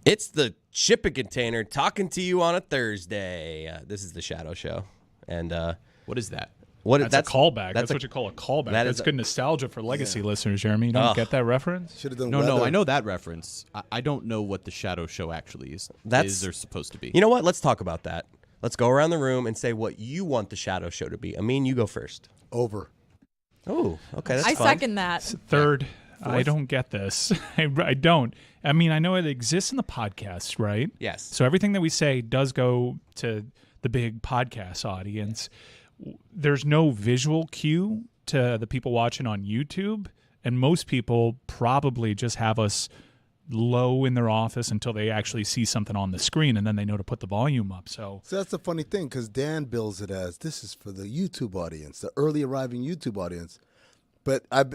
It's the shipping container talking to you on a Thursday. This is the Shadow Show. And what is that? That's a callback. That's what you call a callback. That's good nostalgia for legacy listeners, Jeremy. You don't get that reference? Should have done No, I know that reference. I don't know what the Shadow Show actually is or supposed to be. You know what? Let's talk about that. Let's go around the room and say what you want the Shadow Show to be. Amin, you go first. Over. Oh, okay. That's I fun. second that. Third. I don't get this. I don't. I mean, I know it exists in the podcast, right? Yes. So everything that we say does go to the big podcast audience. There's no visual cue to the people watching on YouTube, and most people probably just have us low in their office until they actually see something on the screen, and then they know to put the volume up. So that's the funny thing, because Dan bills it as this is for the YouTube audience, the early arriving YouTube audience. But I'm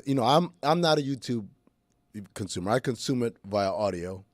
not a YouTube consumer. I consume it via audio.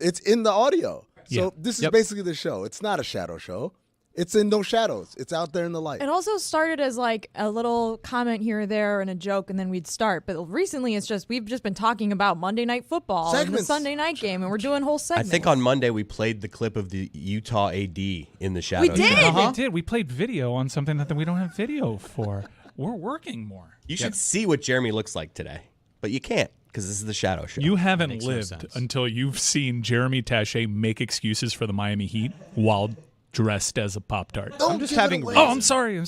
It's in the audio. So this is basically the show. It's not a shadow show. It's in no shadows. It's out there in the light. It also started as like a little comment here or there and a joke, and then we'd start. But recently, we've just been talking about Monday Night Football and the Sunday night game, and we're doing whole segments. I think on Monday we played the clip of the Utah AD in the shadow. We did. We did. We played video on something that we don't have video for. We're working more. You should see what Jeremy looks like today, but you can't because this is the Shadow Show. You haven't lived until you've seen Jeremy Taché make excuses for the Miami Heat while dressed as a Pop-Tart. I'm just having. Oh, I'm sorry.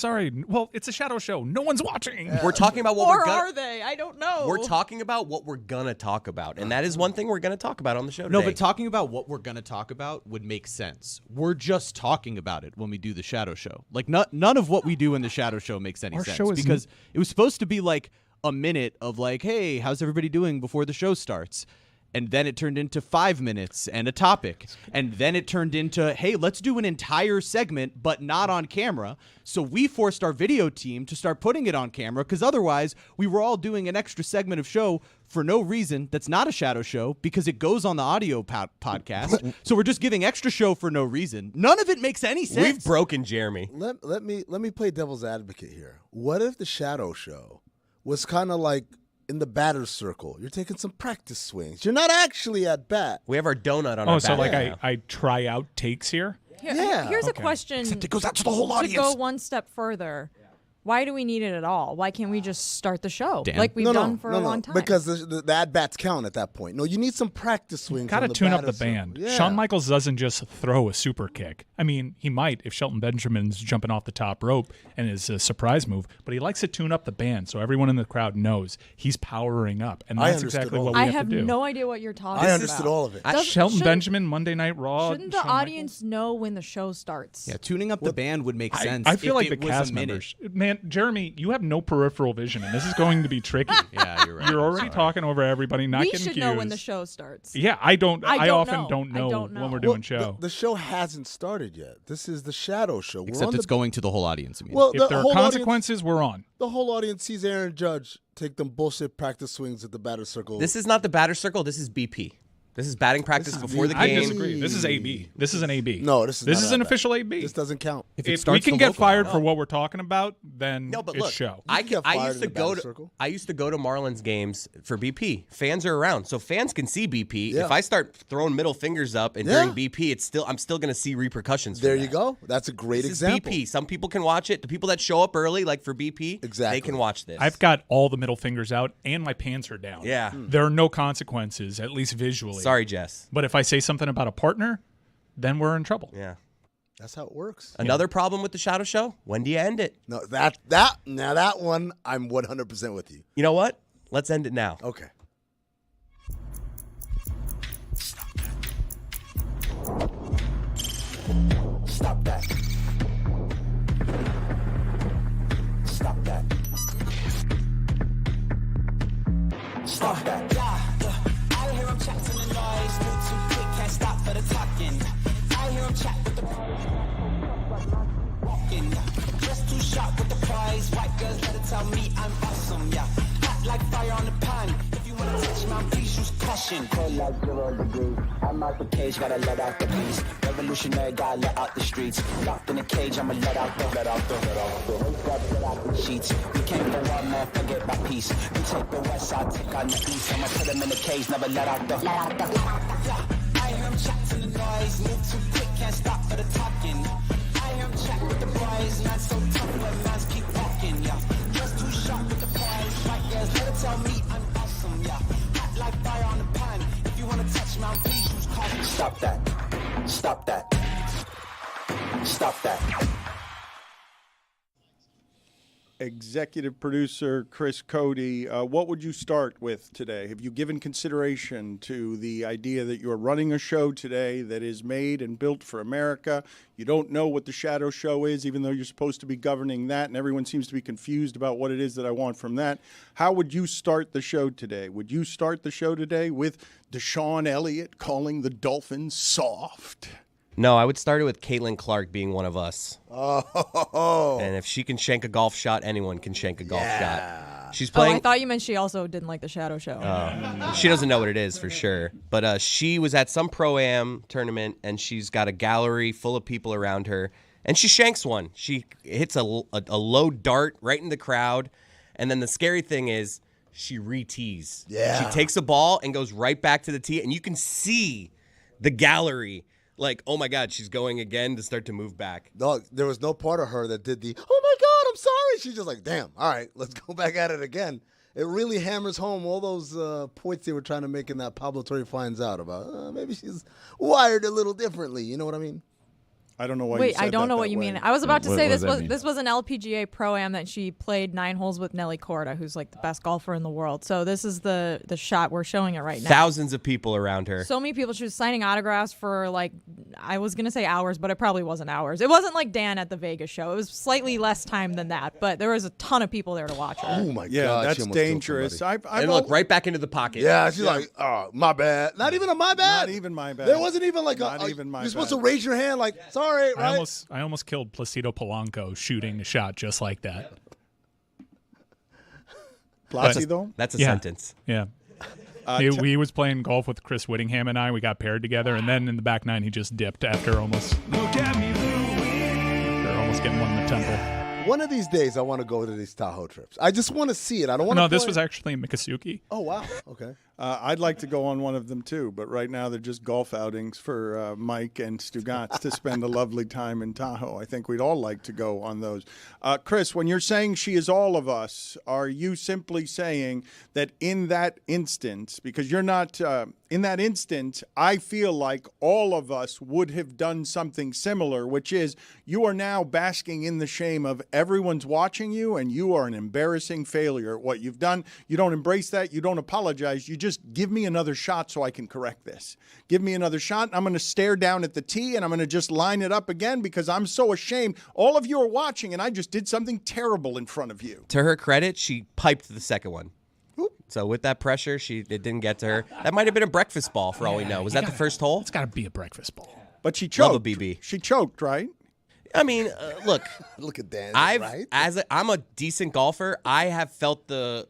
Well, it's a Shadow Show. No one's watching. We're talking about what or are they? I don't know. We're talking about what we're gonna talk about, and that is one thing we're gonna talk about on the show today. No, but talking about what we're gonna talk about would make sense. We're just talking about it when we do the Shadow Show. Like none of what we do in the Shadow Show makes any sense because it was supposed to be like a minute of like, hey, how's everybody doing before the show starts? And then it turned into 5 minutes and a topic. And then it turned into, hey, let's do an entire segment, but not on camera. So we forced our video team to start putting it on camera because otherwise we were all doing an extra segment of show for no reason that's not a shadow show because it goes on the audio podcast. So we're just giving extra show for no reason. None of it makes any sense. We've broken Jeremy. Let me play devil's advocate here. What if the Shadow Show was kind of like in the batter's circle? You're taking some practice swings. You're not actually at bat. We have our donut on our bat. Oh, so like I try out takes here? Here's a question. Except it goes out to the whole audience. To go one step further, why do we need it at all? Why can't we just start the show Dan? like we've done for a long time? Because the at-bats count at that point. No, you need some practice swings. Got to tune up the band. Yeah. Shawn Michaels doesn't just throw a super kick. I mean, he might if Shelton Benjamin's jumping off the top rope and is a surprise move, but he likes to tune up the band so everyone in the crowd knows he's powering up. And that's exactly what we have to do. I have no idea what you're talking about. I understood all of it. Shelton Benjamin, Monday Night Raw. Shouldn't the audience know when the show starts? Yeah, tuning up the band would make sense. I feel like the was cast members. Man, Jeremy, you have no peripheral vision, and this is going to be tricky. Yeah, you're right. You're already talking over everybody, not we getting cues. should know when the show starts. Yeah, I don't. I often know. don't know when we're doing show. The show hasn't started yet. This is the Shadow Show. Except it's going to the whole audience. I mean. Well, if there are consequences, we're on. The whole audience sees Aaron Judge take them bullshit practice swings at the batter circle. This is not the batter circle. This is BP. This is batting practice before the game. I disagree. This is AB. This is an AB. No, this is an official AB. This doesn't count. If we can get fired for what we're talking about, then but it's look, show. I used to go to Marlins games for BP. Fans are around, so fans can see BP. Yeah. If I start throwing middle fingers up and during BP, I'm still going to see repercussions. There you go. That's a great example. This is BP. Some people can watch it. The people that show up early, like for BP, they can watch this. I've got all the middle fingers out and my pants are down. Yeah. There are no consequences, at least visually. Sorry, Jess. But if I say something about a partner, then we're in trouble. Yeah. That's how it works. Another problem with the Shadow Show, when do you end it? No, that one, I'm 100% with you. You know what? Let's end it now. Okay. Stop that. Stop that. Stop that. I hear him chat to the noise, move too quick, can't stop for the talking. I hear him chat with the walking. Just too sharp with the prize. White girls better tell me I'm awesome, yeah. Hot like fire on the pan. If you wanna touch my mouth, please use caution. Cold like 0 degrees. I'm out the cage, gotta let out the beast. Revolutionary, gotta let out the streets. Locked in a cage, I'ma let out the sheets. We came for one, man, forget my peace. We take the west side, take on the east. I'ma put them in the cage, never let out the. Yeah, I hear him chat to the noise. Move too quick, can't stop for the talking. I hear him chat with the boys. Man, so tough when mans keep walking. Yeah, just too sharp with the prize. Like yes, let it tell me I'm awesome. Yeah, hot like fire on the pan. If you wanna touch my please use caution. Stop that. Stop that. Stop that. Executive producer Chris Cody, what would you start with today? Have you given consideration to the idea that you're running a show today that is made and built for America? You don't know what the shadow show is, even though you're supposed to be governing that, and everyone seems to be confused about what it is that I want from that. How would you start the show today? Would you start the show today with Deshaun Elliott calling the Dolphins soft? No, I would start it with Caitlin Clark being one of us. Oh. And if she can shank a golf shot, anyone can shank a golf shot. She's playing. I thought you meant she also didn't like the shadow show. She doesn't know what it is for sure. But she was at some Pro-Am tournament, and she's got a gallery full of people around her. And she shanks one. She hits a low dart right in the crowd. And then the scary thing is she re-tees. Yeah. She takes a ball and goes right back to the tee. And you can see the gallery. Like, oh, my God, she's going again to start to move back. No, there was no part of her that did the, oh, my God, I'm sorry. She's just like, damn, all right, let's go back at it again. It really hammers home all those points they were trying to make in that Pablo Torre finds out about. Maybe she's wired a little differently. You know what I mean? I don't know why. Wait, I don't know what you mean. I was about to say this was an LPGA Pro-Am that she played 9 holes with Nelly Korda, who's like the best golfer in the world. So this is the shot we're showing it right now. Thousands of people around her. So many people. She was signing autographs for like, I was gonna say hours, but it probably wasn't hours. It wasn't like Dan at the Vegas show. It was slightly less time than that, but there was a ton of people there to watch her. Oh my God, that's dangerous. And look right back into the pocket. Yeah, she's like, oh, my bad. Not even a my bad. Not even my bad. There wasn't even like not even my you're supposed bad. to raise your hand like, sorry, right? I almost killed Placido Polanco shooting a shot just like that. Placido? That's a sentence. Yeah. He was playing golf with Chris Whittingham and I. We got paired together, and then in the back nine, he just dipped after almost getting one in the temple. One of these days, I want to go to these Tahoe trips. I just want to see it. I don't want to. No, this was actually in Miccosukee. Oh, wow. Okay. I'd like to go on one of them, too, but right now they're just golf outings for Mike and Stugotz to spend a lovely time in Tahoe. I think we'd all like to go on those. Chris, when you're saying she is all of us, are you simply saying that in that instance, because you're not in that instance, I feel like all of us would have done something similar, which is you are now basking in the shame of everyone's watching you, and you are an embarrassing failure at what you've done. You don't embrace that. You don't apologize. You just give me another shot so I can correct this. Give me another shot. I'm going to stare down at the tee, and I'm going to just line it up again because I'm so ashamed. All of you are watching, and I just did something terrible in front of you. To her credit, she piped the second one. So with that pressure, it didn't get to her. That might have been a breakfast ball for all we know. Was that the first hole? It's got to be a breakfast ball. But she choked. Love a BB. She choked, right? I mean, look. Look at Dan. I'm a decent golfer. I have felt the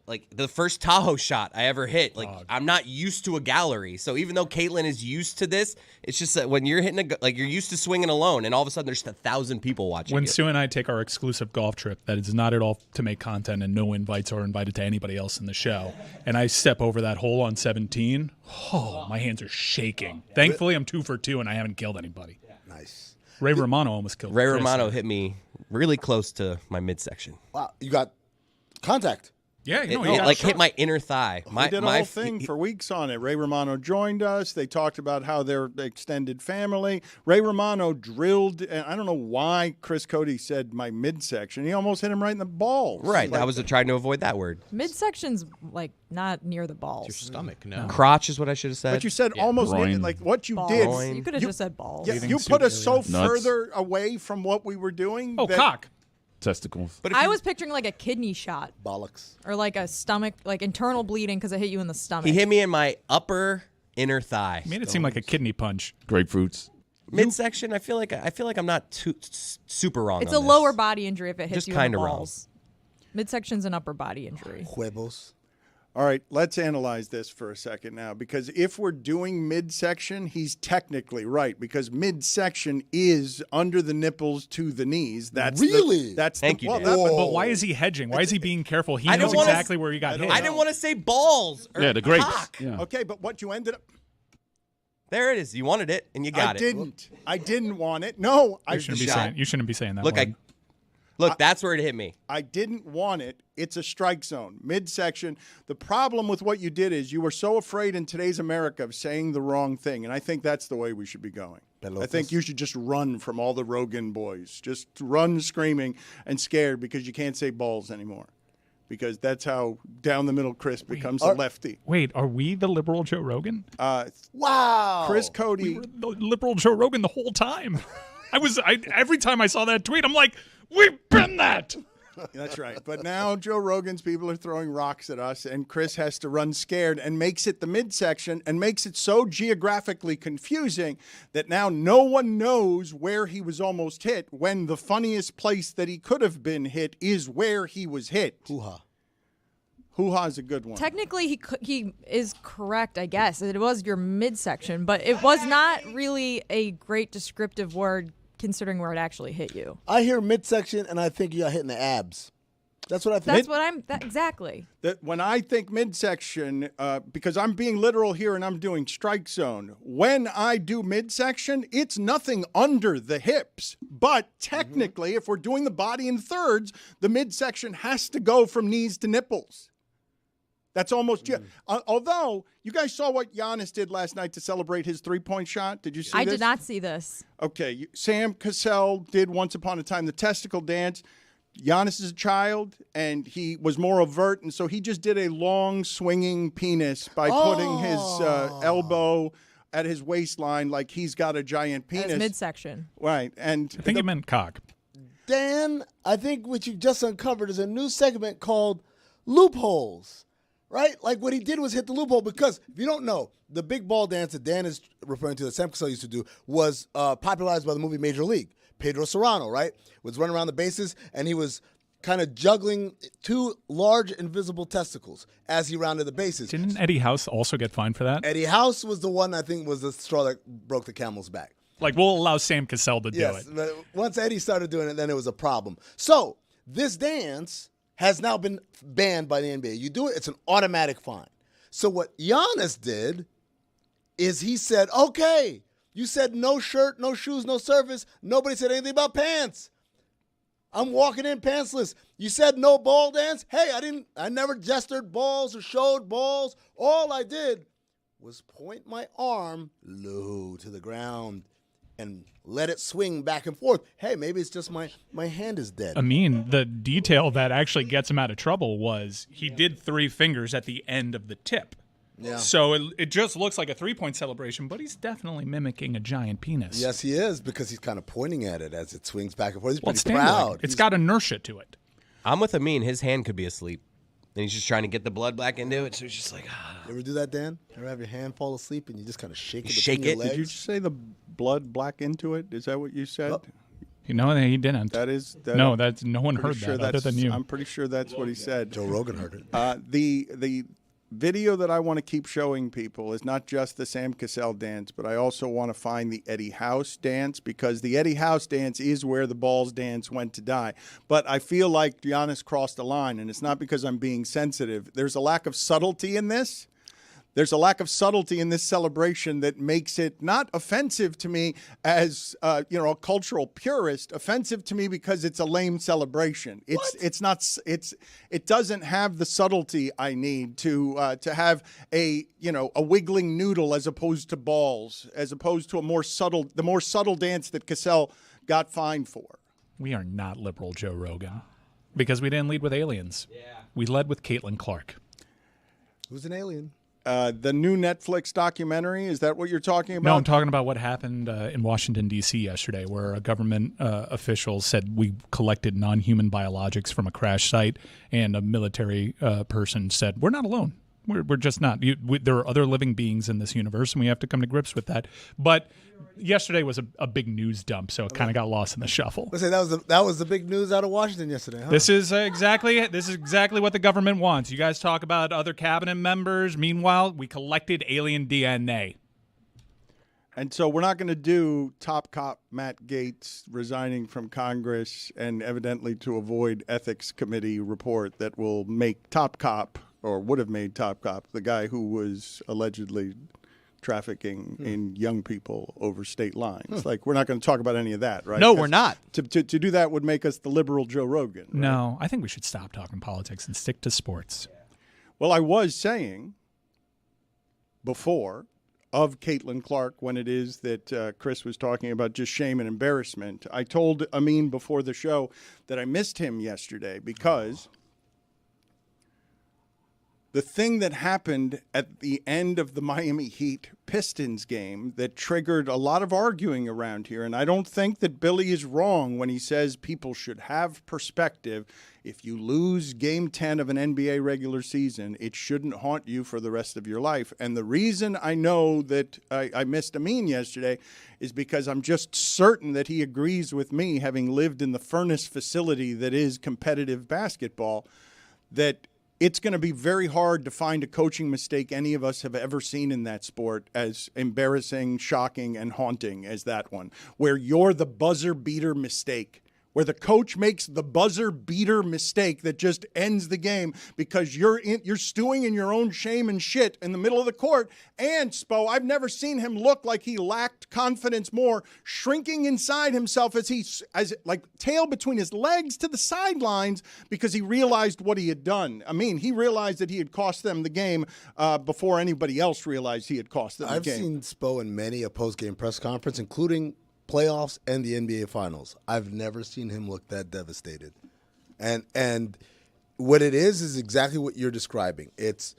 first Tahoe shot I ever hit. Like I'm not used to a gallery, so even though Caitlin is used to this, it's just that when you're hitting you're used to swinging alone, and all of a sudden there's 1,000 people watching. When Sue and I take our exclusive golf trip, that is not at all to make content, and no invites are invited to anybody else in the show. And I step over that hole on 17. Oh, my hands are shaking. Thankfully, I'm 2 for 2, and I haven't killed anybody. Nice. Ray Romano almost killed Ray Chris. Romano hit me really close to my midsection. Wow, you got contact. Yeah, hit my inner thigh. We did a whole thing for weeks on it. Ray Romano joined us. They talked about how they're extended family. Ray Romano drilled, and I don't know why Chris Cody said my midsection. He almost hit him right in the balls. Right, I was trying to avoid that word. Midsection's like not near the balls. Your stomach, no. Crotch is what I should have said. But you said almost in, like what you Balls. did. You could have just said balls. Yeah, you put us so further away from what we were doing. Oh, cock. Testicles. But I was picturing like a kidney shot. Bollocks. Or like a stomach, like internal bleeding because it hit you in the stomach. He hit me in my upper inner thigh. Made it seem like a kidney punch. Grapefruits. Midsection. I feel like I'm not too super wrong. It's on a this. lower body injury if it hits Just you in the kinda wrong. balls. Midsection's an upper body injury. Huevos. All right, let's analyze this for a second now, because if we're doing midsection, he's technically right, because midsection is under the nipples to the knees. That's really? Thank you, Dan. But why is he hedging? Why is he being careful? He knows exactly where he got hit. I didn't want to say balls or the grapes. cock. Yeah. Okay, but what you ended up... There it is. You wanted it, and you got it. I didn't want it. No, You shouldn't be saying that. Look, that's where it hit me. I didn't want it. It's a strike zone, midsection. The problem with what you did is you were so afraid in today's America of saying the wrong thing, and I think that's the way we should be going. I think you should just run from all the Rogan boys. Just run screaming and scared because you can't say balls anymore. Because that's how down the middle Chris becomes a lefty. Wait, are we the liberal Joe Rogan? Wow. Chris Cody. We were the liberal Joe Rogan the whole time. Every time I saw that tweet, I'm like, we've been that. That's right. But now Joe Rogan's people are throwing rocks at us, and Chris has to run scared and makes it the midsection and makes it so geographically confusing that now no one knows where he was almost hit when the funniest place that he could have been hit is where he was hit. Hoo-ha. Hoo-ha is a good one. Technically, he is correct, I guess. It was your midsection, but it was not really a great descriptive word considering where it actually hit you. I hear midsection, and I think you got hit in the abs. That's what I think. Exactly. That when I think midsection, because I'm being literal here and I'm doing strike zone, when I do midsection, it's nothing under the hips. But technically, if we're doing the body in thirds, the midsection has to go from knees to nipples. That's almost although you guys saw what Giannis did last night to celebrate his 3-point shot. Did you see this? I did not see this. Okay, Sam Cassell did once upon a time the testicle dance. Giannis is a child, and he was more overt, and so he just did a long swinging penis by putting his elbow at his waistline like he's got a giant penis. As midsection. Right, and I think he meant cock. Dan, I think what you just uncovered is a new segment called Loopholes. Right? Like what he did was hit the loophole because if you don't know, the big ball dance that Dan is referring to that Sam Cassell used to do was popularized by the movie Major League. Pedro Serrano, right? Was running around the bases and he was kind of juggling two large invisible testicles as he rounded the bases. Didn't Eddie House also get fined for that? Eddie House was the one I think was the straw that broke the camel's back. Like we'll allow Sam Cassell to do it. But once Eddie started doing it, then it was a problem. So this dance has now been banned by the NBA. You do it, it's an automatic fine. So what Giannis did is he said, okay, you said no shirt, no shoes, no service. Nobody said anything about pants. I'm walking in pantsless. You said no ball dance. Hey, I never gestured balls or showed balls. All I did was point my arm low to the ground and let it swing back and forth. Hey, maybe it's just my hand is dead. I mean, the detail that actually gets him out of trouble was he did 3 fingers at the end of the tip. Yeah. So it just looks like a 3-point celebration, but he's definitely mimicking a giant penis. Yes, he is, because he's kind of pointing at it as it swings back and forth. He's pretty it's proud. It's got inertia to it. I'm with Amin. His hand could be asleep. And he's just trying to get the blood back into it. So he's just like, You ever do that, Dan? Ever have your hand fall asleep and you just kind of shake it Shake between it? your legs? did you just say the blood black into it? Is that what you said? Oh. You know, he didn't. That is no one heard sure that other than you. I'm pretty sure that's what he said. Joe Rogan heard it. The video that I want to keep showing people is not just the Sam Cassell dance, but I also want to find the Eddie House dance, because the Eddie House dance is where the balls dance went to die. But I feel like Giannis crossed the line, and it's not because I'm being sensitive. There's a lack of subtlety in this. There's a lack of subtlety in this celebration that makes it not offensive to me as a cultural purist. Offensive to me because it's a lame celebration. It doesn't have the subtlety I need to have a wiggling noodle as opposed to balls, as opposed to the more subtle dance that Cassell got fined for. We are not liberal Joe Rogan because we didn't lead with aliens. Yeah. We led with Caitlin Clark. Who's an alien? The new Netflix documentary, is that what you're talking about? No, I'm talking about what happened in Washington, D.C. yesterday, where a government official said we collected non-human biologics from a crash site, and a military person said, we're not alone. We're just not. There are other living beings in this universe, and we have to come to grips with that. But yesterday was a big news dump, so it kind of got lost in the shuffle. Let's say that was the big news out of Washington yesterday. Huh? This is exactly what the government wants. You guys talk about other cabinet members. Meanwhile, we collected alien DNA. And so we're not going to do top cop Matt Gaetz resigning from Congress and evidently to avoid ethics committee report that will make top cop, or would have made top cop, the guy who was allegedly trafficking in young people over state lines. Like, we're not going to talk about any of that, right? No, we're not. To do that would make us the liberal Joe Rogan. Right? No, I think we should stop talking politics and stick to sports. Well, I was saying before of Caitlin Clark when it is that Chris was talking about just shame and embarrassment. I told Amin before the show that I missed him yesterday because the thing that happened at the end of the Miami Heat Pistons game that triggered a lot of arguing around here, and I don't think that Billy is wrong when he says people should have perspective. If you lose Game 10 of an NBA regular season, it shouldn't haunt you for the rest of your life. And the reason I know that I missed Amin yesterday is because I'm just certain that he agrees with me, having lived in the furnace facility that is competitive basketball, that it's going to be very hard to find a coaching mistake any of us have ever seen in that sport as embarrassing, shocking, and haunting as that one, where you're the buzzer beater mistake, where the coach makes the buzzer beater mistake that just ends the game because you're stewing in your own shame and shit in the middle of the court. And Spo, I've never seen him look like he lacked confidence more, shrinking inside himself as like tail between his legs to the sidelines because he realized what he had done. I mean, he realized that he had cost them the game before anybody else realized he had cost them the game. I've seen Spo in many a post-game press conference, including playoffs and the NBA Finals. I've never seen him look that devastated. And what it is exactly what you're describing. It's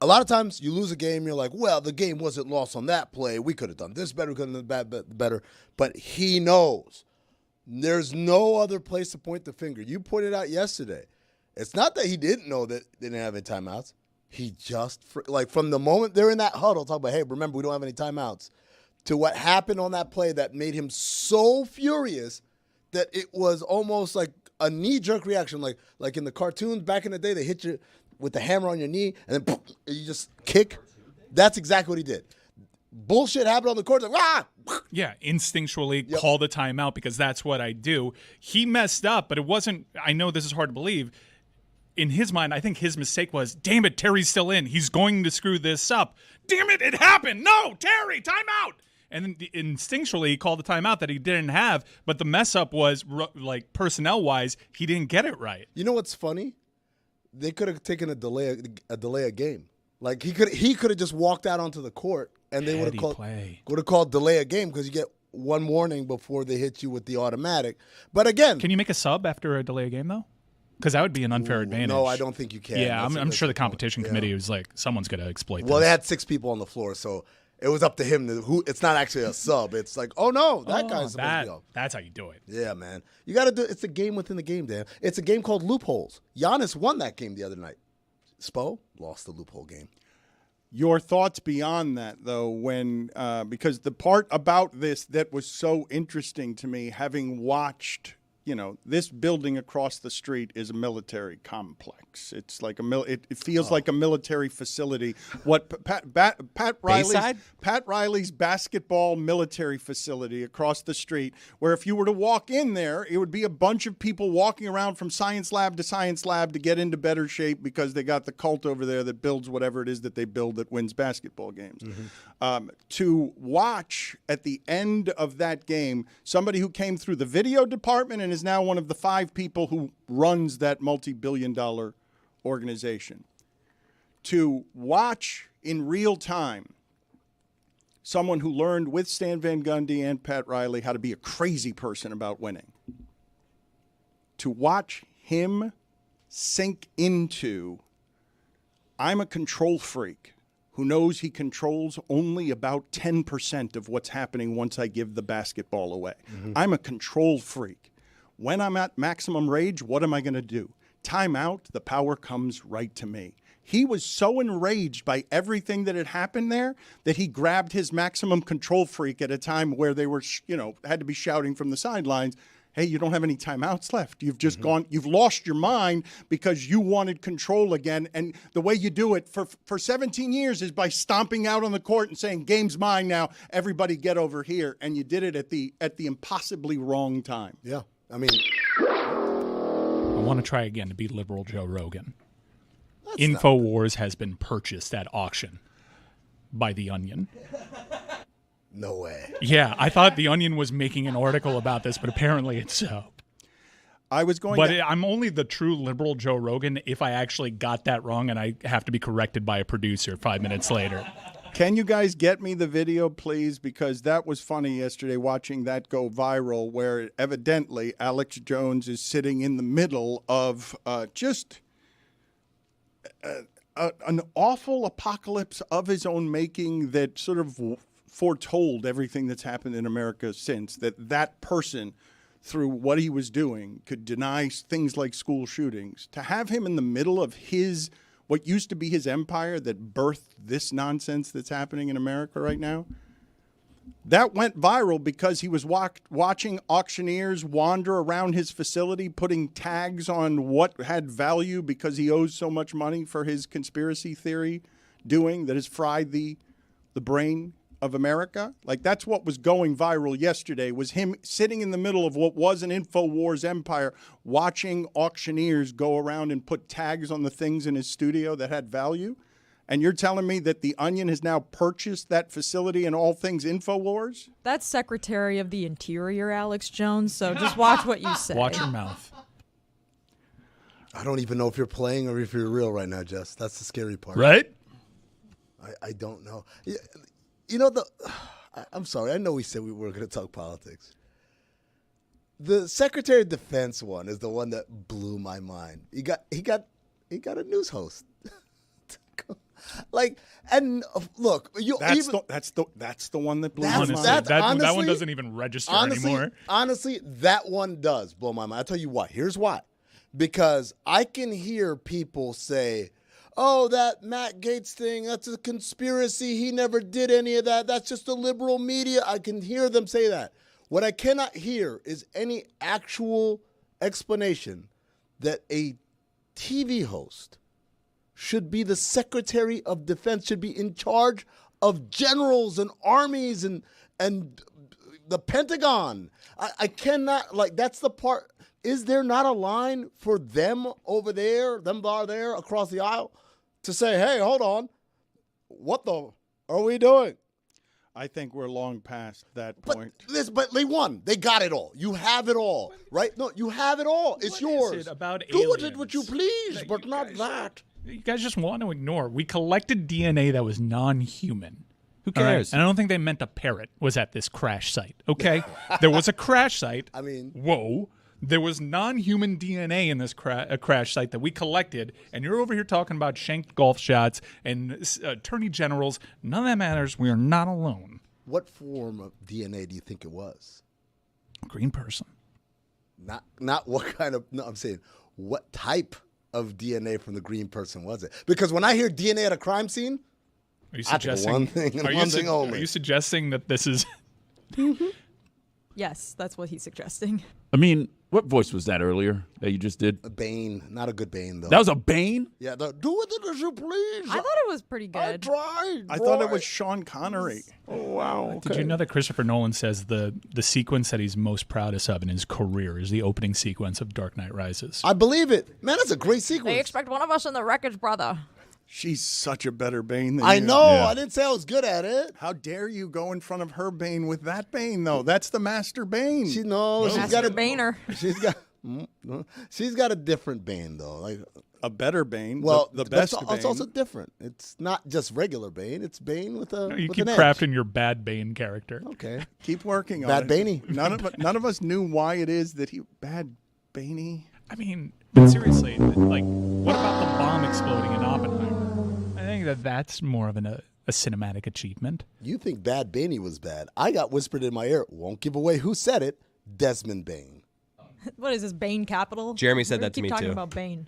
a lot of times you lose a game, you're like, well, the game wasn't lost on that play. We could have done this better, we could have done that better. But he knows. There's no other place to point the finger. You pointed out yesterday. It's not that he didn't know that they didn't have any timeouts. He just, like from the moment they're in that huddle, talk about, hey, remember, we don't have any timeouts, to what happened on that play that made him so furious that it was almost like a knee-jerk reaction. Like in the cartoons back in the day, they hit you with the hammer on your knee, and then poof, you just kick. That's exactly what he did. Bullshit happened on the court. Like, ah! Yeah, instinctually call the timeout because that's what I do. He messed up, but it wasn't – I know this is hard to believe. In his mind, I think his mistake was, damn it, Terry's still in. He's going to screw this up. Damn it, it happened. No, Terry, timeout. And then instinctually, he called the timeout that he didn't have, but the mess up was, like, personnel-wise, he didn't get it right. You know what's funny? They could have taken a delay a game. Like, he could have just walked out onto the court, and they would have called delay a game because you get one warning before they hit you with the automatic. But again, can you make a sub after a delay a game though? Because that would be an unfair advantage. No, I don't think you can. Yeah, I'm sure the competition committee was like, someone's going to exploit this. Well, they had 6 people on the floor, so it was up to him. It's not actually a sub. It's like, oh, no, that guy's supposed to be up. That's how you do it. Yeah, man. You got to do it's a game within the game, Dan. It's a game called loopholes. Giannis won that game the other night. Spo lost the loophole game. Your thoughts beyond that, though, when because the part about this that was so interesting to me, having watched, this building across the street is a military complex. It's like it feels like a military facility. What Pat Riley's basketball military facility across the street, where if you were to walk in there, it would be a bunch of people walking around from science lab to get into better shape because they got the cult over there that builds whatever it is that they build that wins basketball games. Mm-hmm. To watch at the end of that game, somebody who came through the video department and is now one of the 5 people who runs that multi-billion-dollar organization. To watch in real time someone who learned with Stan Van Gundy and Pat Riley how to be a crazy person about winning. To watch him sink into, I'm a control freak who knows he controls only about 10% of what's happening once I give the basketball away. Mm-hmm. I'm a control freak. When I'm at maximum rage, what am I going to do? Time out, the power comes right to me. He was so enraged by everything that had happened there that he grabbed his maximum control freak at a time where they were, had to be shouting from the sidelines, hey, you don't have any timeouts left. You've just you've lost your mind because you wanted control again. And the way you do it for 17 years is by stomping out on the court and saying, game's mine now, everybody get over here. And you did it at the impossibly wrong time. Yeah. I mean, I want to try again to beat liberal Joe Rogan. Infowars has been purchased at auction by The Onion. No way. Yeah, I thought The Onion was making an article about this, but apparently it's so. I'm only the true liberal Joe Rogan if I actually got that wrong and I have to be corrected by a producer 5 minutes later. Can you guys get me the video, please? Because that was funny yesterday watching that go viral where evidently Alex Jones is sitting in the middle of an awful apocalypse of his own making that sort of foretold everything that's happened in America since, that person, through what he was doing, could deny things like school shootings. To have him in the middle of what used to be his empire that birthed this nonsense that's happening in America right now, that went viral because he was watching auctioneers wander around his facility putting tags on what had value because he owes so much money for his conspiracy theory doing that has fried the brain of America. Like, that's what was going viral yesterday, was him sitting in the middle of what was an Infowars empire, watching auctioneers go around and put tags on the things in his studio that had value. And you're telling me that The Onion has now purchased that facility and all things Infowars? That's Secretary of the Interior, Alex Jones, so just watch what you say. Watch your mouth. I don't even know if you're playing or if you're real right now, Jess. That's the scary part. Right? I don't know. I'm sorry. I know we said we were going to talk politics. The Secretary of Defense one is the one that blew my mind. He got a news host. Look, that's the one that blew my Honestly, mind. that one doesn't even register anymore. Honestly, that one does blow my mind. I'll tell you why. Here's why. Because I can hear people say, oh, that Matt Gaetz thing, that's a conspiracy. He never did any of that. That's just the liberal media. I can hear them say that. What I cannot hear is any actual explanation that a TV host should be the Secretary of Defense, should be in charge of generals and armies and the Pentagon. I cannot, that's the part. Is there not a line for them over there, there across the aisle, to say, hey, hold on, what the are we doing? I think we're long past that point. But they won. They got it all. You have it all, right? No, you have it all. It's yours. Is it about do with aliens? it what you please, but not that. You guys just want to ignore. We collected DNA that was non-human. Who cares? And I don't think they meant a parrot was at this crash site, okay? There was a crash site. I mean... Whoa. There was non-human DNA in this crash site that we collected, and you're over here talking about shanked golf shots and attorney generals. None of that matters. We are not alone. What form of DNA do you think it was? Green person. Not what kind of... No, I'm saying what type of DNA from the green person was it? Because when I hear DNA at a crime scene, are you suggesting one thing and one thing only. Are you suggesting that this is... Yes, that's what he's suggesting. I mean, what voice was that earlier that you just did? A Bane. Not a good Bane, though. That was a Bane? Yeah, do with it as you please. I thought it was pretty good. I tried. I thought it was Sean Connery. Oh, wow. Okay. Did you know that Christopher Nolan says the sequence that he's most proudest of in his career is the opening sequence of Dark Knight Rises? I believe it. Man, that's a great sequence. They expect one of us in the wreckage, brother. She's such a better Bane than I you. know. Yeah. I didn't say I was good at it. How dare you go in front of her Bane with that Bane, though? That's the Master Bane. She's got Master a Baner. She's got a different Bane, though. Like a better Bane. Well, the best Bane. It's also different. It's not just regular Bane. It's Bane with a. You with keep an crafting edge. your bad Bane character. Okay. Keep working on Bad it. Baney. None of us knew why it is that he bad Baney. I mean, but seriously, like, what about the bomb exploding in Oppenheimer? I think that's more of a cinematic achievement. You think Bad Baney was bad? I got whispered in my ear. Won't give away who said it. Desmond Bane. What is this, Bane Capital? Jeremy said that to me, Keep talking too. about Bane.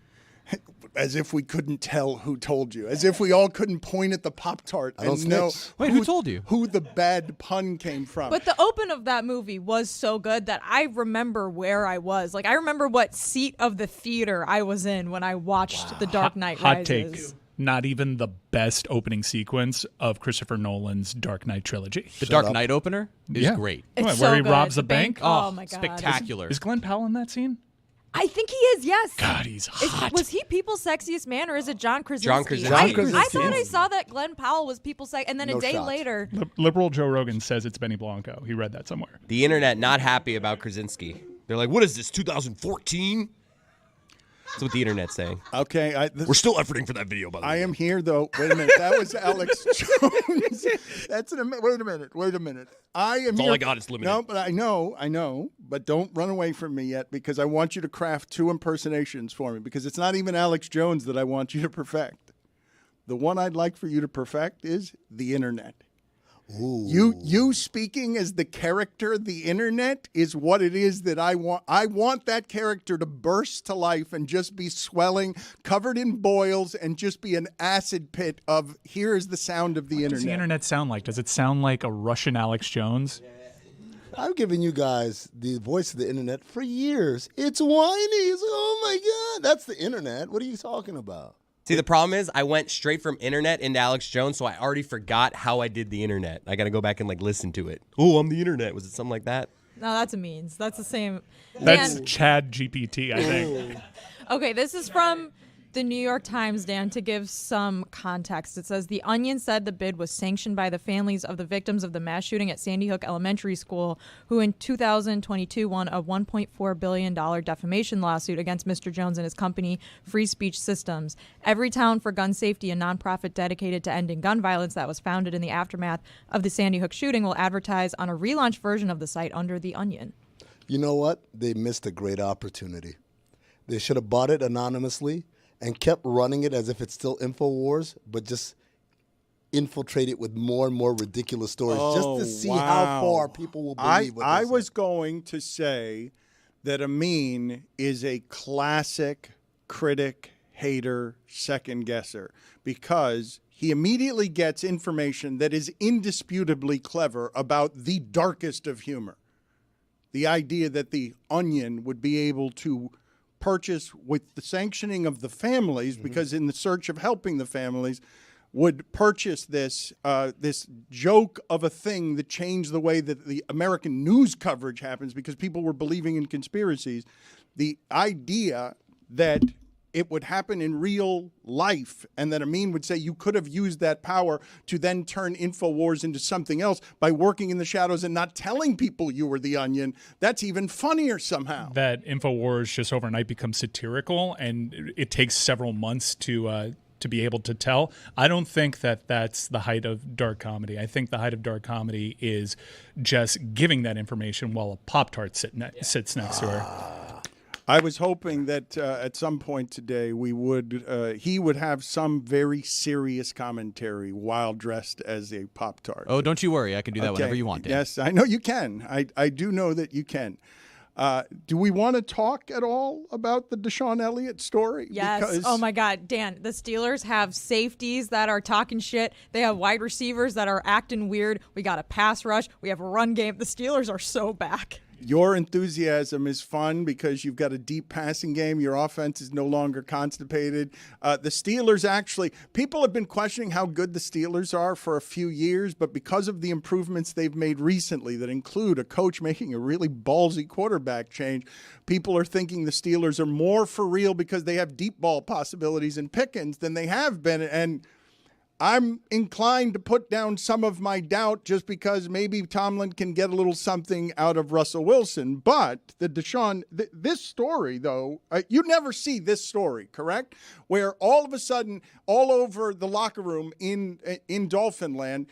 As if we couldn't tell who told you. As if we all couldn't point at the Pop-Tart and know Wait, who told you? Who the bad pun came from. But the open of that movie was so good that I remember where I was. Like, I remember what seat of the theater I was in when I watched The Dark Knight Hot Rises. take. Not even the best opening sequence of Christopher Nolan's Dark Knight trilogy. The Dark Knight opener is great. It's What, so where he good. robs a bank? Oh, my God. Spectacular. Is Glenn Powell in that scene? I think he is, yes. God, he's hot. Was he People's Sexiest Man, or is it John Krasinski? John Krasinski. I John Krasinski. thought I saw that Glenn Powell was People's Sex, and then No a day shot. later. Liberal Joe Rogan says it's Benny Blanco. He read that somewhere. The internet not happy about Krasinski. They're like, what is this, 2014? That's what the internet's saying. Okay. We're still efforting for that video, by the way. I am here, though. Wait a minute. That was Alex Jones. Wait a minute. I am That's here. all I got. It's limited. No, but I know. But don't run away from me yet, because I want you to craft 2 impersonations for me, because it's not even Alex Jones that I want you to perfect. The one I'd like for you to perfect is the internet. Ooh. You speaking as the character, the internet, is what it is that I want. I want that character to burst to life and just be swelling, covered in boils, and just be an acid pit of, here is the sound of the What internet. does the internet sound like? Does it sound like a Russian Alex Jones? I've given you guys the voice of the internet for years. It's whiny. Oh my God, that's the internet. What are you talking about? See, the problem is I went straight from internet into Alex Jones, so I already forgot how I did the internet. I got to go back and listen to it. Oh, I'm the internet. Was it something like that? No, that's a means. That's the same. That's Dan, Chad GPT, I think. okay, this is from the New York Times, Dan, to give some context. It says, The Onion said the bid was sanctioned by the families of the victims of the mass shooting at Sandy Hook Elementary School, who in 2022 won a $1.4 billion defamation lawsuit against Mr. Jones and his company, Free Speech Systems. Everytown for Gun Safety, a nonprofit dedicated to ending gun violence that was founded in the aftermath of the Sandy Hook shooting, will advertise on a relaunched version of the site under The Onion. You know what? They missed a great opportunity. They should have bought it anonymously and kept running it as if it's still Infowars, but just infiltrate it with more and more ridiculous stories just to see how far people will believe what I they was say. going to say that Amin is a classic critic, hater, second guesser, because he immediately gets information that is indisputably clever about the darkest of humor. The idea that the Onion would be able to purchase with the sanctioning of the families, because in the search of helping the families, would purchase this this joke of a thing that changed the way that the American news coverage happens, because people were believing in conspiracies. The idea that it would happen in real life, and that Amin would say you could have used that power to then turn Infowars into something else by working in the shadows and not telling people you were the Onion. That's even funnier somehow. That Infowars just overnight becomes satirical, and it takes several months to be able to tell. I don't think that that's the height of dark comedy. I think the height of dark comedy is just giving that information while a Pop-Tart sits next to her. I was hoping that at some point today he would have some very serious commentary while dressed as a Pop-Tart. Oh, don't you worry. I can do that whenever you want, Dan. Yes, I know you can. I do know that you can. Do we want to talk at all about the Deshaun Elliott story? Yes. Because Oh, my God. Dan, the Steelers have safeties that are talking shit. They have wide receivers that are acting weird. We got a pass rush. We have a run game. The Steelers are so back. your enthusiasm is fun because you've got a deep passing game. Your offense is no longer constipated. The Steelers actually, people have been questioning how good the Steelers are for a few years, but because of the improvements they've made recently that include a coach making a really ballsy quarterback change, people are thinking the Steelers are more for real because they have deep ball possibilities in Pickens than they have been. And I'm inclined to put down some of my doubt just because maybe Tomlin can get a little something out of Russell Wilson. But the Deshaun, this story, though, you never see this story, correct? Where all of a sudden, all over the locker room in Dolphin land,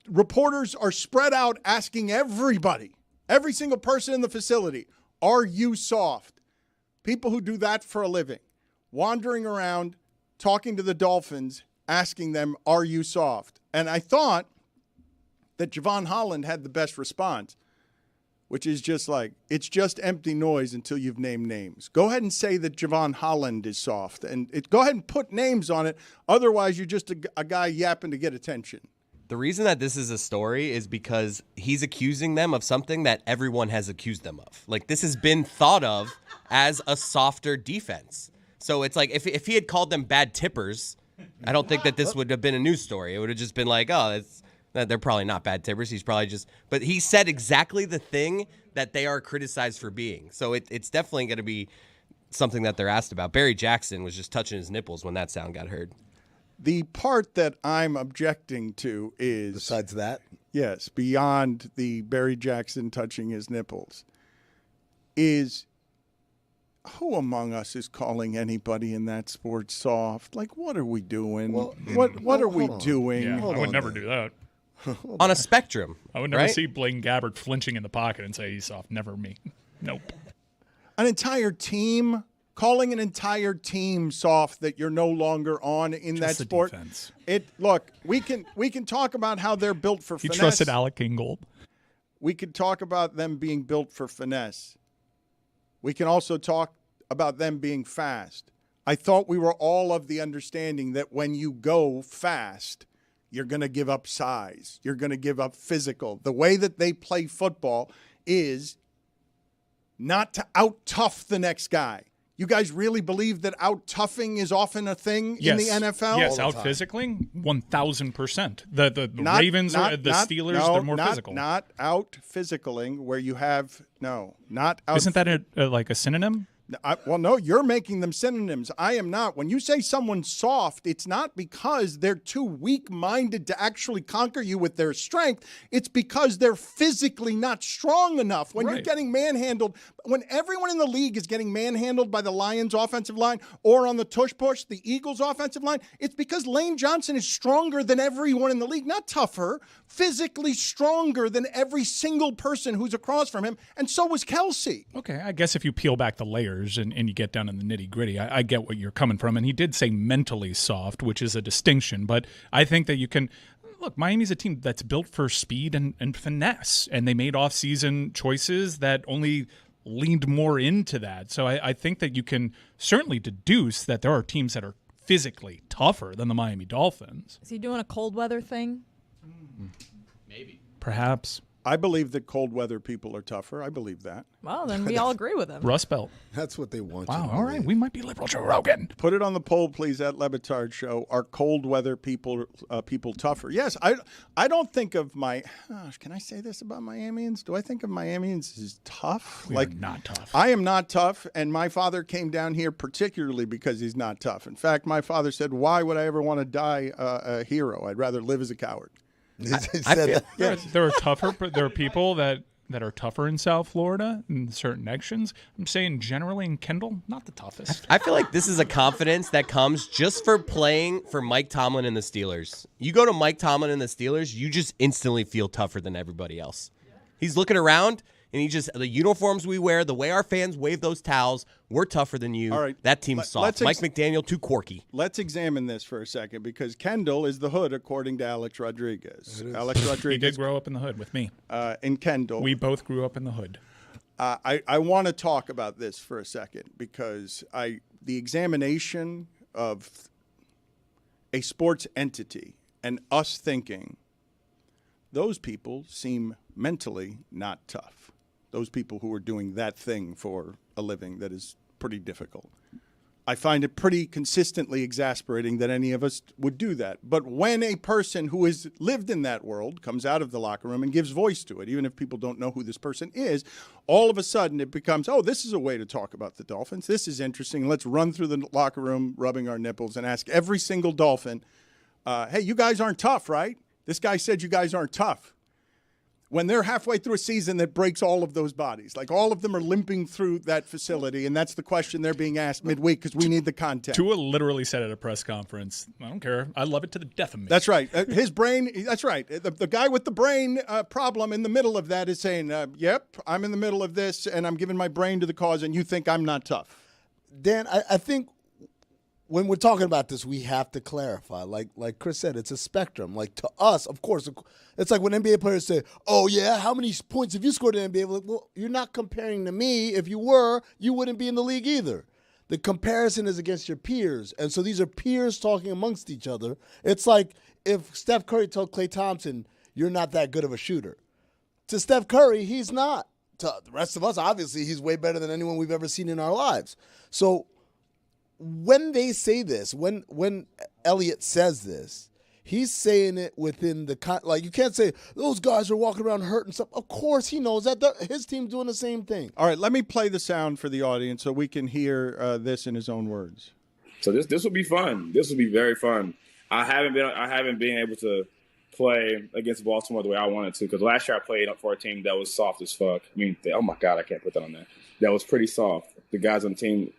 reporters are spread out asking everybody, every single person in the facility, are you soft? People who do that for a living, wandering around, talking to the Dolphins, asking them, are you soft? And I thought that Javon Holland had the best response, which is just like, it's just empty noise until you've named names. Go ahead and say that Javon Holland is soft, and go ahead and put names on it. Otherwise, you're just a guy yapping to get attention. The reason that this is a story is because he's accusing them of something that everyone has accused them of. Like, this has been thought of as a softer defense. So it's like if he had called them bad tippers, I don't think that this would have been a news story. It would have just been like, oh, they're probably not bad tippers. He's probably just – but he said exactly the thing that they are criticized for being. So it's definitely going to be something that they're asked about. Barry Jackson was just touching his nipples when that sound got heard. The part that I'm objecting to is... Besides that? Yes, beyond the Barry Jackson touching his nipples, is who among us is calling anybody in that sport soft? Like, what are we doing? Well, what are we doing? Yeah, I would never do that. On a spectrum. I would never right? see Blaine Gabbert flinching in the pocket and say he's soft. Never me. Nope. An entire team... Calling an entire team soft that you're no longer on in that the sport. defense. Look, we can talk about how they're built for He finesse. trusted Alec Ingold. We could talk about them being built for finesse. We can also talk about them being fast. I thought we were all of the understanding that when you go fast, you're going to give up size. You're going to give up physical. The way that they play football is not to out-tough the next guy. You guys really believe that out-toughing is often a thing in the NFL? Yes, out-physically, 1,000%. The Ravens, or the Steelers, they're more physical. Not out-physicaling where you have, not out. Isn't that like a synonym? Well, no, you're making them synonyms. I am not. When you say someone's soft, it's not because they're too weak-minded to actually conquer you with their strength. It's because they're physically not strong enough. When you're getting manhandled, when everyone in the league is getting manhandled by the Lions' offensive line or on the tush push, the Eagles' offensive line, it's because Lane Johnson is stronger than everyone in the league. Not tougher, physically stronger than every single person who's across from him, and so was Kelsey. Okay, I guess if you peel back the layers and you get down in the nitty-gritty, I get what you're coming from. And he did say mentally soft, which is a distinction. But I think that you can – look, Miami's a team that's built for speed and finesse, and they made off-season choices that only leaned more into that. So I think that you can certainly deduce that there are teams that are physically tougher than the Miami Dolphins. Is he doing a cold weather thing? Maybe. Perhaps. I believe that cold weather people are tougher. I believe that. Well, then we all agree with him. Rust Belt. That's what they want. Wow, all right. We might be liberal Joe Rogan. Put it on the poll, please, at Le Batard Show. Are cold weather people tougher? Yes. I don't think of can I say this about Miamians? Do I think of Miamians as tough? We are not tough. I am not tough, and my father came down here particularly because he's not tough. In fact, my father said, why would I ever want to die a hero? I'd rather live as a coward. There are tougher. There are people that are tougher in South Florida in certain sections. I'm saying generally in Kendall, not the toughest. I feel like this is a confidence that comes just for playing for Mike Tomlin and the Steelers. You go to Mike Tomlin and the Steelers, you just instantly feel tougher than everybody else. He's looking around, and the uniforms we wear, the way our fans wave those towels, we're tougher than you. All right. That team's soft. Mike McDaniel, too quirky. Let's examine this for a second, because Kendall is the hood, according to Alex Rodriguez. Alex Rodriguez. He did grow up in the hood with me. In Kendall. We both grew up in the hood. I want to talk about this for a second, because the examination of a sports entity and us thinking, those people seem mentally not tough. Those people who are doing that thing for a living that is pretty difficult. I find it pretty consistently exasperating that any of us would do that. But when a person who has lived in that world comes out of the locker room and gives voice to it, even if people don't know who this person is, all of a sudden it becomes, oh, this is a way to talk about the Dolphins. This is interesting. Let's run through the locker room rubbing our nipples and ask every single Dolphin, hey, you guys aren't tough, right? This guy said you guys aren't tough. When they're halfway through a season that breaks all of those bodies. Like, all of them are limping through that facility, and that's the question they're being asked midweek, because we need the content. Tua literally said at a press conference, I don't care. I love it to the death of me. That's right. His brain, that's right. The guy with the brain problem in the middle of that is saying, yep, I'm in the middle of this, and I'm giving my brain to the cause, and you think I'm not tough. Dan, I think when we're talking about this, we have to clarify. Like Chris said, it's a spectrum. Like to us, of course, it's like when NBA players say, "Oh yeah, how many points have you scored in the NBA?" Like, well, you're not comparing to me. If you were, you wouldn't be in the league either. The comparison is against your peers, and so these are peers talking amongst each other. It's like if Steph Curry told Klay Thompson, "You're not that good of a shooter." To Steph Curry, he's not. To the rest of us, obviously, he's way better than anyone we've ever seen in our lives. So when they say this, when Elliot says this, he's saying it within the like you can't say those guys are walking around hurt and stuff. Of course, he knows that his team's doing the same thing. All right, let me play the sound for the audience so we can hear this in his own words. So this will be fun. This will be very fun. I haven't been able to play against Baltimore the way I wanted to because last year I played up for a team that was soft as fuck. I mean, oh my God, I can't put that on there. That was pretty soft. The guys on the team,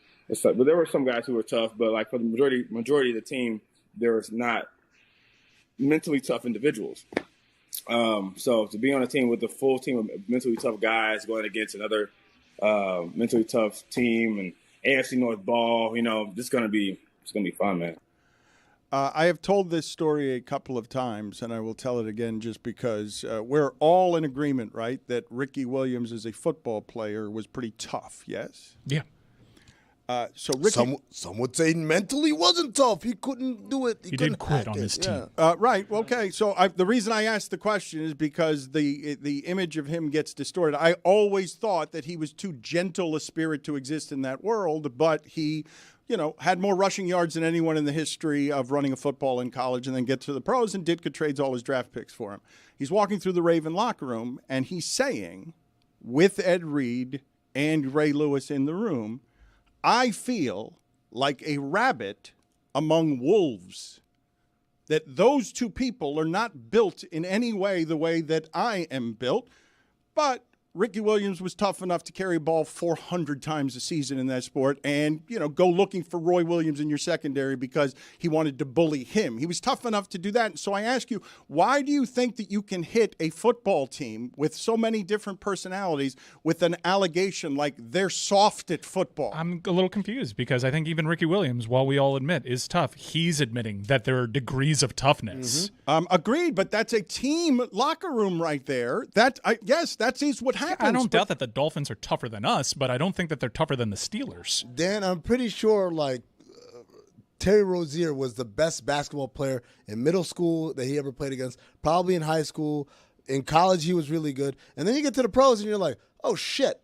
but there were some guys who were tough. But like for the majority of the team, there was not mentally tough individuals. So to be on a team with a full team of mentally tough guys going against another mentally tough team and AFC North ball, it's gonna be fun, man. I have told this story a couple of times, and I will tell it again just because we're all in agreement, right, that Ricky Williams as a football player was pretty tough, yes? Yeah. So Ricky, some would say mentally wasn't tough. He couldn't do it. He did quit on his team. Right. Okay. So the reason I asked the question is because the image of him gets distorted. I always thought that he was too gentle a spirit to exist in that world, but he, had more rushing yards than anyone in the history of running a football in college and then get to the pros, and Ditka trades all his draft picks for him. He's walking through the Raven locker room, and he's saying, with Ed Reed and Ray Lewis in the room, I feel like a rabbit among wolves, that those two people are not built in any way the way that I am built, but Ricky Williams was tough enough to carry a ball 400 times a season in that sport and, go looking for Roy Williams in your secondary because he wanted to bully him. He was tough enough to do that. And so I ask you, why do you think that you can hit a football team with so many different personalities with an allegation like they're soft at football? I'm a little confused because I think even Ricky Williams, while we all admit is tough, he's admitting that there are degrees of toughness. Mm-hmm. Agreed, but that's a team locker room right there. That is what happens. I don't doubt that the Dolphins are tougher than us, but I don't think that they're tougher than the Steelers. Dan, I'm pretty sure Terry Rozier was the best basketball player in middle school that he ever played against, probably in high school. In college, he was really good. And then you get to the pros and you're like, oh, shit.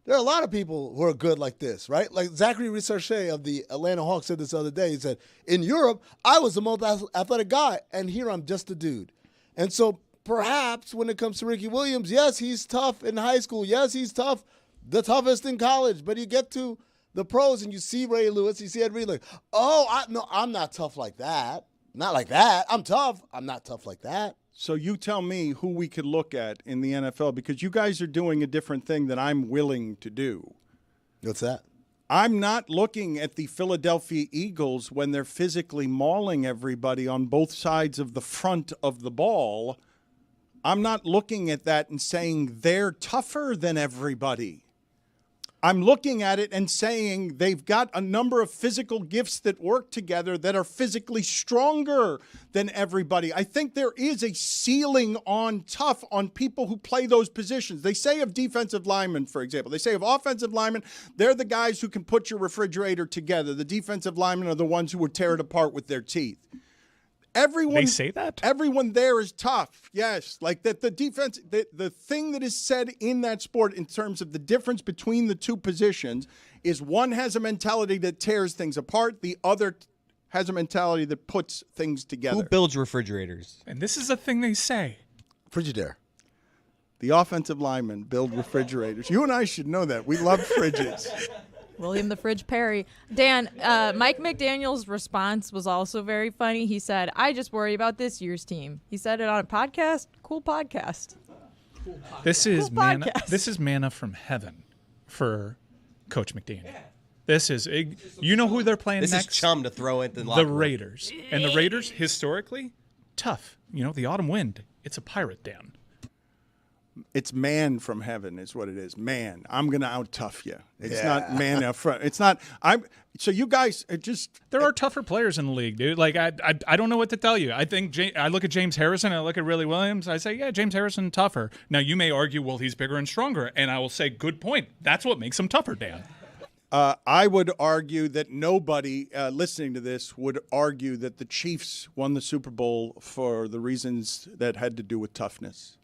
There are a lot of people who are good like this, right? Like Zachary Researche of the Atlanta Hawks said this the other day. He said, in Europe, I was the most athletic guy, and here I'm just a dude. And so perhaps when it comes to Ricky Williams, yes, he's tough in high school. Yes, he's tough, the toughest in college. But you get to the pros and you see Ray Lewis, you see Ed Reed, like, I'm not tough like that. Not like that. I'm tough. I'm not tough like that. So you tell me who we could look at in the NFL because you guys are doing a different thing that I'm willing to do. What's that? I'm not looking at the Philadelphia Eagles when they're physically mauling everybody on both sides of the front of the ball. I'm not looking at that and saying they're tougher than everybody. I'm looking at it and saying they've got a number of physical gifts that work together that are physically stronger than everybody. I think there is a ceiling on tough on people who play those positions. They say of defensive linemen, for example. They say of offensive linemen, they're the guys who can put your refrigerator together. The defensive linemen are the ones who would tear it apart with their teeth. They say that? Everyone there is tough. Yes. Like that the defense, the thing that is said in that sport in terms of the difference between the two positions is one has a mentality that tears things apart. The other has a mentality that puts things together. Who builds refrigerators? And this is a thing they say. Frigidaire. The offensive linemen build refrigerators. You and I should know that. We love fridges. William the Fridge Perry. Dan, Mike McDaniel's response was also very funny. He said, I just worry about this year's team. He said it on a podcast. Cool podcast. This is manna from heaven for Coach McDaniel. This is you know who they're playing next? This is chum to throw it. The Raiders. And the Raiders, historically, tough. The autumn wind. It's a pirate, Dan. It's man from heaven is what it is. Man, I'm gonna out tough you. It's not man out front. It's not. So you guys there are tougher players in the league, dude. Like I don't know what to tell you. I think I look at James Harrison, I look at Willie Williams. I say, yeah, James Harrison tougher. Now you may argue, well, he's bigger and stronger, and I will say, good point. That's what makes him tougher, Dan. I would argue that nobody listening to this would argue that the Chiefs won the Super Bowl for the reasons that had to do with toughness.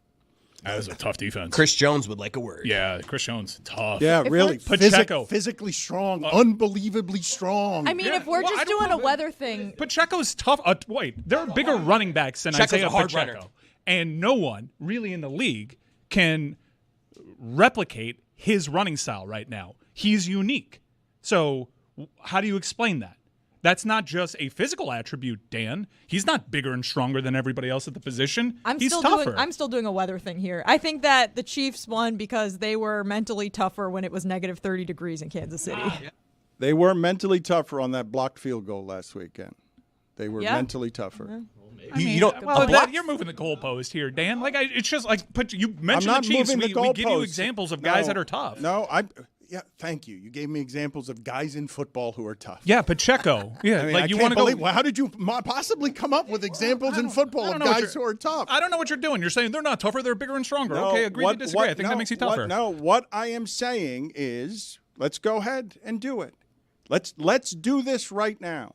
That was a tough defense. Chris Jones would like a word. Yeah, Chris Jones, tough. Yeah, really. Pacheco. Physically strong, unbelievably strong. I mean, if we're just doing a weather thing. Pacheco's tough. Wait, there are bigger running backs than Pacheco's Isaiah a hard Pacheco. runner. And no one really in the league can replicate his running style right now. He's unique. So how do you explain that? That's not just a physical attribute, Dan. He's not bigger and stronger than everybody else at the position. He's tougher. I'm still doing a weather thing here. I think that the Chiefs won because they were mentally tougher when it was negative 30 degrees in Kansas City. They were mentally tougher on that blocked field goal last weekend. They were mentally tougher. You're moving the goalpost here, Dan. It's just like you mentioned the Chiefs. We give you examples of guys that are tough. Yeah, thank you. You gave me examples of guys in football who are tough. Yeah, Pacheco. Yeah, I mean, you want to go. Well, how did you possibly come up with examples in football of guys who are tough? I don't know what you're doing. You're saying they're not tougher; they're bigger and stronger. Okay, agree to disagree. I think that makes you tougher. What I am saying is, let's go ahead and do it. Let's do this right now.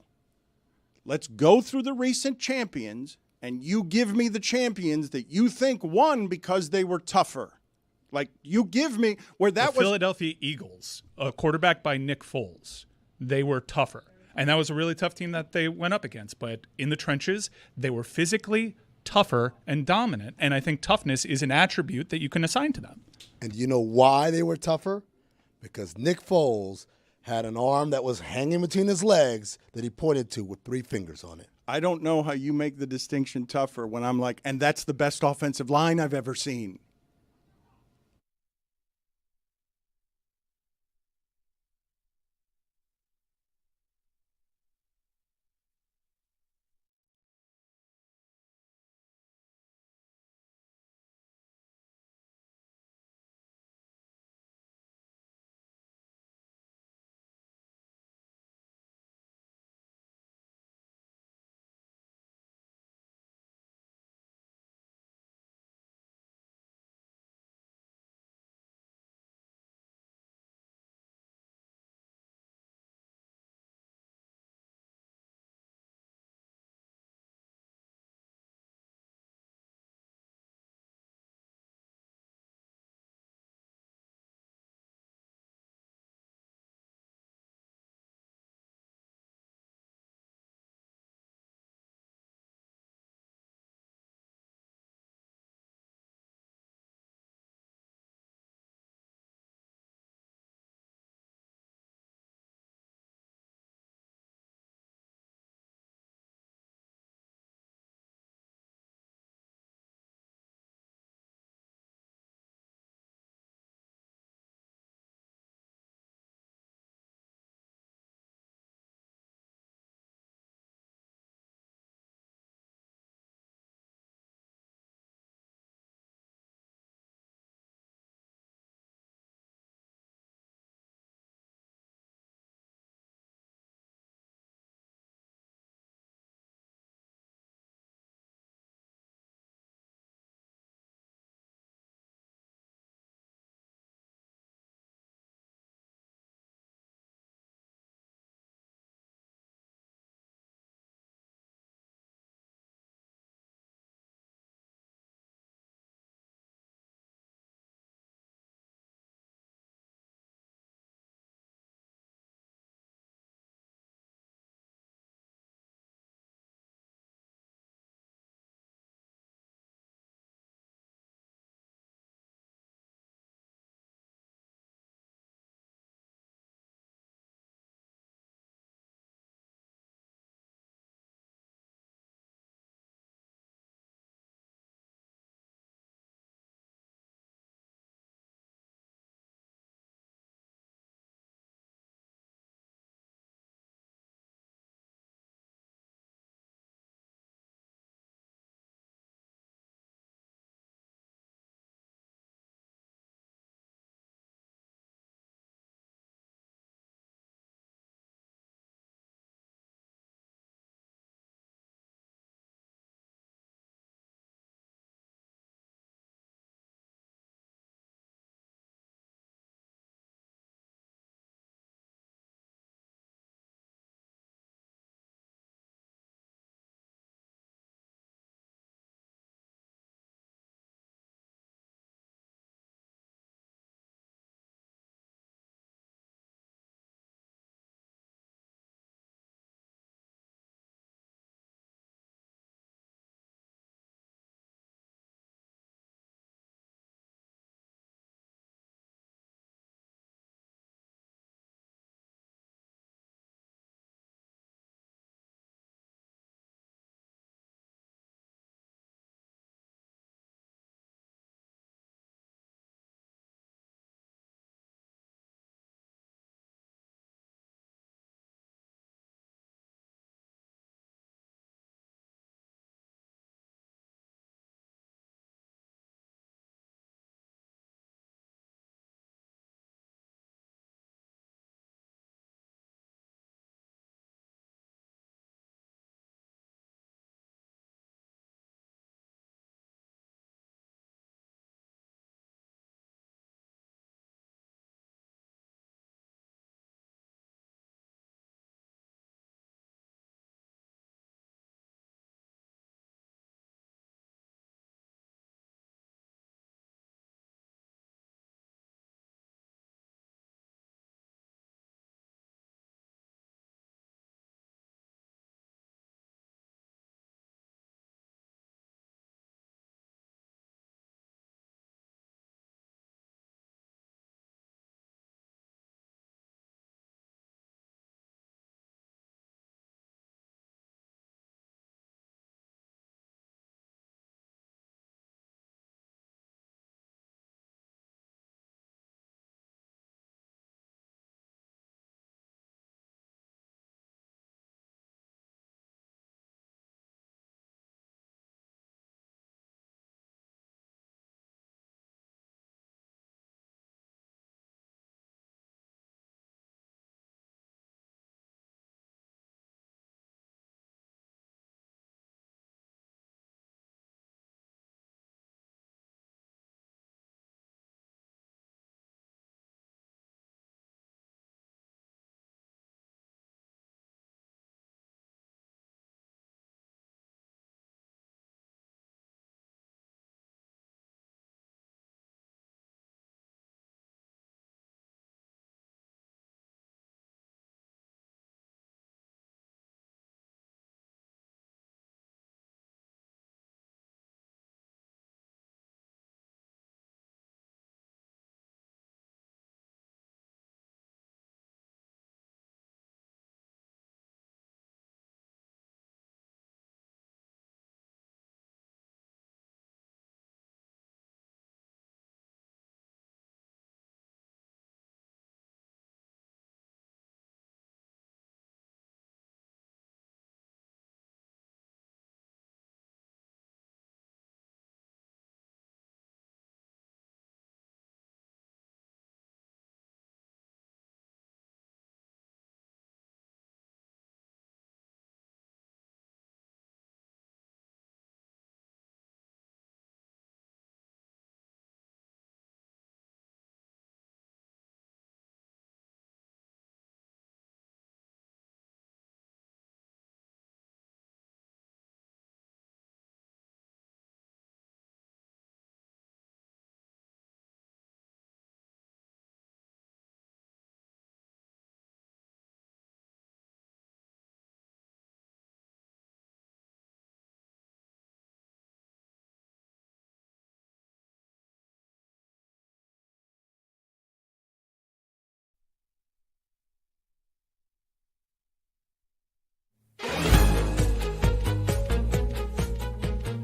Let's go through the recent champions, and you give me the champions that you think won because they were tougher. Like, you give me where that was. Philadelphia Eagles, a quarterback by Nick Foles. They were tougher. And that was a really tough team that they went up against. But in the trenches, they were physically tougher and dominant. And I think toughness is an attribute that you can assign to them. And you know why they were tougher? Because Nick Foles had an arm that was hanging between his legs that he pointed to with 3 fingers on it. I don't know how you make the distinction tougher when I'm like, and that's the best offensive line I've ever seen.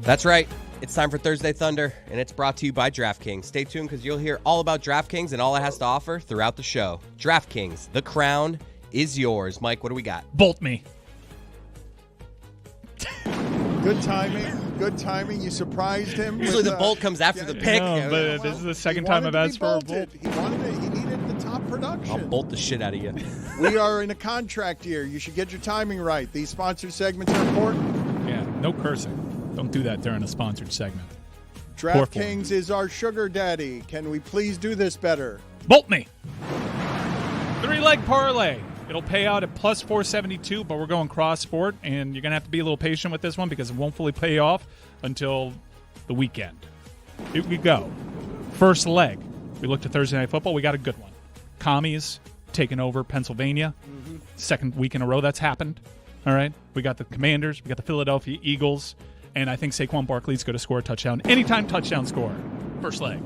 That's right. It's time for Thursday Thunder, and it's brought to you by DraftKings. Stay tuned because you'll hear all about DraftKings and all it has to offer throughout the show. DraftKings, the crown is yours. Mike, what do we got? Bolt me. Good timing. Good timing. You surprised him. Usually the bolt comes after the pick. No, but this is the second time I've asked for a bolt. He wanted it. He needed the top production. I'll bolt the shit out of you. We are in a contract year. You should get your timing right. These sponsored segments are important. Yeah, no cursing. Don't do that during a sponsored segment. DraftKings is our sugar daddy. Can we please do this better? Bolt me. 3-leg parlay. It'll pay out at plus 472, but we're going cross sport, and you're going to have to be a little patient with this one because it won't fully pay off until the weekend. Here we go. First leg. We looked at Thursday Night Football. We got a good one. Commies taking over Pennsylvania. Second week in a row that's happened. All right. We got the Commanders. We got the Philadelphia Eagles. And I think Saquon Barkley's going to score a touchdown. Anytime touchdown score. First leg.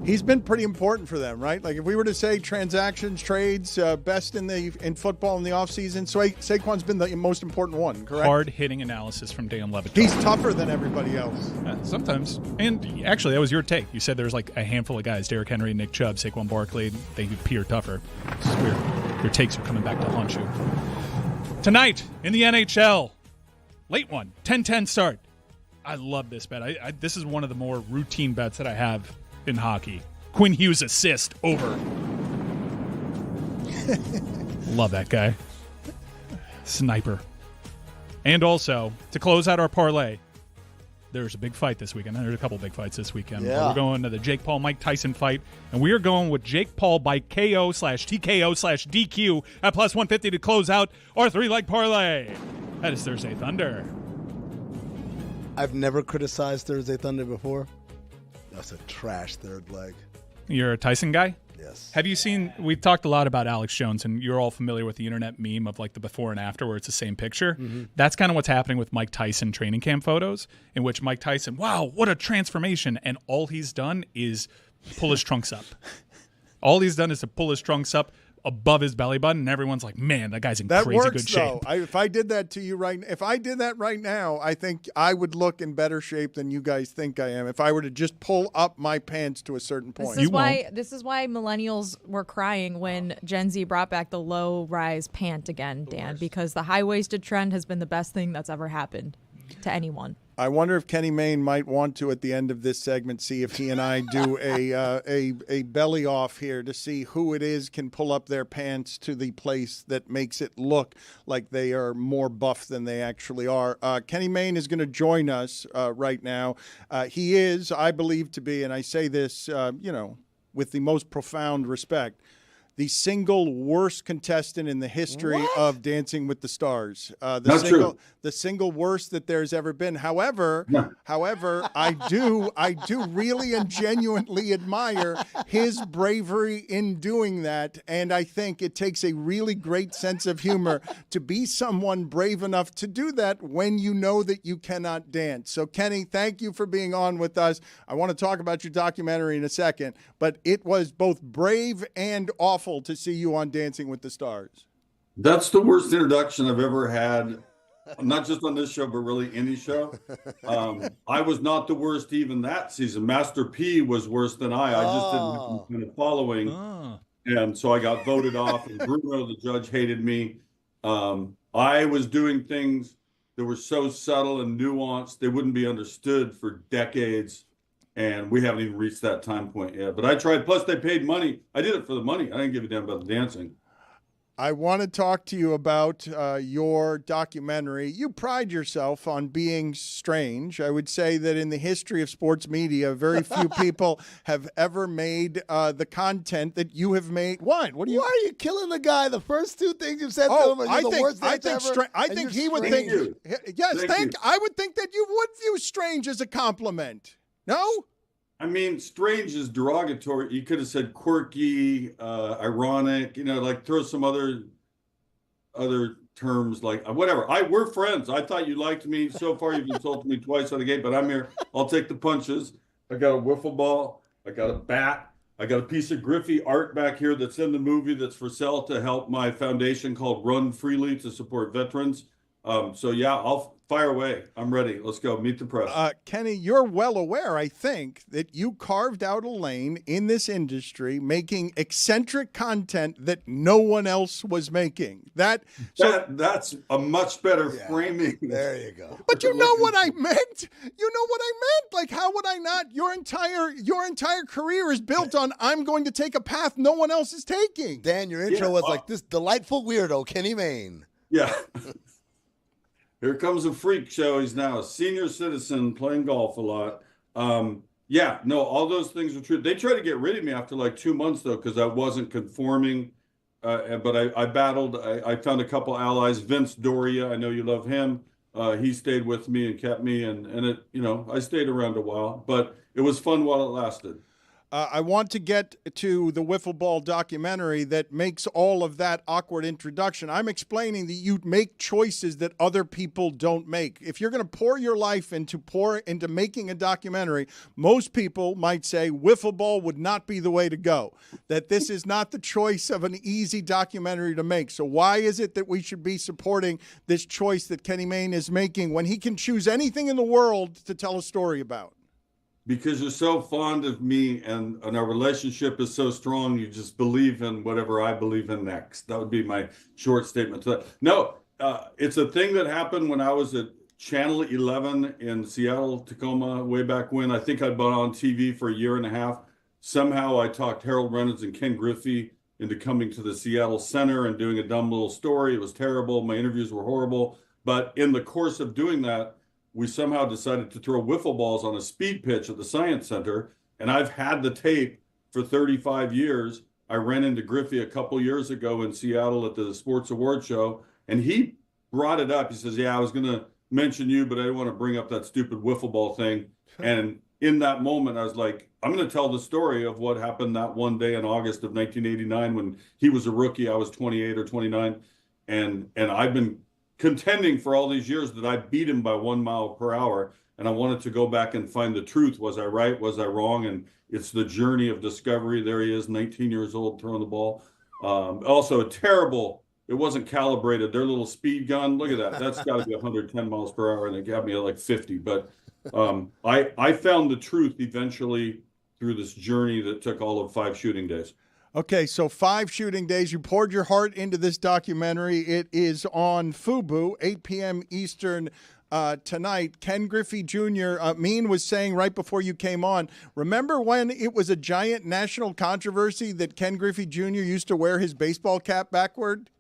He's been pretty important for them, right? Like if we were to say transactions, trades, best in football in the offseason, Saquon's been the most important one, correct? Hard-hitting analysis from Dan Le Batard. He's tougher than everybody else. Sometimes. And actually, that was your take. You said there's like a handful of guys, Derrick Henry, Nick Chubb, Saquon Barkley, they appear tougher. This is weird. Your takes are coming back to haunt you. Tonight in the NHL, late one, 10-10 start. I love this bet. This is one of the more routine bets that I have in hockey. Quinn Hughes assist over. Love that guy. Sniper. And also, to close out our parlay, there's a big fight this weekend. There's a couple big fights this weekend. Yeah. We're going to the Jake Paul-Mike Tyson fight, and we are going with Jake Paul by KO/TKO/DQ at plus 150 to close out our 3-leg parlay. That is Thursday Thunder. I've never criticized Thursday Thunder before. That's a trash third leg. You're a Tyson guy? Yes. Have you seen, we've talked a lot about Alex Jones, and you're all familiar with the internet meme of like the before and after where it's the same picture. Mm-hmm. That's kind of what's happening with Mike Tyson training camp photos, in which Mike Tyson, wow, what a transformation. And all he's done is pull his trunks up. All he's done is to pull his trunks up above his belly button, and everyone's like, man, that guy's in crazy good shape. If I did that to you if I did that right now, I think I would look in better shape than you guys think I am if I were to just pull up my pants to a certain point. This is why millennials were crying when Gen Z brought back the low-rise pant again, Dan, because the high-waisted trend has been the best thing that's ever happened to anyone. I wonder if Kenny Mayne might want to, at the end of this segment, see if he and I do a belly off here to see who it is can pull up their pants to the place that makes it look like they are more buff than they actually are. Kenny Mayne is going to join us right now. He is, I believe, to be, and I say this, with the most profound respect, the single worst contestant in the history of Dancing with the Stars. The single worst that there's ever been. However, I do really and genuinely admire his bravery in doing that, and I think it takes a really great sense of humor to be someone brave enough to do that when you know that you cannot dance. So, Kenny, thank you for being on with us. I want to talk about your documentary in a second, but it was both brave and awful to see you on Dancing with the Stars. That's the worst introduction I've ever had, not just on this show, but really any show. I was not the worst even that season. Master P was worse than I just didn't have any kind of following. And so I got voted off, and Bruno, the judge, hated me. I was doing things that were so subtle and nuanced, they wouldn't be understood for decades. And we haven't even reached that time point yet. But I tried. Plus, they paid money. I did it for the money. I didn't give a damn about the dancing. I want to talk to you about your documentary. You pride yourself on being strange. I would say that in the history of sports media, very few people have ever made the content that you have made. What? Why are you killing the guy? The first two things you said to him are the worst things ever. I think he would think. Yes, I would think that you would view strange as a compliment. No? I mean, strange is derogatory. You could have said quirky, ironic, like throw some other terms like whatever. We're friends. I thought you liked me. So far, you've insulted me twice on the gate, but I'm here. I'll take the punches. I got a wiffle ball. I got a bat. I got a piece of Griffey art back here that's in the movie that's for sale to help my foundation called Run Freely to support veterans. So yeah, I'll fire away. I'm ready. Let's go. Meet the press. Kenny, you're well aware, I think, that you carved out a lane in this industry making eccentric content that no one else was making. That's a much better framing. There you go. But you know what I meant. You know what I meant. Like, how would I not? Your entire career is built on I'm going to take a path no one else is taking. Dan, your intro was like this delightful weirdo, Kenny Mayne. Yeah. Here comes a freak show. He's now a senior citizen playing golf a lot. All those things are true. They tried to get rid of me after like 2 months, though, because I wasn't conforming. But I battled. I found a couple allies. Vince Doria, I know you love him. He stayed with me and kept me. And it, I stayed around a while. But it was fun while it lasted. I want to get to the wiffle ball documentary that makes all of that awkward introduction. I'm explaining that you make choices that other people don't make. If you're going to pour your life into making a documentary, most people might say wiffle ball would not be the way to go, that this is not the choice of an easy documentary to make. So why is it that we should be supporting this choice that Kenny Mayne is making when he can choose anything in the world to tell a story about? Because you're so fond of me and our relationship is so strong, you just believe in whatever I believe in next. That would be my short statement to that. No, it's a thing that happened when I was at Channel 11 in Seattle, Tacoma, way back when. I think I'd been on TV for a year and a half. Somehow I talked Harold Reynolds and Ken Griffey into coming to the Seattle Center and doing a dumb little story. It was terrible. My interviews were horrible. But in the course of doing that, we somehow decided to throw wiffle balls on a speed pitch at the Science Center. And I've had the tape for 35 years. I ran into Griffey a couple years ago in Seattle at the Sports Award Show, and he brought it up. He says, I was going to mention you, but I didn't want to bring up that stupid wiffle ball thing. And in that moment, I was like, I'm going to tell the story of what happened that one day in August of 1989 when he was a rookie. I was 28 or 29. And I've been contending for all these years that I beat him by 1 mile per hour. And I wanted to go back and find the truth. Was I right? Was I wrong? And it's the journey of discovery. There he is, 19 years old, throwing the ball. Also a terrible, it wasn't calibrated. Their little speed gun, look at that. That's got to be 110 miles per hour. And they got me at like 50. But I found the truth eventually through this journey that took all of 5 shooting days. Okay, so 5 shooting days. You poured your heart into this documentary. It is on Fubo, 8 p.m. Eastern tonight. Ken Griffey Jr., Mean was saying right before you came on, remember when it was a giant national controversy that Ken Griffey Jr. used to wear his baseball cap backward?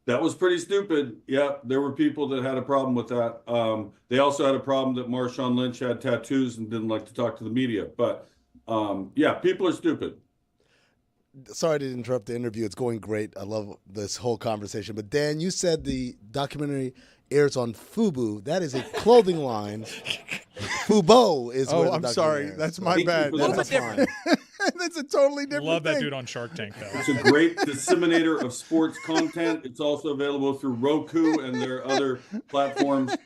That was pretty stupid. Yeah, there were people that had a problem with that. They also had a problem that Marshawn Lynch had tattoos and didn't like to talk to the media. But yeah, people are stupid. Sorry to interrupt the interview. It's going great. I love this whole conversation. But Dan, you said the documentary airs on Fubo. That is a clothing line. Fubo is where the I'm sorry. airs. That's my bad. That's fine. That's a totally different Love that thing. dude on Shark Tank, though. It's a great disseminator of sports content. It's also available through Roku and their other platforms.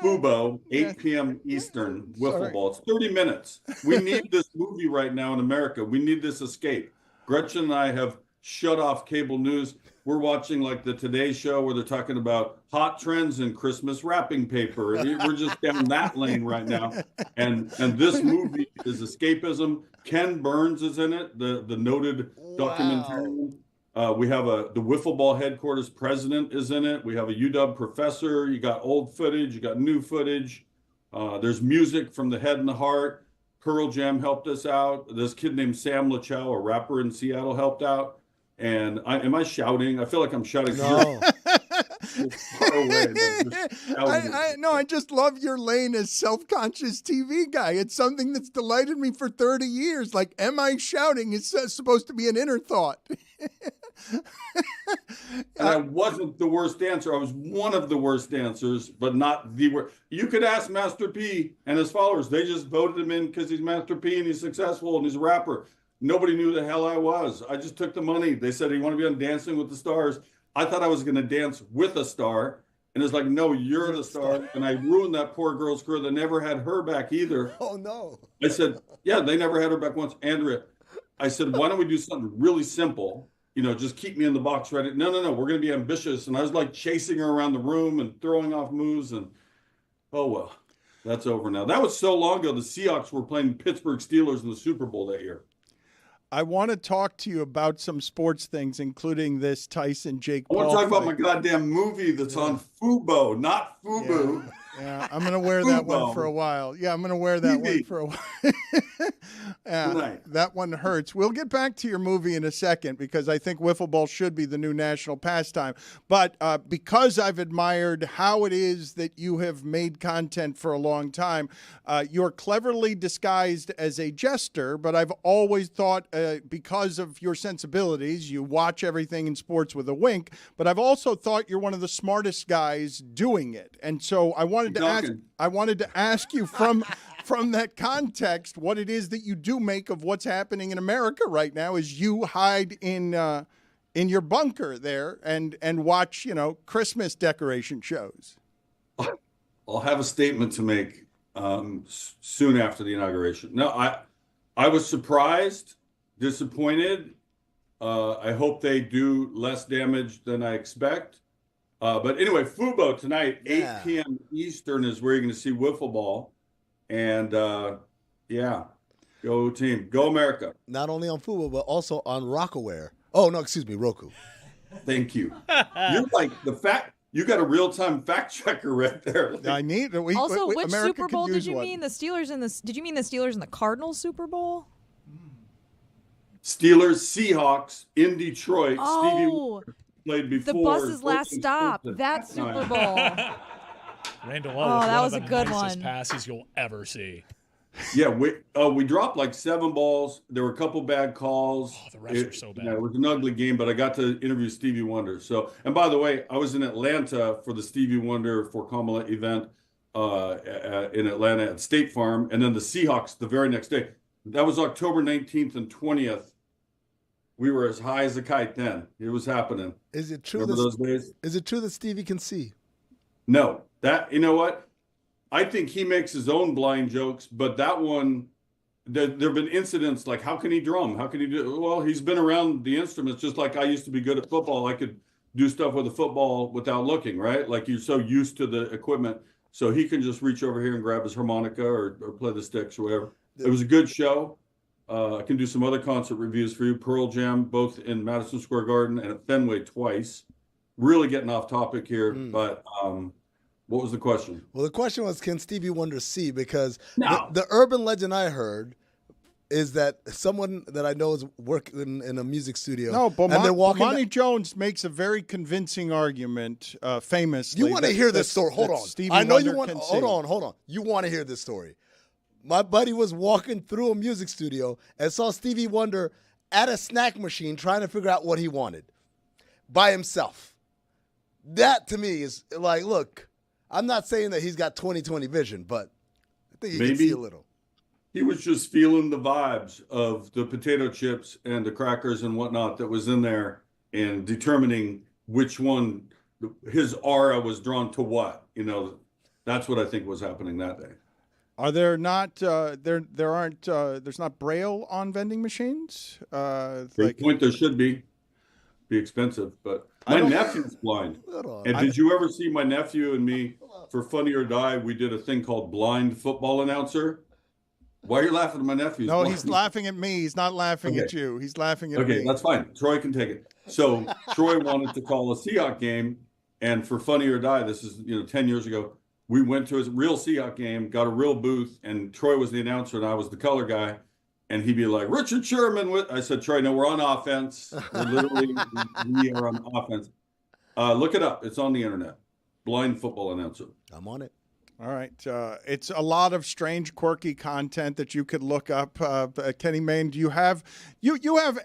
Fubo, 8 p.m. Eastern, wiffle ball. It's 30 minutes. We need this movie right now in America. We need this escape. Gretchen and I have shut off cable news. We're watching like the Today Show where they're talking about hot trends in Christmas wrapping paper. We're just down that lane right now. And this movie is escapism. Ken Burns is in it, the noted documentarian. We have the wiffle ball headquarters president is in it. We have a UW professor. You got old footage. You got new footage. There's music from the head and the heart. Pearl Jam helped us out. This kid named Sam LaChow, a rapper in Seattle, helped out. And am I shouting? I feel like I'm shouting. No. Far away, I just love your lane as self-conscious TV guy. It's something that's delighted me for 30 years. Like, am I shouting? It's supposed to be an inner thought. And I wasn't the worst dancer. I was one of the worst dancers, but not the worst. You could ask Master P and his followers. They just voted him in because he's Master P and he's successful and he's a rapper. Nobody knew who the hell I was. I just took the money. They said, "You want to be on Dancing with the Stars?" I thought I was going to dance with a star. And it's like, no, you're the star. And I ruined that poor girl's career that never had her back either. Oh, no. I said, yeah, they never had her back once. Andrea, I said, why don't we do something really simple? just keep me in the box ready. No, we're going to be ambitious. And I was like chasing her around the room and throwing off moves. And oh, well, that's over now. That was so long ago. The Seahawks were playing Pittsburgh Steelers in the Super Bowl that year. I want to talk to you about some sports things, including this Tyson Jake Paul I want to talk fight. about my goddamn movie that's on Fubo, not Fubu. Yeah, I'm going to wear that one for a while. Yeah, I'm going to wear that one for a while. That one hurts. We'll get back to your movie in a second because I think wiffle ball should be the new national pastime. But because I've admired how it is that you have made content for a long time, you're cleverly disguised as a jester, but I've always thought because of your sensibilities, you watch everything in sports with a wink, but I've also thought you're one of the smartest guys doing it. And so I wanted to ask you from that context what it is that you do make of what's happening in America right now as you hide in your bunker there and watch, Christmas decoration shows. I'll have a statement to make soon after the inauguration. No, I was surprised, disappointed. I hope they do less damage than I expect. But anyway, Fubo tonight, 8 p.m. Eastern is where you're going to see wiffle ball. And, go team. Go America. Not only on Fubo, but also on Rockaware. Oh, no, excuse me, Roku. Thank you. You're like you got a real-time fact checker right there. I need it. Which America Super Bowl did you one. mean? Did you mean the Steelers and the Cardinals Super Bowl? Steelers, Seahawks in Detroit. Stevie Wonder played before. The bus's last stop. That Super Bowl. Randall, that was a good nicest one. passes you'll ever see. Yeah, we dropped like 7 balls. There were a couple bad calls. Oh, the refs are so bad. Yeah, it was an ugly game, but I got to interview Stevie Wonder. So, and by the way, I was in Atlanta for the Stevie Wonder for Kamala event in Atlanta at State Farm, and then the Seahawks the very next day. That was October 19th and 20th. We were as high as a kite then. It was happening. Is it true? Remember those days? Is it true that Stevie can see? No. You know what? I think he makes his own blind jokes, but that one, there have been incidents like, how can he drum? How can he do? Well, he's been around the instruments just like I used to be good at football. I could do stuff with a football without looking, right? Like you're so used to the equipment. So he can just reach over here and grab his harmonica or play the sticks or whatever. It was a good show. I can do some other concert reviews for you. Pearl Jam, both in Madison Square Garden and at Fenway twice. Really getting off topic here, but what was the question? Well, the question was, can Stevie Wonder see? Because the urban legend I heard is that someone that I know is working in a music studio. No, but Bomani Jones makes a very convincing argument, famously. You want to hear this story? Hold on. Stevie I know Wonder you want. can Hold on. You want to hear this story? My buddy was walking through a music studio and saw Stevie Wonder at a snack machine trying to figure out what he wanted by himself. That to me is like, look, I'm not saying that he's got 20/20 vision, but I think he can see a little. He was just feeling the vibes of the potato chips and the crackers and whatnot that was in there and determining which one his aura was drawn to what. That's what I think was happening that day. Are there not there's not Braille on vending machines? Great point. There should be expensive, but my nephew's blind. And did you ever see my nephew and me for Funny or Die? We did a thing called blind football announcer. Why are you laughing at my nephew? No, he's laughing at me. He's not laughing at you. He's laughing at me. Okay, that's fine. Troy can take it. So Troy wanted to call a Seahawks game, and for Funny or Die, this is 10 years ago. We went to a real Seahawks game, got a real booth, and Troy was the announcer and I was the color guy. And he'd be like, Richard Sherman. I said, Troy, no, we're on offense. We're literally, we are on offense. Look it up. It's on the internet. Blind football announcer. I'm on it. All right. It's a lot of strange, quirky content that you could look up. Kenny Mayne, do you have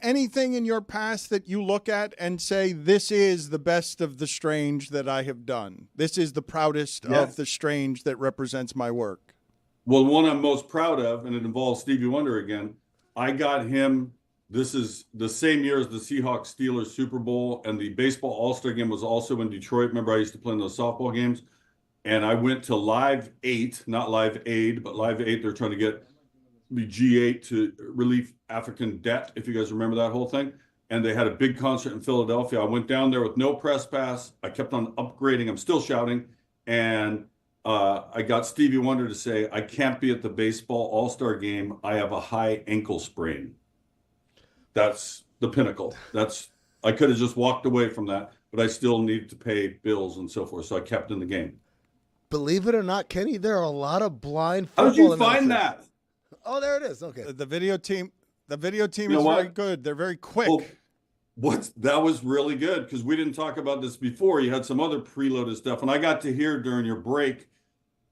anything in your past that you look at and say, this is the best of the strange that I have done? This is the proudest of the strange that represents my work. Well, the one I'm most proud of, and it involves Stevie Wonder again, I got him, this is the same year as the Seahawks-Steelers Super Bowl, and the baseball All-Star game was also in Detroit. Remember, I used to play in those softball games? And I went to Live 8, not Live Aid, but Live 8. They're trying to get the G8 to relieve African debt, if you guys remember that whole thing. and they had a big concert in Philadelphia. I went down there with no press pass. I kept on upgrading. I'm still shouting. And I got Stevie Wonder to say, I can't be at the baseball all-star game. I have a high ankle sprain. That's the pinnacle. I could have just walked away from that, but I still needed to pay bills and so forth. So I kept in the game. Believe it or not, Kenny, there are a lot of blind How football did you find announcers. that? Oh, there it is. Okay. The video team is what? very good. They're very quick. Well, that was really good because we didn't talk about this before. You had some other preloaded stuff, and I got to hear during your break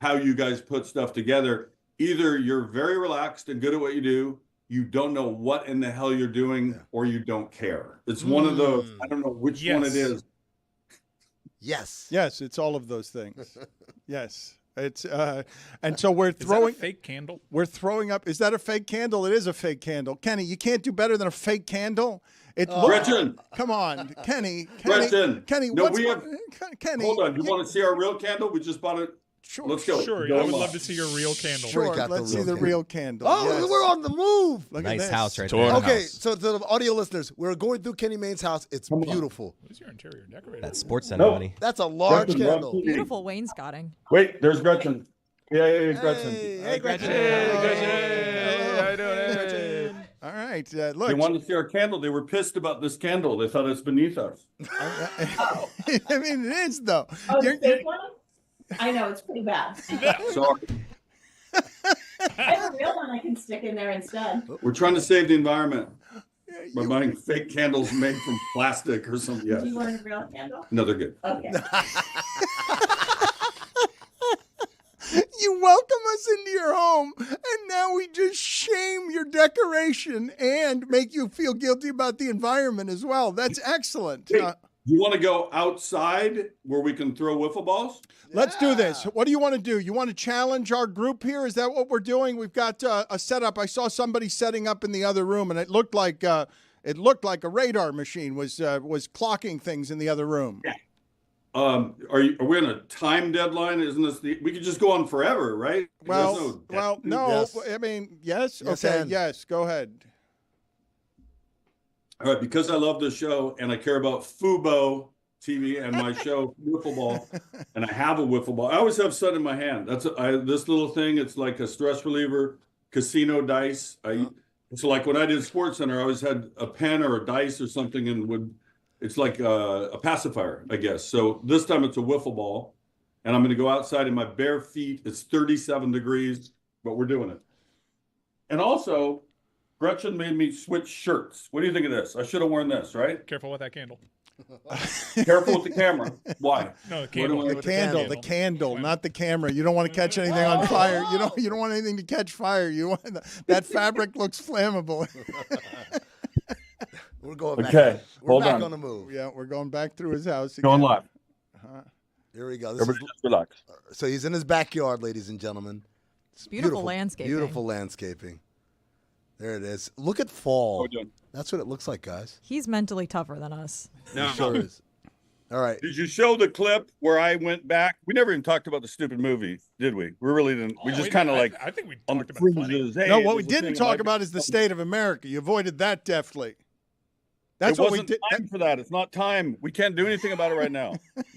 how you guys put stuff together. Either you're very relaxed and good at what you do, you don't know what in the hell you're doing, or you don't care. It's one of those. I don't know which one it is. Yes, it's all of those things. Yes. It's and so we're Is throwing that a fake candle. We're throwing up. Is that a fake candle? It is a fake candle. Kenny, you can't do better than a fake candle. Gretchen. Come on, Kenny. Gretchen. Kenny, No, what's we have. Kenny? Hold on. You want to see our real candle? We just bought it. Sure. Let's go. Sure, Go I would on. love to see your real candle. Sure, Break out the let's see real the candle. real candle. Oh, Yes. we're on the move. Look at Nice this. house right Tour there. Okay, House. so to the audio listeners, we're going through Kenny Mayne's house. It's beautiful. Who's your interior decorator? That Sports Center No. money. That's a large Gretchen, candle. Gretchen. Beautiful wainscoting. Wait, there's Gretchen. Yeah, Gretchen. Hey, Gretchen. How you doing? Gretchen. All right, They look. wanted to see our candle. They were pissed about this candle. They thought it's beneath us. I mean, it is though. Oh, You're- the fake one? I know, it's pretty bad. Sorry. I have a real one I can stick in there instead. We're trying to save the environment by buying fake candles made from plastic or something. Do you Yeah. want a real candle? No, they're good. Okay. You welcome us into your home, and now we just shame your decoration and make you feel guilty about the environment as well. That's excellent. Hey, you want to go outside where we can throw wiffle balls? Let's do this. What do you want to do? You want to challenge our group here? Is that what we're doing? We've got a setup. I saw somebody setting up in the other room, and it looked like a radar machine was clocking things in the other room. Yeah. Are we on a time deadline? Isn't this we could just go on forever, right? No. Yes. I mean, yes. Yes, Okay. and. Yes. Go ahead. All right, because I love the show and I care about Fubo TV and my show wiffle ball, and I have a wiffle ball. I always have sun in my hand. That's this little thing. It's like a stress reliever, casino dice. So like when I did Sports Center, I always had a pen or a dice or something, and it's like a pacifier, I guess. So this time it's a wiffle ball, and I'm going to go outside in my bare feet. It's 37 degrees, but we're doing it. And also, Gretchen made me switch shirts. What do you think of this? I should have worn this, right? Careful with that candle. Careful with the camera. Why? No, the candle. The candle, not the camera. You don't want to catch anything on fire. You don't want anything to catch fire. You want that fabric looks flammable. We're going back. Okay, We're hold back on. on the move. Yeah, we're going back through his house again. Going live. Here we go. This is, Everybody just relax. so he's in his backyard, ladies and gentlemen. It's Beautiful landscaping. Beautiful landscaping. There it is. Look at fall. How we doing? That's what it looks like, guys. He's mentally tougher than us. No. It sure is. All right. Did you show the clip where I went back? We never even talked about the stupid movie, did we? We really didn't. We just kind of like I think we on the talked about plenty. fringes. Hey, No, what we this is the didn't thing I talk like. about is the state of America. You avoided that deftly. That's It what we wasn't did. time for that. It's not time. We can't do anything about it right now.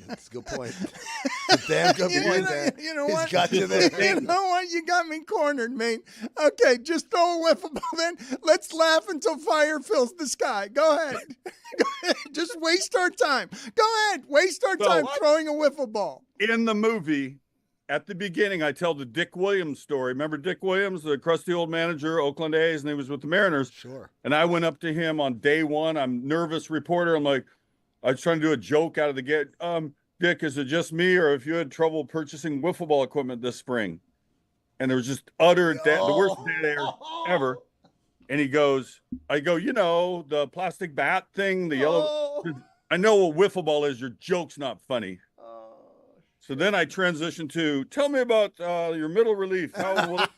That's a good point. It's a damn good point, Dan. You know He's what? got you there. You know what? You got me cornered, mate. Okay, just throw a wiffle ball then. Let's laugh until fire fills the sky. Go ahead. Go ahead. Just waste our time. Go ahead. Waste our time throwing a wiffle ball. In the movie, at the beginning, I tell the Dick Williams story. Remember Dick Williams, the crusty old manager, Oakland A's, and he was with the Mariners. Sure. And I went up to him on day one. I'm nervous reporter. I'm like, I was trying to do a joke out of the gate. Dick, is it just me, or if you had trouble purchasing wiffle ball equipment this spring? And there was just utter the worst dead air ever. And he goes, I go, the plastic bat thing, the yellow. I know what wiffle ball is. Your joke's not funny. So then I transitioned to, tell me about your middle relief. How will it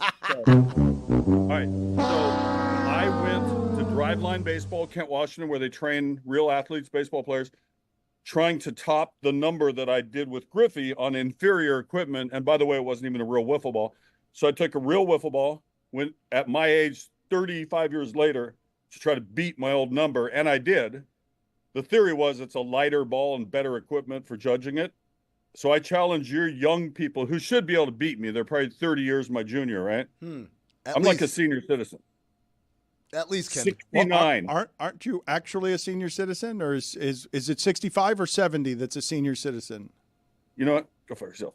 All right. So I went to Driveline Baseball, Kent, Washington, where they train real athletes, baseball players, trying to top the number that I did with Griffey on inferior equipment. And by the way, it wasn't even a real wiffle ball. So I took a real wiffle ball, went at my age, 35 years later, to try to beat my old number, and I did. The theory was it's a lighter ball and better equipment for judging it. So I challenge your young people who should be able to beat me. They're probably 30 years my junior, right? I'm like a senior citizen. At least, Ken. 69. Well, aren't you actually a senior citizen, or is it 65 or 70 that's a senior citizen? You know what? Go for yourself.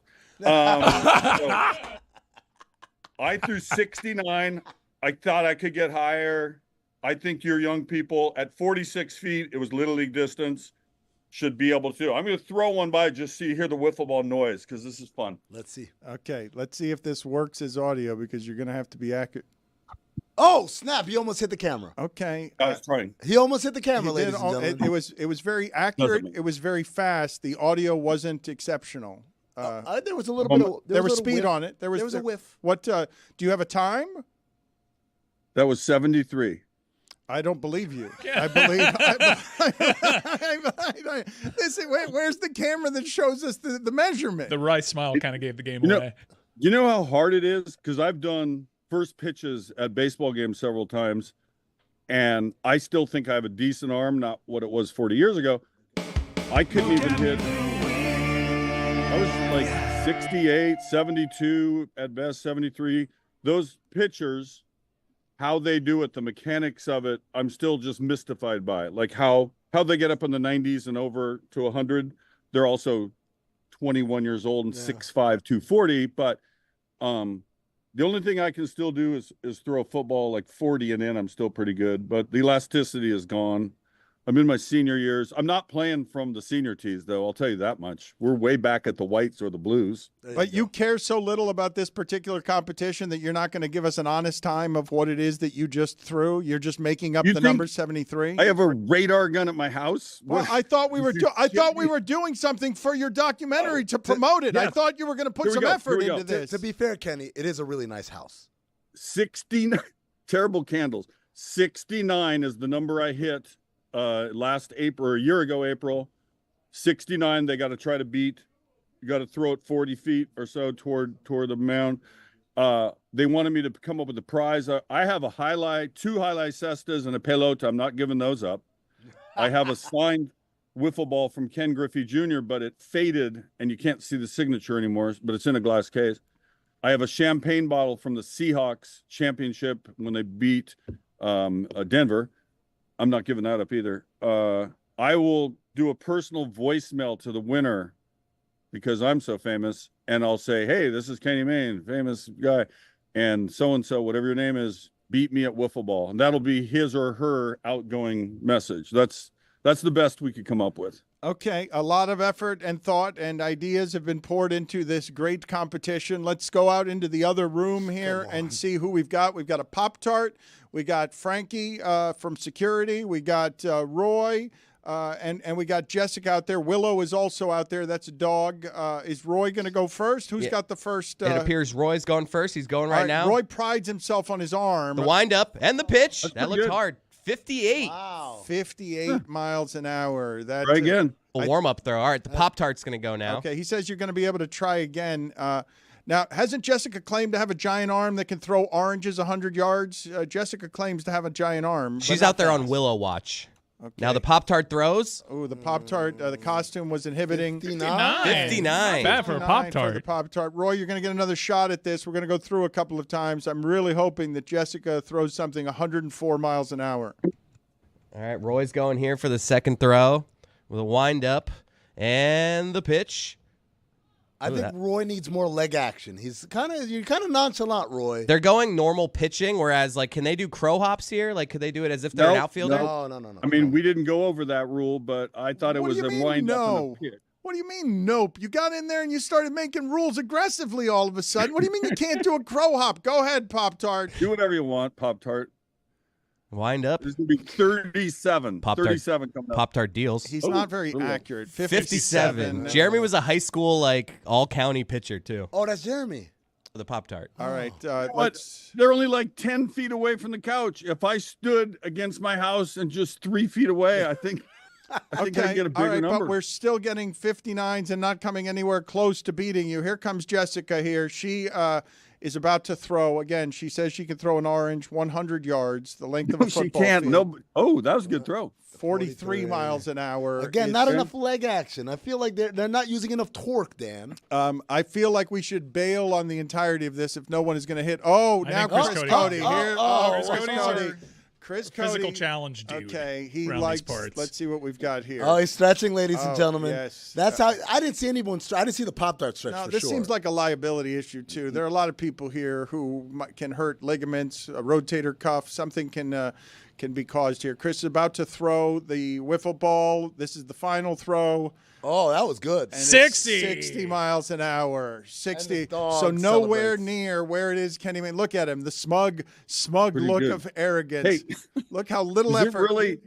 I threw 69. I thought I could get higher. I think your young people at 46 feet, it was Little League distance, should be able to. I'm going to throw one by just so you hear the wiffle ball noise because this is fun. Let's see. Okay, let's see if this works as audio because you're going to have to be accurate. Oh, snap. He almost hit the camera. Okay. I was trying. He almost hit the camera, ladies and gentlemen. It was very accurate. It was very fast. The audio wasn't exceptional. There was a little bit of there was speed on it. There was a whiff. What do you have a time? That was 73. I don't believe you. I believe. Listen, where's the camera that shows us the measurement? The wry smile kind of gave the game away. You know how hard it is? Because I've done first pitches at baseball games several times, and I still think I have a decent arm, not what it was 40 years ago. I couldn't even hit. I was like 68, 72, at best 73. Those pitchers, how they do it, the mechanics of it, I'm still just mystified by it. Like how they get up in the 90s and over to 100. They're also 21 years old and 6'5", 240. But the only thing I can still do is throw a football like 40 and in. I'm still pretty good, but the elasticity is gone. I'm in my senior years. I'm not playing from the senior tees, though. I'll tell you that much. We're way back at the Whites or the Blues. But you care so little about this particular competition that you're not going to give us an honest time of what it is that you just threw. You're just making up the number 73. I have a radar gun at my house. Well, I thought we were doing something for your documentary to promote it. I thought you were going to put some effort into this. To be fair, Kenny, it is a really nice house. 69 terrible candles. 69 is the number I hit last April, or a year ago April. 69 they got to try to beat. You got to throw it 40 feet or so toward the mound. They wanted me to come up with a prize. I have a highlight, 2 highlight cestas and a pelota. I'm not giving those up. I have a signed wiffle ball from Ken Griffey Jr., but it faded and you can't see the signature anymore, but it's in a glass case. I have a champagne bottle from the Seahawks championship when they beat Denver. I'm not giving that up either. I will do a personal voicemail to the winner because I'm so famous, and I'll say, hey, this is Kenny Mayne, famous guy, and so-and-so, whatever your name is, beat me at wiffle ball. And that'll be his or her outgoing message. That's the best we could come up with. Okay, a lot of effort and thought and ideas have been poured into this great competition. Let's go out into the other room here and see who we've got. We've got a Pop-Tart. We got Frankie from security. We got Roy, and we got Jessica out there. Willow is also out there. That's a dog. Is Roy going to go first? Who's got the first? It appears Roy's going first. He's going right now. Roy prides himself on his arm. The wind-up and the pitch. That looks good. hard. 58. Wow. 58 miles an hour. That's Try again. A warm-up throw. All right, the Pop-Tart's going to go now. Okay, he says you're going to be able to try again. Now, hasn't Jessica claimed to have a giant arm that can throw oranges 100 yards? Jessica claims to have a giant arm. She's out there on Willow watch. Okay. Now the Pop-Tart throws. Oh, the Pop-Tart, the costume was inhibiting. 59. 59. Not bad for a 59 Pop-Tart. for the Pop-Tart. Roy, you're going to get another shot at this. We're going to go through a couple of times. I'm really hoping that Jessica throws something 104 miles an hour. All right, Roy's going here for the second throw with a wind-up and the pitch. I think Roy needs more leg action. You're kind of nonchalant, Roy. They're going normal pitching, whereas, like, can they do crow hops here? Like, could they do it as if they're an outfielder? No. I mean, we didn't go over that rule, but I thought it was a wind up and a pitch. What do you mean, nope? You got in there and you started making rules aggressively all of a sudden. What do you mean you can't do a crow hop? Go ahead, Pop-Tart. Do whatever you want, Pop-Tart. Wind up. There's going to be 37. Pop-Tart. 37 coming up. Pop-Tart deals. He's not very accurate. 57. Jeremy was a high school, like, all-county pitcher, too. Oh, that's Jeremy. The Pop-Tart. All right. They're only like 10 feet away from the couch. If I stood against my house and just 3 feet away, I think I'd get a bigger number. But we're still getting 59s and not coming anywhere close to beating you. Here comes Jessica here. She is about to throw. Again, she says she can throw an orange 100 yards, the length of a football she can't. field. No. Oh, that was a good throw. 43 miles an hour. Again, not enough leg action. I feel like they're not using enough torque, Dan. I feel like we should bail on the entirety of this if no one is going to hit. Oh, now Chris Cody. Chris Cody. Physical challenge dude. Okay, he likes. Let's see what we've got here. Oh, he's stretching, ladies and gentlemen. Yes. That's how. I didn't see anyone. I didn't see the Pop-Tart stretch. No, for this sure. seems like a liability issue too. There are a lot of people here who can hurt ligaments, a rotator cuff. Something can be caused here. Chris is about to throw the wiffle ball. This is the final throw. Oh, that was good. And 60. 60 miles an hour. 60. So nowhere near where it is Kenny Mayne. Look at him. The smug Pretty look good. of arrogance. Hey, look how little effort.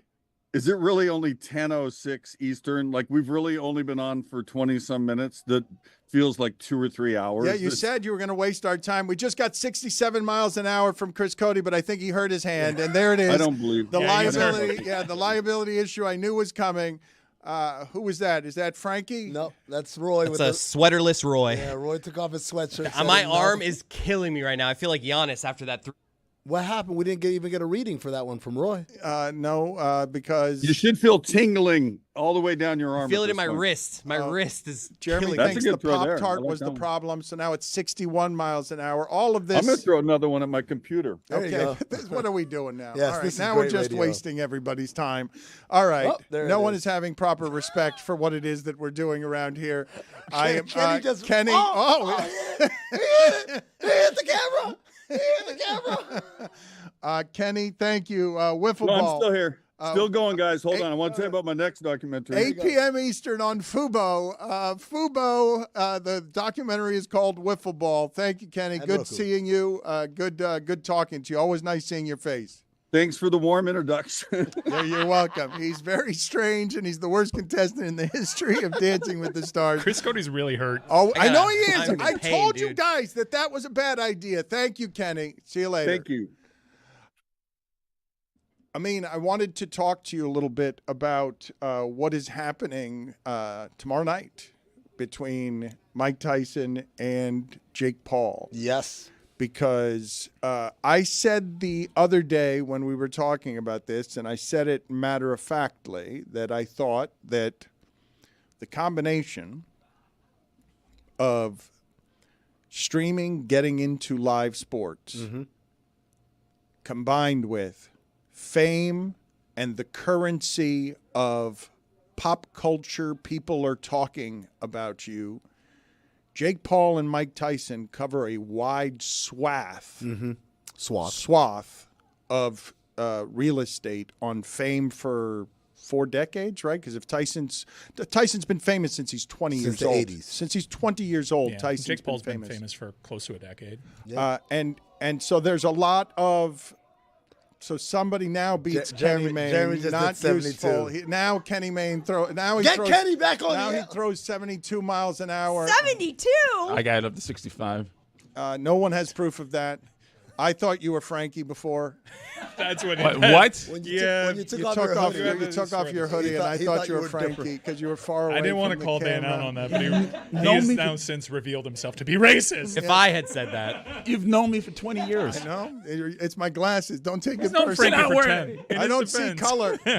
Is it really only 10:06 Eastern? Like we've really only been on for 20-some minutes. That feels like 2 or 3 hours. Yeah, you said you were going to waste our time. We just got 67 miles an hour from Chris Cody, but I think he hurt his hand, and there it is. I don't believe the liability. the liability issue I knew was coming. Who was that? Is that Frankie? No, that's Roy. It's a sweaterless Roy. Yeah, Roy took off his sweatshirt. My arm is killing me right now. I feel like Giannis after that. What happened? We didn't even get a reading for that one from Roy. No, because you should feel tingling all the way down your arm. I feel it in my wrist. My wrist is. Jeremy thinks the Pop-Tart was the problem, so now it's 61 miles an hour. All of this. I'm going to throw another one at my computer. Okay, what are we doing now? Yes, all right, this is now we're great just radio. wasting everybody's time. All right, Oh, there no it one is. is having proper respect for what it is that we're doing around here. Kenny just. Kenny. He hit the camera. He hit the camera. Kenny, thank you. Wiffle No, ball. I'm still here. Still going, guys. Hold on. I want to tell you about my next documentary. 8 p.m. Eastern on Fubo. The documentary is called Wiffle Ball. Thank you, Kenny. And Good Roku. seeing you. Good talking to you. Always nice seeing your face. Thanks for the warm introduction. Yeah, you're welcome. He's very strange, and he's the worst contestant in the history of Dancing with the Stars. Chris Cody's really hurt. Oh, I know he is. I'm in I pain, told you dude. guys that was a bad idea. Thank you, Kenny. See you later. Thank you. I mean, I wanted to talk to you a little bit about what is happening tomorrow night between Mike Tyson and Jake Paul. Yes. Because I said the other day when we were talking about this, and I said it matter-of-factly, that I thought that the combination of streaming, getting into live sports, combined with fame and the currency of pop culture, people are talking about you. Jake Paul and Mike Tyson cover a wide swath of real estate on fame for 4 decades, right? Because if Tyson's been famous since he's 20 Since years the old. 80s. Since he's 20 years old, Yeah, Tyson's Jake Paul's been been famous for close to a decade. And so there's a lot of. So somebody now beats Kenny Mayne. Jeremy just not did 72. useful. Now Kenny Mayne throws. Get Kenny back on Now the he air. throws 72 miles an hour. 72? I got it up to 65. No one has proof of that. I thought you were Frankie before. That's what. What? When you Yeah, took You off took your off hoodie. your, you took off your hoodie, and I He thought you were different. Frankie because you were far away. I didn't want to from call the Dan camera. out on that, but he has now since revealed himself to be racist. If I had said that, You've known me for 20 years. I know. It's my glasses. Don't take it No, personally. Frankie for wearing 10. In I his don't see defense. color. He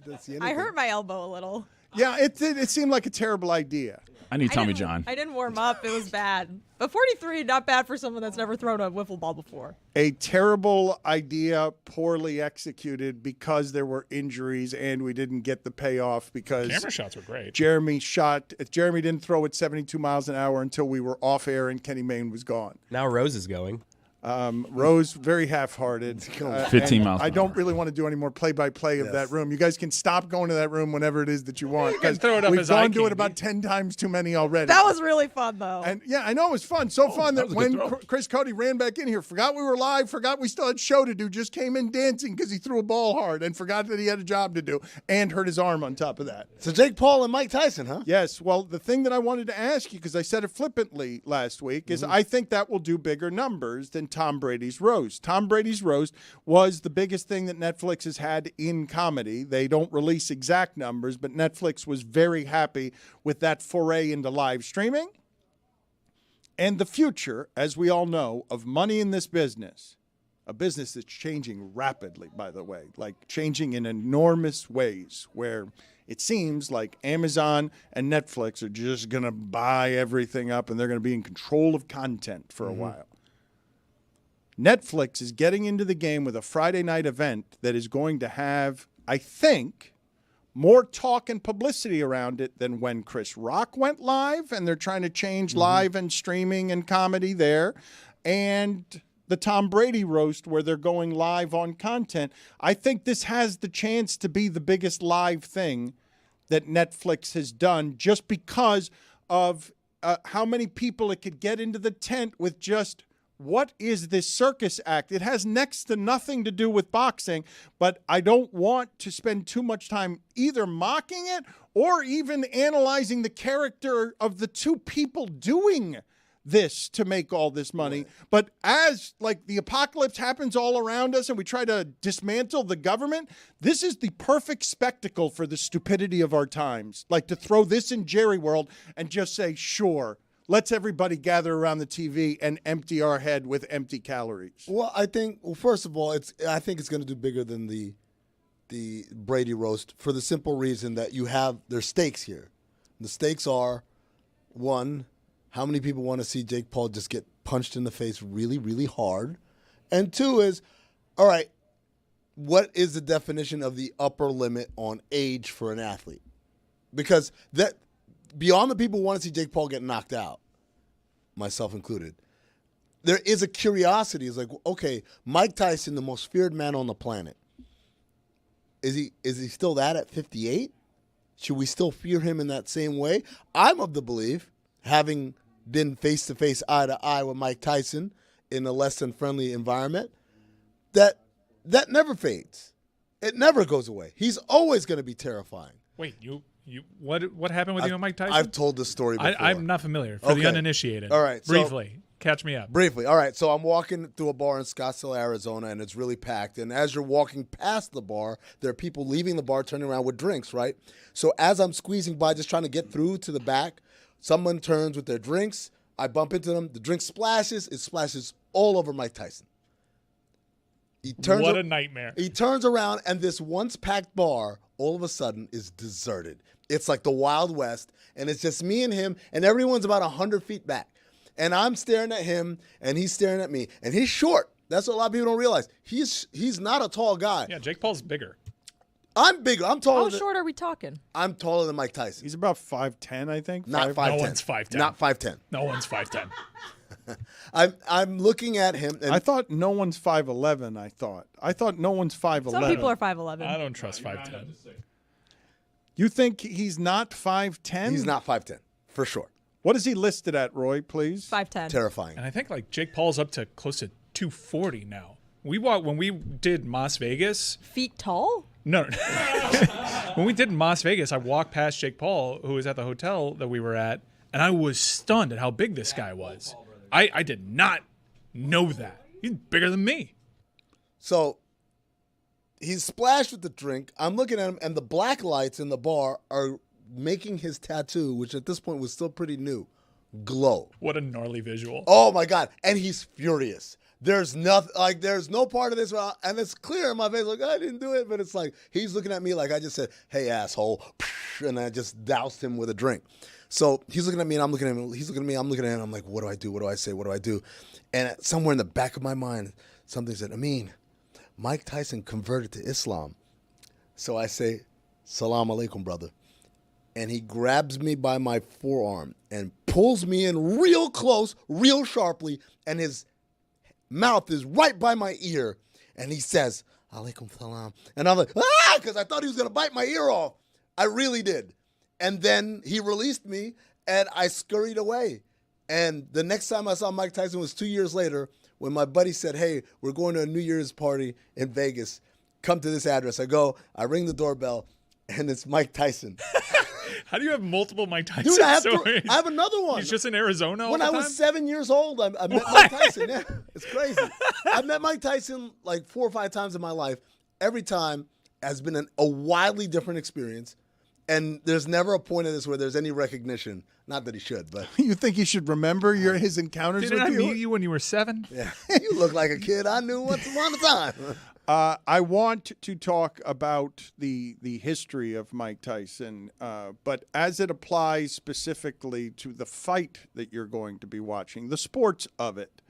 didn't see I anything. hurt my elbow a little. Yeah, it seemed like a terrible idea. I need Tommy John. I didn't warm up. It was bad. But 43, not bad for someone that's never thrown a wiffle ball before. A terrible idea, poorly executed because there were injuries and we didn't get the payoff because Camera shots were great. Jeremy didn't throw at 72 miles an hour until we were off air and Kenny Mayne was gone. now Rose is going. Rose, very half-hearted. 15 miles I an don't hour. really want to do any more play-by-play of that room. You guys can stop going to that room whenever it is that you want. You can throw it up we've as gone eye to it candy. about 10 times too many already. That was really fun, though. And yeah, I know it was fun. So fun that that was a good when throw. Chris Cody ran back in here, forgot we were live, forgot we still had show to do, just came in dancing because he threw a ball hard and forgot that he had a job to do and hurt his arm on top of that. So Jake Paul and Mike Tyson, huh? Yes. Well, the thing that I wanted to ask you, because I said it flippantly last week, is I think that will do bigger numbers than Tom Brady's roast. Tom Brady's roast was the biggest thing that Netflix has had in comedy. They don't release exact numbers, but Netflix was very happy with that foray into live streaming. And the future, as we all know, of money in this business, a business that's changing rapidly, by the way, like changing in enormous ways, where it seems like Amazon and Netflix are just going to buy everything up and they're going to be in control of content for a while. Netflix is getting into the game with a Friday night event that is going to have, I think, more talk and publicity around it than when Chris Rock went live, and they're trying to change live and streaming and comedy there, and the Tom Brady roast where they're going live on content. I think this has the chance to be the biggest live thing that Netflix has done, just because of how many people it could get into the tent with just, what is this circus act? It has next to nothing to do with boxing, but I don't want to spend too much time either mocking it or even analyzing the character of the two people doing this to make all this money. But as like the apocalypse happens all around us and we try to dismantle the government, this is the perfect spectacle for the stupidity of our times. Like to throw this in Jerry World and just say, sure, let's everybody gather around the TV and empty our head with empty calories. Well, I think, first of all, I think it's going to do bigger than the Brady roast, for the simple reason that there's stakes here. The stakes are, one, how many people want to see Jake Paul just get punched in the face really, really hard? And two is, all right, what is the definition of the upper limit on age for an athlete? Because that, beyond the people who want to see Jake Paul get knocked out, myself included, there is a curiosity. It's like, okay, Mike Tyson, the most feared man on the planet, is he still that at 58? Should we still fear him in that same way? I'm of the belief, having been face-to-face, eye-to-eye with Mike Tyson in a less than friendly environment, that never fades. It never goes away. He's always going to be terrifying. Wait, what happened with you and Mike Tyson? I've told this story before. I'm not familiar. For the uninitiated. All right. Briefly, catch me up. Briefly. All right. So I'm walking through a bar in Scottsdale, Arizona, and it's really packed. And as you're walking past the bar, there are people leaving the bar, turning around with drinks, right? So as I'm squeezing by, just trying to get through to the back, someone turns with their drinks. I bump into them. The drink splashes. It splashes all over Mike Tyson. What a nightmare. He turns around, and this once packed bar all of a sudden is deserted. It's like the Wild West, and it's just me and him, and everyone's about 100 feet back. And I'm staring at him, and he's staring at me. And he's short. That's what a lot of people don't realize. He's not a tall guy. Yeah, Jake Paul's bigger. I'm bigger. I'm taller. How short are we talking? I'm taller than Mike Tyson. He's about 5'10", I think. Not 5'10". No one's 5'10". Not 5'10". No one's 5'10". I'm looking at him. And I thought no one's 5'11", I thought no one's 5'11". Some people are 5'11". I don't trust 5'10". You think he's not 5'10"? He's not 5'10", for sure. What is he listed at, Roy, please? 5'10". Terrifying. And I think like Jake Paul's up to close to 240 now. When we did Las Vegas. Feet tall? No. When we did Las Vegas, I walked past Jake Paul, who was at the hotel that we were at, and I was stunned at how big this guy was. I did not know that. He's bigger than me. So he's splashed with the drink. I'm looking at him, and the black lights in the bar are making his tattoo, which at this point was still pretty new, glow. What a gnarly visual. Oh, my God. And he's furious. There's nothing, like, there's no part of this, and it's clear in my face, like, I didn't do it, but it's like, he's looking at me like I just said, hey, asshole, and I just doused him with a drink. So he's looking at me, and I'm looking at him, he's looking at me, I'm looking at him, I'm like, what do I do, what do I say, what do I do? And somewhere in the back of my mind, something said, Amin, Mike Tyson converted to Islam. So I say, Salam alaikum, brother. And he grabs me by my forearm and pulls me in real close, real sharply, and his mouth is right by my ear, and he says, alaikum salam. And I'm like, because I thought he was going to bite my ear off. I really did. And then he released me, and I scurried away. And the next time I saw Mike Tyson was 2 years later, when my buddy said, hey, we're going to a New Year's party in Vegas. Come to this address. I ring the doorbell, and it's Mike Tyson. How do you have multiple Mike Tyson Dude, I have another one. He's just in Arizona all When the I time? was 7 years old, I met Mike Tyson. Yeah, it's crazy. I've met Mike Tyson like 4 or 5 times in my life. Every time has been a wildly different experience. And there's never a point in this where there's any recognition. Not that he should, but You think he should remember his encounters Didn't with I you? meet you when you were 7? yeah, you look like a kid I knew once upon a time. I want to talk about the history of Mike Tyson, but as it applies specifically to the fight that you're going to be watching, the sports of it.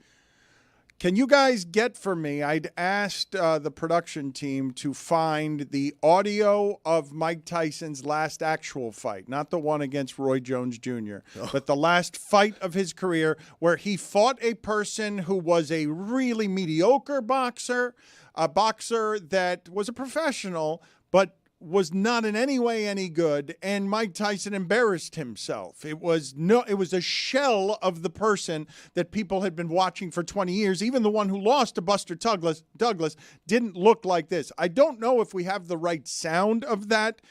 Can you guys get for me? I'd asked the production team to find the audio of Mike Tyson's last actual fight, not the one against Roy Jones Jr., but the last fight of his career where he fought a person who was a really mediocre boxer, a boxer that was a professional, but was not in any way any good, and Mike Tyson embarrassed himself. It was a shell of the person that people had been watching for 20 years. Even the one who lost to Buster Douglas didn't look like this. I don't know if we have the right sound of that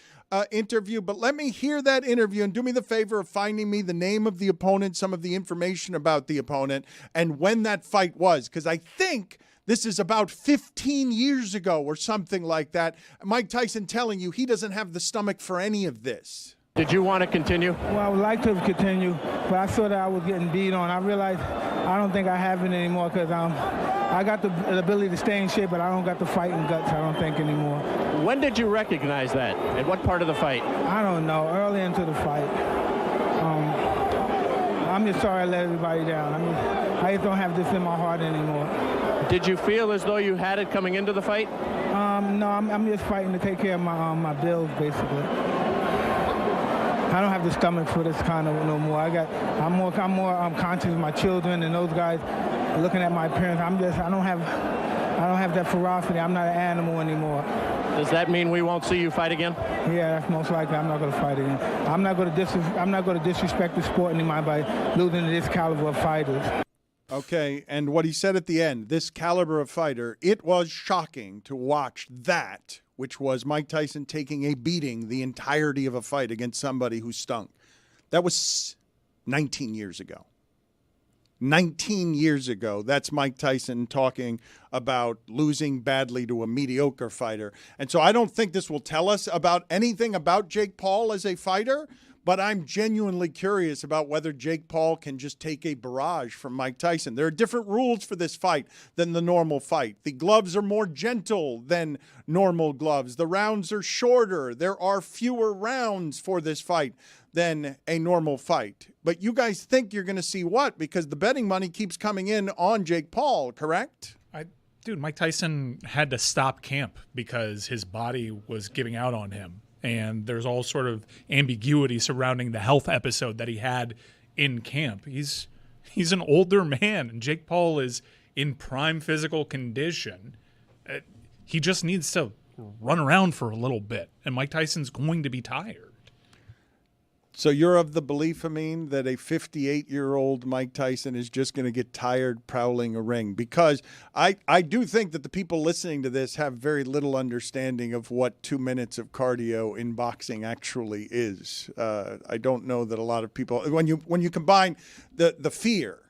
interview, but let me hear that interview and do me the favor of finding me the name of the opponent, some of the information about the opponent, and when that fight was, because I think this is about 15 years ago or something like that. Mike Tyson telling you he doesn't have the stomach for any of this. Did you want to continue? Well, I would like to continue, but I saw that I was getting beat on. I realized I don't think I have it anymore because I got the ability to stay in shape, but I don't got the fighting guts, I don't think, anymore. When did you recognize that? At what part of the fight? I don't know. Early into the fight. I'm just sorry I let everybody down. I just don't have this in my heart anymore. Did you feel as though you had it coming into the fight? No, I'm just fighting to take care of my bills, basically. I don't have the stomach for this kind of no more. I'm more conscious of my children and those guys looking at my parents. I don't have that ferocity. I'm not an animal anymore. Does that mean we won't see you fight again? Yeah, that's most likely. I'm not going to fight again. I'm not going to disrespect the sport anymore by losing to this caliber of fighters. Okay, and what he said at the end, this caliber of fighter, it was shocking to watch that, which was Mike Tyson taking a beating the entirety of a fight against somebody who stunk. That was 19 years ago. 19 years ago, that's Mike Tyson talking about losing badly to a mediocre fighter. And so I don't think this will tell us about anything about Jake Paul as a fighter, but I'm genuinely curious about whether Jake Paul can just take a barrage from Mike Tyson. There are different rules for this fight than the normal fight. The gloves are more gentle than normal gloves. The rounds are shorter. There are fewer rounds for this fight than a normal fight. But you guys think you're going to see what? Because the betting money keeps coming in on Jake Paul, correct? Dude, Mike Tyson had to stop camp because his body was giving out on him. And there's all sort of ambiguity surrounding the health episode that he had in camp. He's an older man, and Jake Paul is in prime physical condition. He just needs to run around for a little bit, and Mike Tyson's going to be tired. So you're of the belief, Amin, that a 58-year-old Mike Tyson is just going to get tired prowling a ring? Because I do think that the people listening to this have very little understanding of what 2 minutes of cardio in boxing actually is. I don't know that a lot of people, when you combine the fear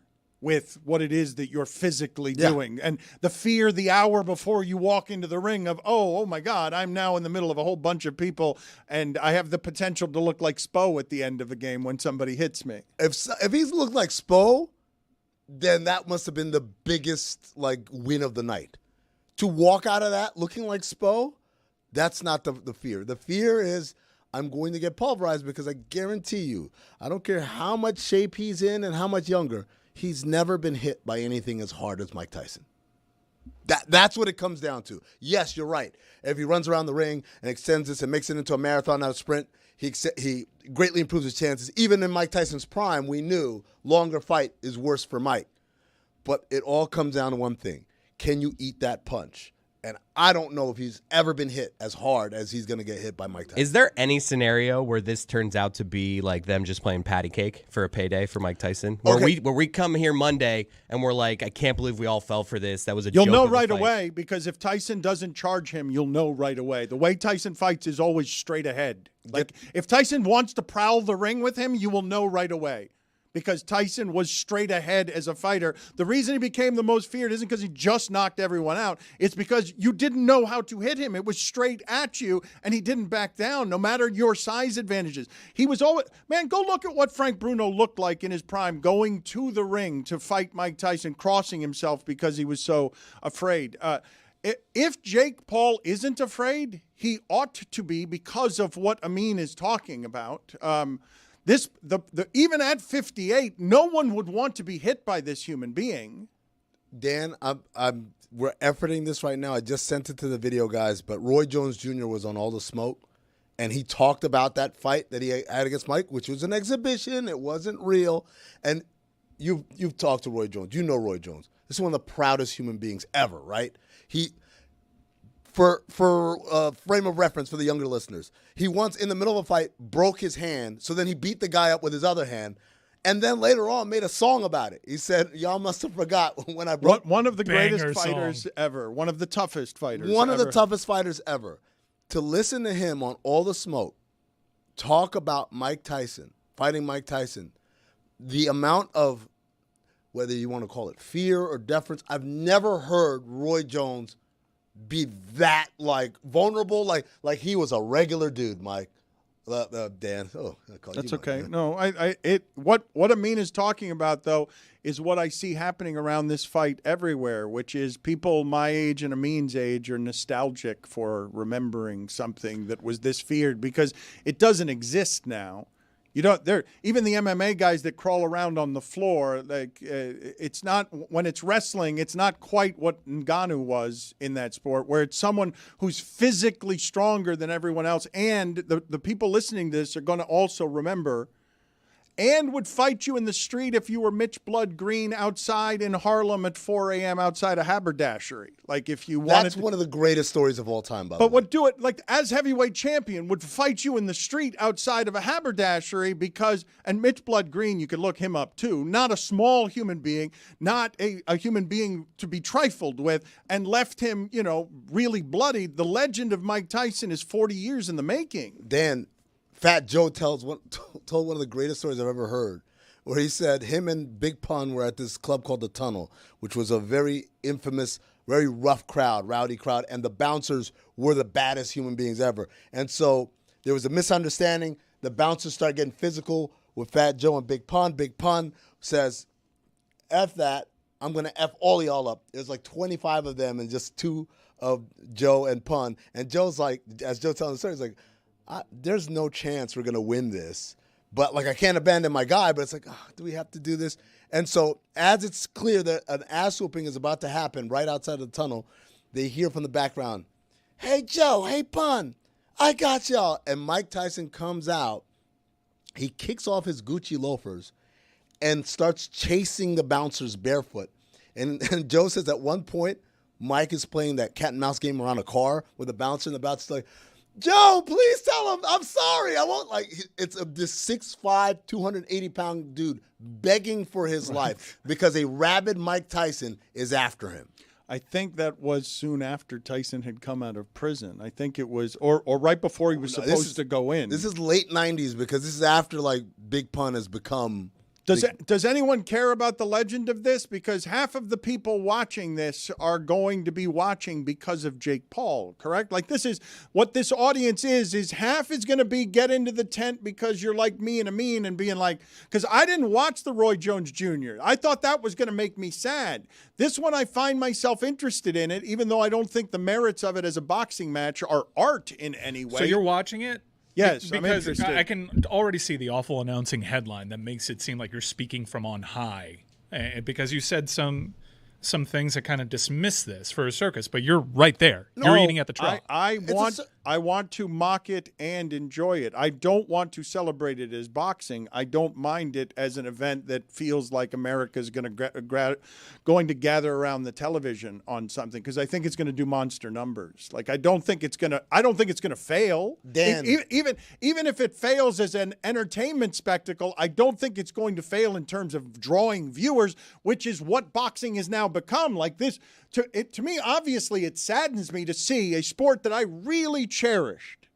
with what it is that you're physically doing. And the fear the hour before you walk into the ring of, oh my God, I'm now in the middle of a whole bunch of people and I have the potential to look like Spo at the end of a game when somebody hits me. If he's looked like Spo, then that must have been the biggest win of the night. To walk out of that looking like Spo, that's not the fear. The fear is I'm going to get pulverized because I guarantee you, I don't care how much shape he's in and how much younger, he's never been hit by anything as hard as Mike Tyson. That's what it comes down to. Yes, you're right. If he runs around the ring and extends this and makes it into a marathon, not a sprint, he greatly improves his chances. Even in Mike Tyson's prime, we knew longer fight is worse for Mike. But it all comes down to one thing. Can you eat that punch? And I don't know if he's ever been hit as hard as he's going to get hit by Mike Tyson. Is there any scenario where this turns out to be like them just playing patty cake for a payday for Mike Tyson? Where we come here Monday and we're like, I can't believe we all fell for this. That was a joke. You'll know right away because if Tyson doesn't charge him, you'll know right away. The way Tyson fights is always straight ahead. If Tyson wants to prowl the ring with him, you will know right away. because Tyson was straight ahead as a fighter. The reason he became the most feared isn't because he just knocked everyone out. It's because you didn't know how to hit him. It was straight at you, and he didn't back down, no matter your size advantages. He was always, man, go look at what Frank Bruno looked like in his prime, going to the ring to fight Mike Tyson, crossing himself because he was so afraid. If Jake Paul isn't afraid, he ought to be, because of what Amin is talking about. Even at 58, no one would want to be hit by this human being. Dan, we're efforting this right now. I just sent it to the video guys, but Roy Jones Jr. was on All the Smoke, and he talked about that fight that he had against Mike, which was an exhibition. It wasn't real. And you've talked to Roy Jones. You know Roy Jones. This is one of the proudest human beings ever, right? For frame of reference for the younger listeners, he once in the middle of a fight broke his hand, so then he beat the guy up with his other hand, and then later on made a song about it. He said, y'all must have forgot when I broke. One of the greatest fighters ever. One of the toughest fighters One of the toughest fighters ever. To listen to him on All the Smoke talk about Mike Tyson, fighting Mike Tyson, the amount of, whether you want to call it fear or deference, I've never heard Roy Jones be that vulnerable, like he was a regular dude, Mike. Dan. Oh, that's okay. Man. No, what Amin is talking about though is what I see happening around this fight everywhere, which is people my age and Amin's age are nostalgic for remembering something that was this feared because it doesn't exist now. You don't. Even the MMA guys that crawl around on the floor, it's not, when it's wrestling, it's not quite what Ngannou was in that sport, where it's someone who's physically stronger than everyone else, and the people listening to this are going to also remember, and would fight you in the street if you were Mitch Blood Green outside in Harlem at 4 a.m. outside a haberdashery. Like if you wanted. That's one of the greatest stories of all time, by the way. But would do it like as heavyweight champion, would fight you in the street outside of a haberdashery because, and Mitch Blood Green, you could look him up too, not a small human being, not a human being to be trifled with, and left him, really bloodied. The legend of Mike Tyson is 40 years in the making. Dan, Fat Joe told one of the greatest stories I've ever heard, where he said him and Big Pun were at this club called The Tunnel, which was a very infamous, very rough crowd, rowdy crowd, and the bouncers were the baddest human beings ever. And so there was a misunderstanding. The bouncers started getting physical with Fat Joe and Big Pun. Big Pun says, F that, I'm going to F all y'all up. There's like 25 of them and just 2 of Joe and Pun. And Joe's like, as Joe telling the story, he's like, there's no chance we're going to win this. But, I can't abandon my guy, but it's like, do we have to do this? And so as it's clear that an ass whooping is about to happen right outside of the tunnel, they hear from the background, hey, Joe, hey, Pun, I got y'all. And Mike Tyson comes out. He kicks off his Gucci loafers and starts chasing the bouncers barefoot. And Joe says at one point, Mike is playing that cat and mouse game around a car with a bouncer, and the bouncer's like, Joe, please tell him I'm sorry. I won't. It's this 6'5", 280-pound dude begging for his life because a rabid Mike Tyson is after him. I think that was soon after Tyson had come out of prison. I think it was, or right before he was supposed to go in. This is late 90s because this is after Big Pun has become. Does anyone care about the legend of this? Because half of the people watching this are going to be watching because of Jake Paul, correct? This is what this audience is half is going to be get into the tent because you're like me and Amin and being like, because I didn't watch the Roy Jones Jr. I thought that was going to make me sad. This one, I find myself interested in it, even though I don't think the merits of it as a boxing match are art in any way. So you're watching it? Yes, I'm because interested. I can already see the awful announcing headline that makes it seem like you're speaking from on high, because you said some things that kind of dismiss this for a circus, but you're right there. You're eating at the trough. I want to mock it and enjoy it. I don't want to celebrate it as boxing. I don't mind it as an event that feels like America's going to gather around the television on something, because I think it's going to do monster numbers. I don't think it's going to fail. Dan. Even if it fails as an entertainment spectacle, I don't think it's going to fail in terms of drawing viewers, which is what boxing has now become. To me, obviously, it saddens me to see a sport that I really cherished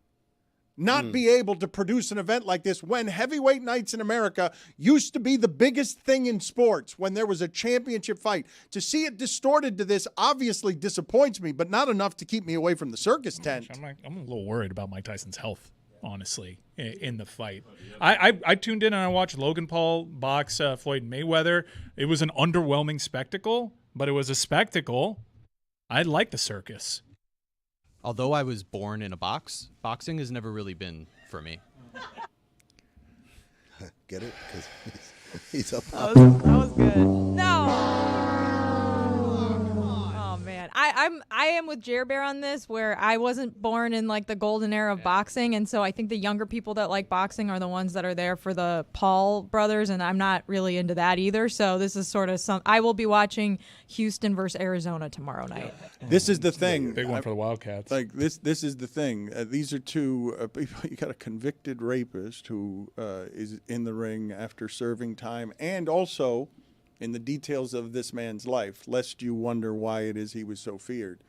not be able to produce an event like this when heavyweight nights in America used to be the biggest thing in sports when there was a championship fight. To see it distorted to this obviously disappoints me, but not enough to keep me away from the circus tent. I'm a little worried about Mike Tyson's health, honestly, in the fight. I tuned in and I watched Logan Paul box Floyd Mayweather. It was an underwhelming spectacle, but it was a spectacle. I like the circus. Although I was born in a box, boxing has never really been for me. Get it? Because he's up. That was good. No. Oh man, I am with Jer Bear on this, where I wasn't born in like the golden era of boxing, and so I think the younger people that like boxing are the ones that are there for the Paul brothers, and I'm not really into that either. So this is sort of I will be watching Houston versus Arizona tomorrow night. This is the thing. Big one for the Wildcats. Like this is the thing. These are two people. You got a convicted rapist who is in the ring after serving time, and also in the details of this man's life, lest you wonder why it is he was so feared,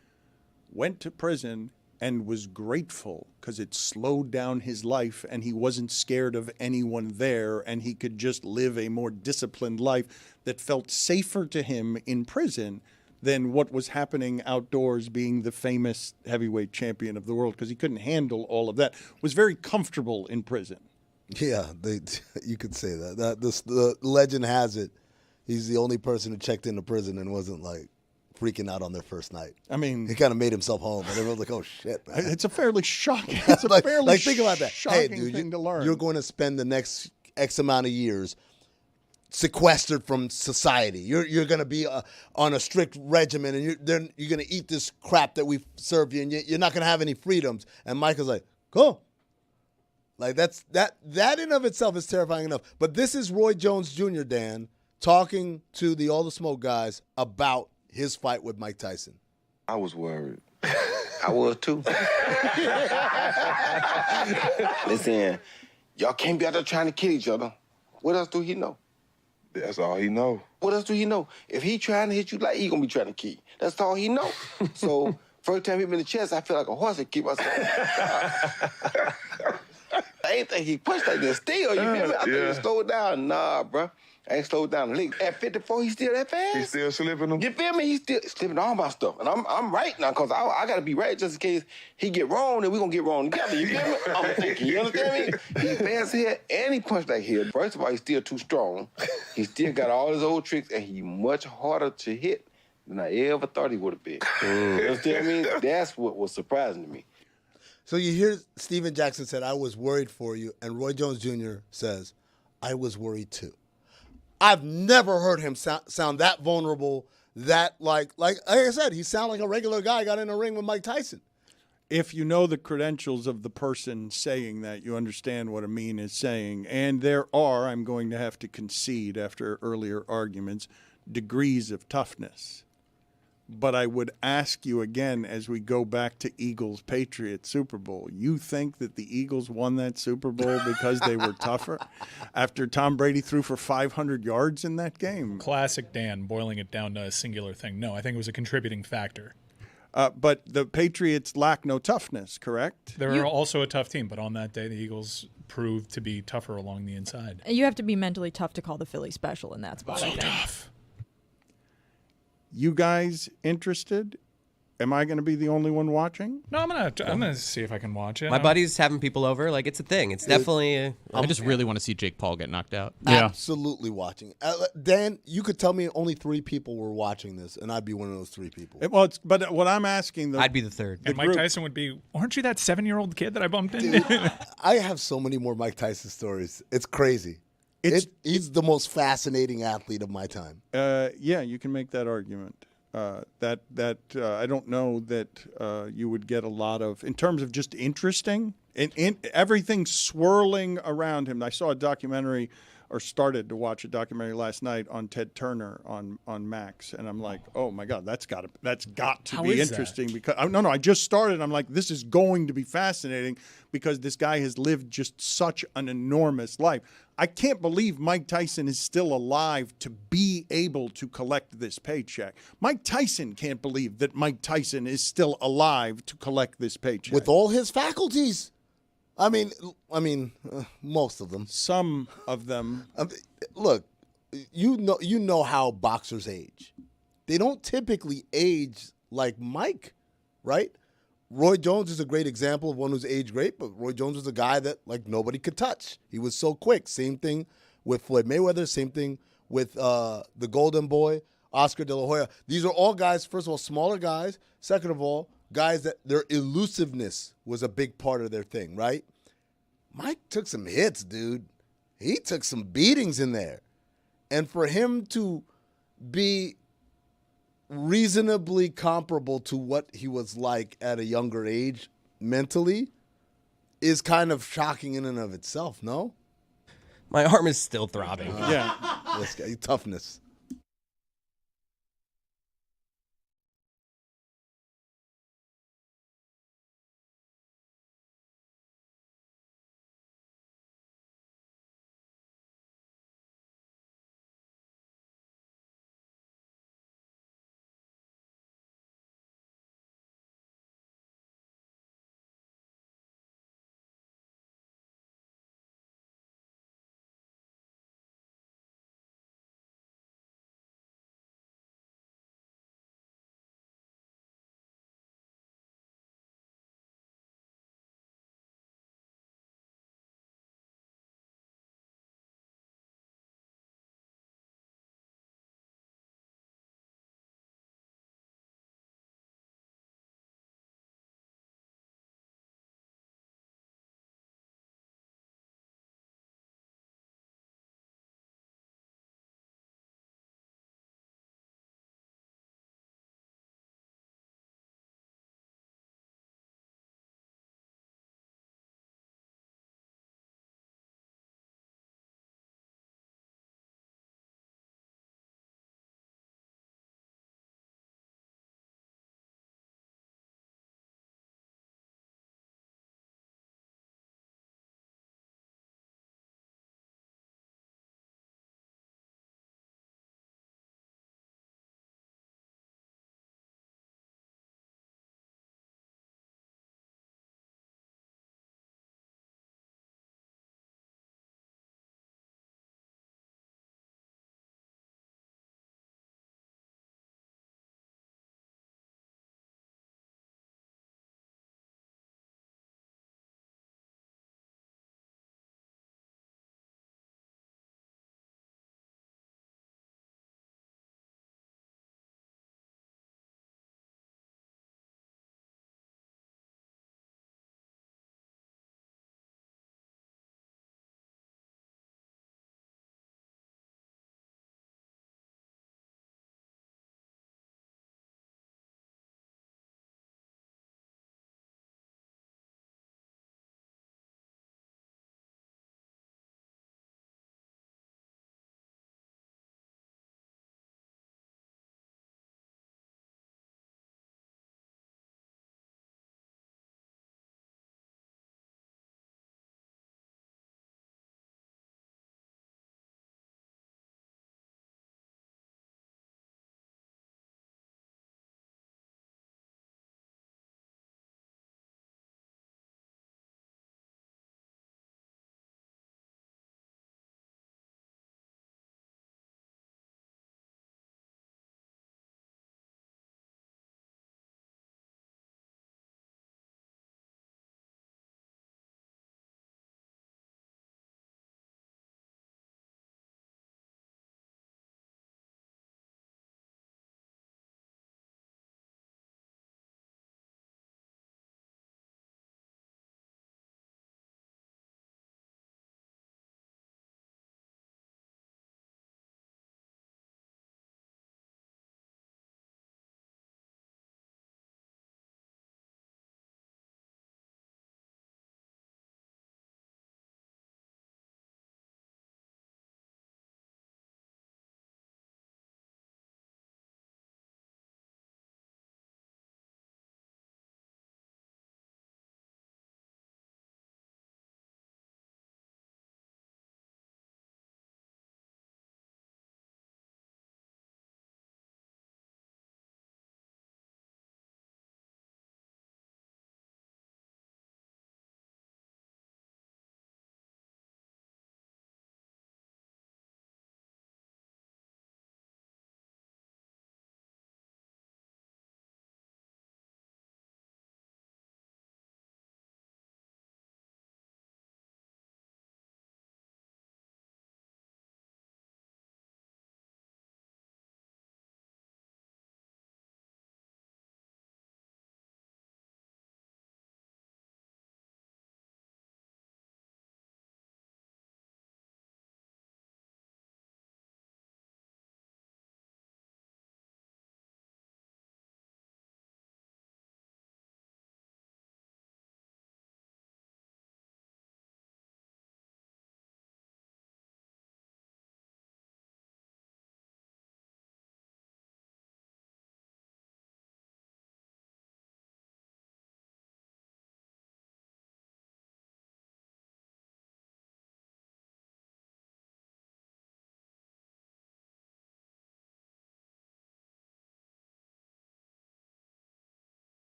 went to prison and was grateful because it slowed down his life and he wasn't scared of anyone there, and he could just live a more disciplined life that felt safer to him in prison than what was happening outdoors, being the famous heavyweight champion of the world, because he couldn't handle all of that. Was very comfortable in prison. Yeah, you could say that. The legend has it, he's the only person who checked into prison and wasn't like freaking out on their first night. I mean, he kind of made himself home, and everyone's like, "Oh shit, man!" It's a fairly shocking. It's a fairly think about that. Hey, dude, thing to learn. You're going to spend the next X amount of years sequestered from society. You're going to be on a strict regimen, and you're going to eat this crap that we've served you, and you're not going to have any freedoms. And Michael's like, "Cool." Like that in of itself is terrifying enough. But this is Roy Jones Jr., Dan, talking to the All the Smoke guys about his fight with Mike Tyson. I was worried. I was too. Listen, y'all can't be out there trying to kill each other. What else do he know? That's all he know. What else do he know? If he trying to hit you, like he gonna be trying to kill you. That's all he know. So first time he hit me in the chest, I feel like a horse and keep myself. I ain't think he punched like this still, you feel me? I think he slowed down. Nah, bro. I ain't slowed down the league. At 54, he's still that fast? He's still slipping them? You feel me? He's still slipping all my stuff. And I'm right now, because I got to be right just in case he get wrong, and we going to get wrong together. You feel me? I'm thinking, you understand me? He's fast here, and he punched like here. First of all, he's still too strong. He still got all his old tricks, and he's much harder to hit than I ever thought he would have been. You understand me? That's what was surprising to me. So you hear Steven Jackson said, "I was worried for you," and Roy Jones Jr. says, "I was worried too." I've never heard him sound that vulnerable, that like I said, he sounded like a regular guy got in a ring with Mike Tyson. If you know the credentials of the person saying that, you understand what Amin is saying. And there are, I'm going to have to concede after earlier arguments, degrees of toughness. But I would ask you again, as we go back to Eagles-Patriots Super Bowl, you think that the Eagles won that Super Bowl because they were tougher after Tom Brady threw for 500 yards in that game? Classic Dan, boiling it down to a singular thing. No, I think it was a contributing factor. But the Patriots lack no toughness, correct? They were also a tough team, but on that day, the Eagles proved to be tougher along the inside. You have to be mentally tough to call the Philly special in that spot. So tough. You guys interested? Am I going to be the only one watching? No, I'm gonna see if I can watch it. My buddy's having people over. Like, it's a thing. It's definitely. I just really want to see Jake Paul get knocked out. Yeah. Absolutely watching. Dan, you could tell me only 3 people were watching this, and I'd be one of those 3 people. But what I'm asking, I'd be the third. And Mike Tyson would be, aren't you that 7-year-old kid that I bumped into? I have so many more Mike Tyson stories. It's crazy. He's the most fascinating athlete of my time. Yeah, you can make that argument. I don't know that you would get a lot of, in terms of just interesting, and everything swirling around him. I saw a documentary, or started to watch a documentary last night on Ted Turner on Max, and I'm like, oh my God, that's got to be interesting. Because I just started. I'm like, this is going to be fascinating because this guy has lived just such an enormous life. I can't believe Mike Tyson is still alive to be able to collect this paycheck. Mike Tyson can't believe that Mike Tyson is still alive to collect this paycheck. With all his faculties. I mean, most of them. Some of them. Look, you know how boxers age. They don't typically age like Mike, right? Roy Jones is a great example of one who's aged great, but Roy Jones was a guy that like nobody could touch. He was so quick. Same thing with Floyd Mayweather. Same thing with the Golden Boy, Oscar De La Hoya. These are all guys, first of all, smaller guys. Second of all, guys that their elusiveness was a big part of their thing, right? Mike took some hits, dude. He took some beatings in there. And for him to be reasonably comparable to what he was like at a younger age mentally is kind of shocking in and of itself, no? My arm is still throbbing. Yeah. This guy, toughness.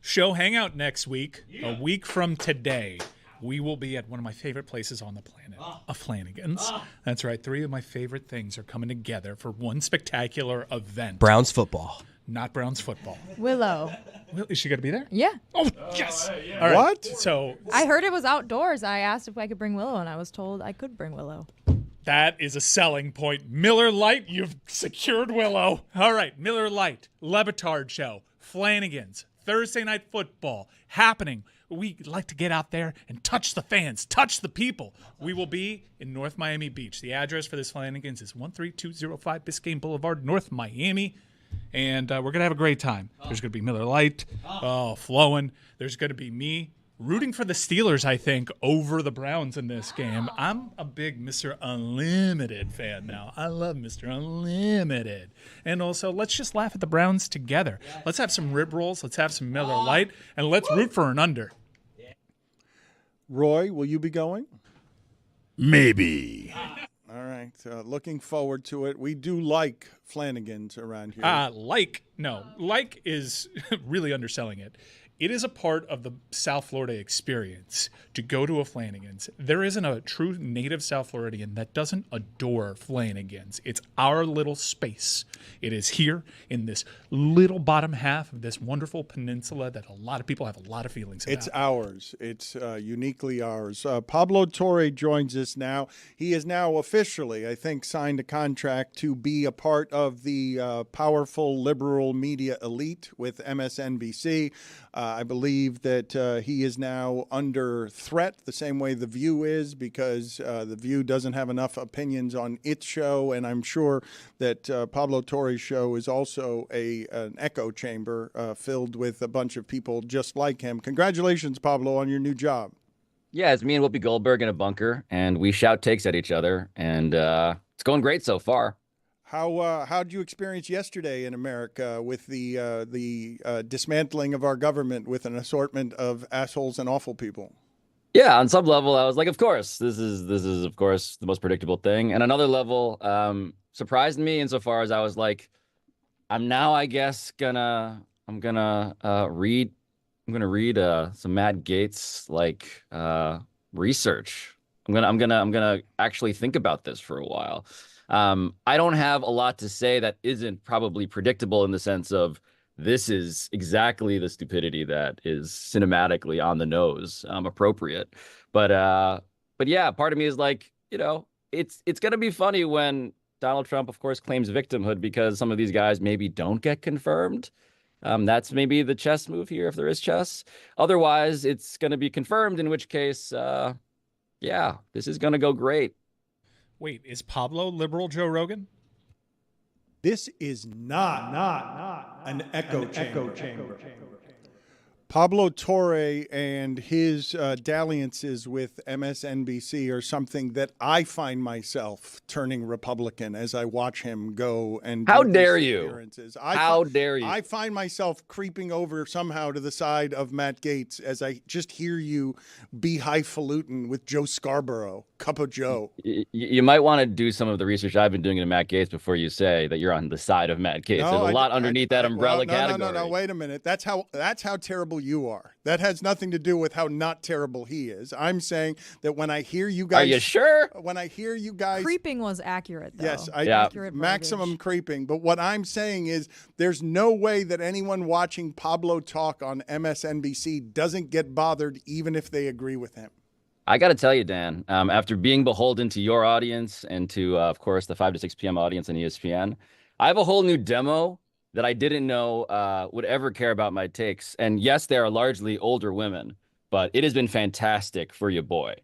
show hangout next week. A week from today, we will be at one of my favorite places on the planet, a Flanigan's. That's right. 3 of my favorite things are coming together for one spectacular event. Browns football. Not Browns football. Willow. Is she going to be there? Yeah. Oh, yes. All right. What? So I heard it was outdoors. I asked if I could bring Willow, and I was told I could bring Willow. that is a selling point. Miller Lite, you've secured Willow. All right, Miller Lite, Le Batard Show, Flanigan's, Thursday Night Football, happening. We like to get out there and touch the fans, touch the people. We will be in North Miami Beach. The address for this Flanigan's is 13205 Biscayne Boulevard, North Miami. And we're going to have a great time. There's going to be Miller Lite, flowing. There's going to be me rooting for the Steelers, I think, over the Browns in this game. I'm a big Mr. Unlimited fan now. I love Mr. Unlimited. And also, let's just laugh at the Browns together. Let's have some rib rolls. Let's have some Miller Lite. And let's root for an under. Roy, will you be going? Maybe. All right. Looking forward to it. We do like Flanigan's around here. Like is really underselling it. It is a part of the South Florida experience to go to a Flanigan's. There isn't a true native South Floridian that doesn't adore Flanigan's. It's our little space. It is here in this little bottom half of this wonderful peninsula that a lot of people have a lot of feelings about. It's ours. It's uniquely ours. Pablo Torre joins us now. He is now officially, I think, signed a contract to be a part of the powerful liberal media elite with MSNBC. I believe that he is now under threat the same way The View is, because The View doesn't have enough opinions on its show, and I'm sure that Pablo Torre's show is also an echo chamber filled with a bunch of people just like him. Congratulations, Pablo, on your new job. Yeah, it's me and Whoopi Goldberg in a bunker, and we shout takes at each other, and it's going great so far. How did you experience yesterday in America with the dismantling of our government with an assortment of assholes and awful people? Yeah, on some level, I was like, of course, this is of course the most predictable thing. And another level surprised me insofar as I was like, I'm gonna read some Matt Gaetz research. I'm gonna actually think about this for a while. I don't have a lot to say that isn't probably predictable in the sense of this is exactly the stupidity that is cinematically on the nose, appropriate. But yeah, part of me is like, it's going to be funny when Donald Trump, of course, claims victimhood because some of these guys maybe don't get confirmed. That's maybe the chess move here, if there is chess. Otherwise, it's going to be confirmed, in which case, yeah, this is going to go great. Wait, is Pablo liberal Joe Rogan? This is not an echo chamber. Pablo Torre and his dalliances with MSNBC are something that I find myself turning Republican as I watch him go and How dare you? How dare you? I find myself creeping over somehow to the side of Matt Gaetz as I just hear you be highfalutin with Joe Scarborough, Cup of Joe. You might want to do some of the research I've been doing to Matt Gaetz before you say that you're on the side of Matt Gaetz. There's a lot underneath that umbrella category. No, wait a minute. That's how terrible you are. That has nothing to do with how not terrible he is. I'm saying that when I hear you guys... Are you sure? When I hear you guys... Creeping was accurate, though. Yes, accurate maximum verbiage. creeping. But what I'm saying is there's no way that anyone watching Pablo talk on MSNBC doesn't get bothered even if they agree with him. I got to tell you, Dan, after being beholden to your audience and to, of course, the 5 to 6 p.m. audience on ESPN, I have a whole new demo that I didn't know would ever care about my takes. And yes, they are largely older women, but it has been fantastic for your boy.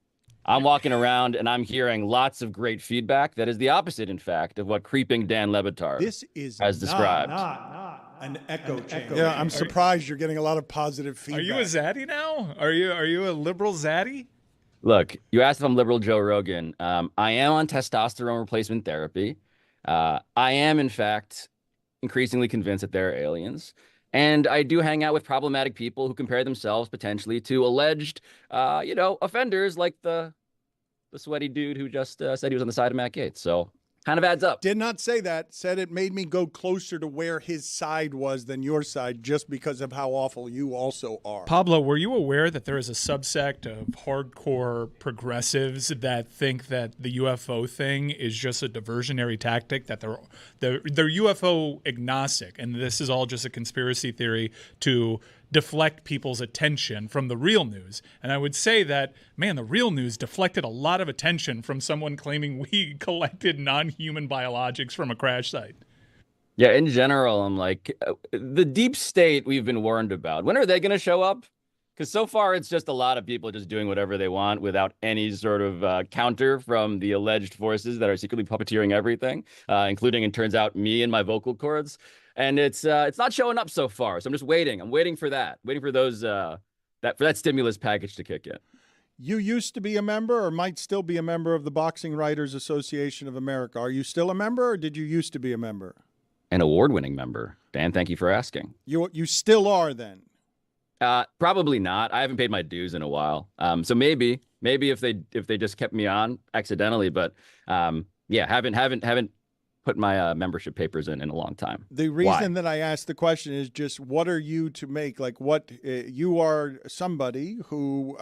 I'm walking around and I'm hearing lots of great feedback that is the opposite, in fact, of what creeping Dan Le Batard has described. Not an echo chamber. Yeah, I'm surprised you're getting a lot of positive feedback. Are you a zaddy now? Are you a liberal zaddy? Look, you asked if I'm liberal Joe Rogan. I am on testosterone replacement therapy. I am, in fact, increasingly convinced that they're aliens. And I do hang out with problematic people who compare themselves potentially to alleged, offenders like the sweaty dude who just said he was on the side of Matt Gaetz. So Kind of adds up. Did not say that. Said it made me go closer to where his side was than your side just because of how awful you also are. Pablo, were you aware that there is a subsect of hardcore progressives that think that the UFO thing is just a diversionary tactic, that they're UFO agnostic, and this is all just a conspiracy theory to deflect people's attention from the real news? And I would say that, man, the real news deflected a lot of attention from someone claiming we collected non-human biologics from a crash site. Yeah, in general, I'm like, the deep state we've been warned about. When are they going to show up? Because so far, it's just a lot of people just doing whatever they want without any sort of counter from the alleged forces that are secretly puppeteering everything, including, it turns out, me and my vocal cords. And it's not showing up so far. So I'm just waiting. I'm waiting for that. Waiting for those for that stimulus package to kick in. You used to be a member or might still be a member of the Boxing Writers Association of America. Are you still a member or did you used to be a member? An award-winning member. Dan, thank you for asking. You still are then? Probably not. I haven't paid my dues in a while. So maybe if they just kept me on accidentally, but yeah, haven't put my membership papers in a long time. The reason that I asked the question is just, what are you to make? Like, what you are somebody who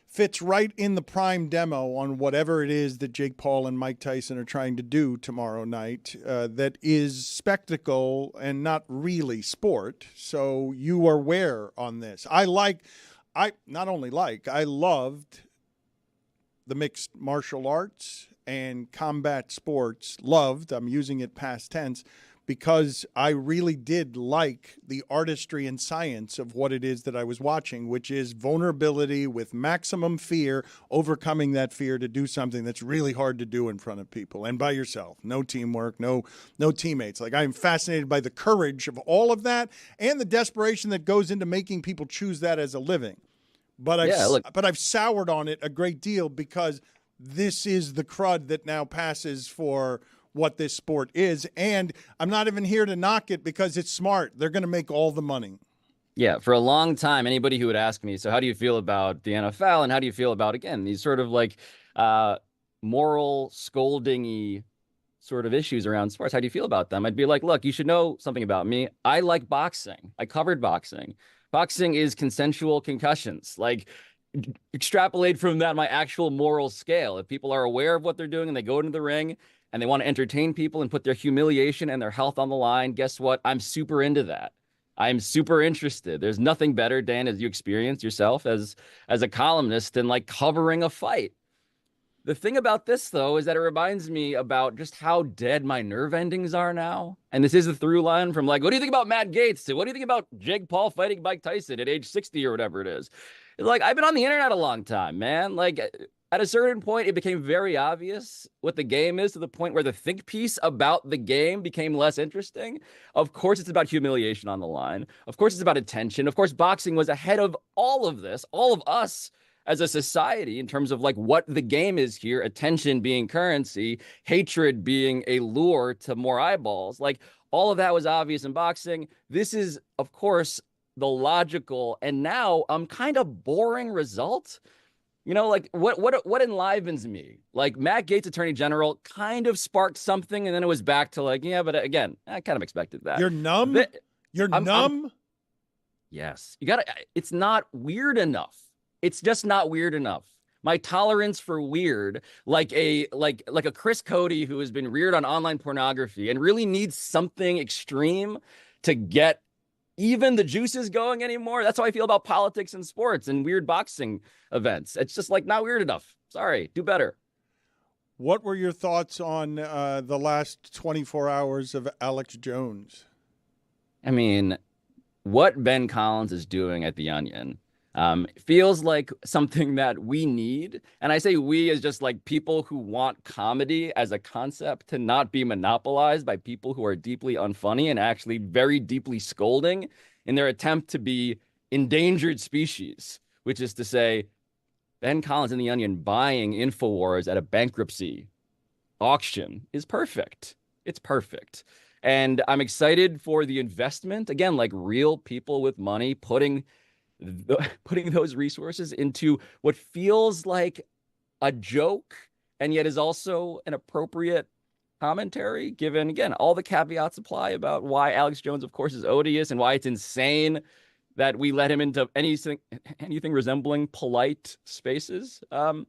fits right in the prime demo on whatever it is that Jake Paul and Mike Tyson are trying to do tomorrow night that is spectacle and not really sport. So you are where on this? I loved the mixed martial arts and combat sports. I'm using it past tense because I really did like the artistry and science of what it is that I was watching, which is vulnerability with maximum fear, overcoming that fear to do something that's really hard to do in front of people and by yourself. No teamwork, no teammates. Like, I'm fascinated by the courage of all of that and the desperation that goes into making people choose that as a living. But I've soured on it a great deal because this is the crud that now passes for what this sport is. And I'm not even here to knock it because it's smart. They're going to make all the money. Yeah, for a long time, anybody who would ask me, so how do you feel about the NFL and how do you feel about, again, these sort of like moral scolding-y sort of issues around sports, how do you feel about them? I'd be like, look, you should know something about me. I like boxing. I covered boxing. Boxing is consensual concussions. Like, extrapolate from that my actual moral scale. If people are aware of what they're doing and they go into the ring and they want to entertain people and put their humiliation and their health on the line, guess what? I'm super into that. I'm super interested. There's nothing better, Dan, as you experience yourself as a columnist, than like covering a fight. The thing about this, though, is that it reminds me about just how dead my nerve endings are now. And this is the through line from like, what do you think about Matt Gaetz to what do you think about Jake Paul fighting Mike Tyson at age 60 or whatever it is? It's like, I've been on the internet a long time, man. Like, at a certain point, it became very obvious what the game is, to the point where the think piece about the game became less interesting. Of course, it's about humiliation on the line. Of course, it's about attention. Of course, boxing was ahead of all of this, all of us as a society, in terms of like what the game is here, attention being currency, hatred being a lure to more eyeballs. Like, all of that was obvious in boxing. This is, of course, the logical and now kind of boring result. You know, like what enlivens me? Like, Matt Gaetz, Attorney General, kind of sparked something, and then it was back to like, yeah, but again, I kind of expected that. You're numb? You're numb? Yes. It's not weird enough. It's just not weird enough. My tolerance for weird, like a Chris Cody who has been reared on online pornography and really needs something extreme to get even the juices going anymore. That's how I feel about politics and sports and weird boxing events. It's just like not weird enough. Sorry, do better. What were your thoughts on the last 24 hours of Alex Jones? I mean, what Ben Collins is doing at The Onion feels like something that we need. And I say we as just like people who want comedy as a concept to not be monopolized by people who are deeply unfunny and actually very deeply scolding in their attempt to be endangered species, which is to say, Ben Collins in The Onion buying Infowars at a bankruptcy auction is perfect. It's perfect. And I'm excited for the investment. Again, like real people with money putting those resources into what feels like a joke and yet is also an appropriate commentary, given, again, all the caveats apply about why Alex Jones, of course, is odious and why it's insane that we let him into anything resembling polite spaces in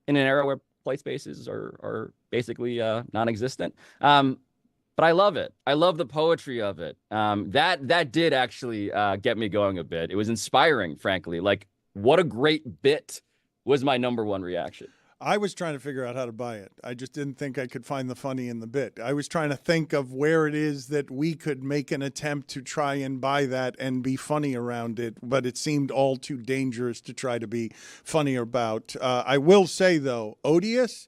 an era where polite spaces are basically non-existent. But I love it. I love the poetry of it. That did actually get me going a bit. It was inspiring, frankly. Like, what a great bit was my number one reaction. I was trying to figure out how to buy it. I just didn't think I could find the funny in the bit. I was trying to think of where it is that we could make an attempt to try and buy that and be funny around it, but it seemed all too dangerous to try to be funny about. I will say, though, odious,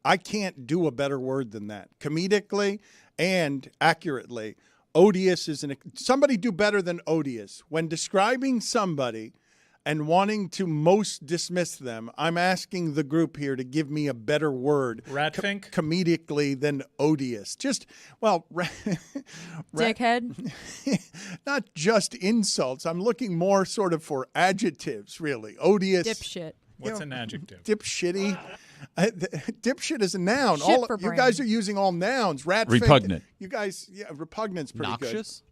I can't do a better word than that. Comedically and accurately, odious is somebody do better than odious. When describing somebody and wanting to most dismiss them, I'm asking the group here to give me a better word. Ratfink? Comedically than odious. Just, well, dickhead. Not just insults. I'm looking more sort of for adjectives, really. Odious. Dipshit. What's an adjective? Dipshitty. Dipshit is a noun. Shit for You brain. guys are using all nouns. Ratfink. Repugnant. You guys, repugnant's pretty Noxious? good.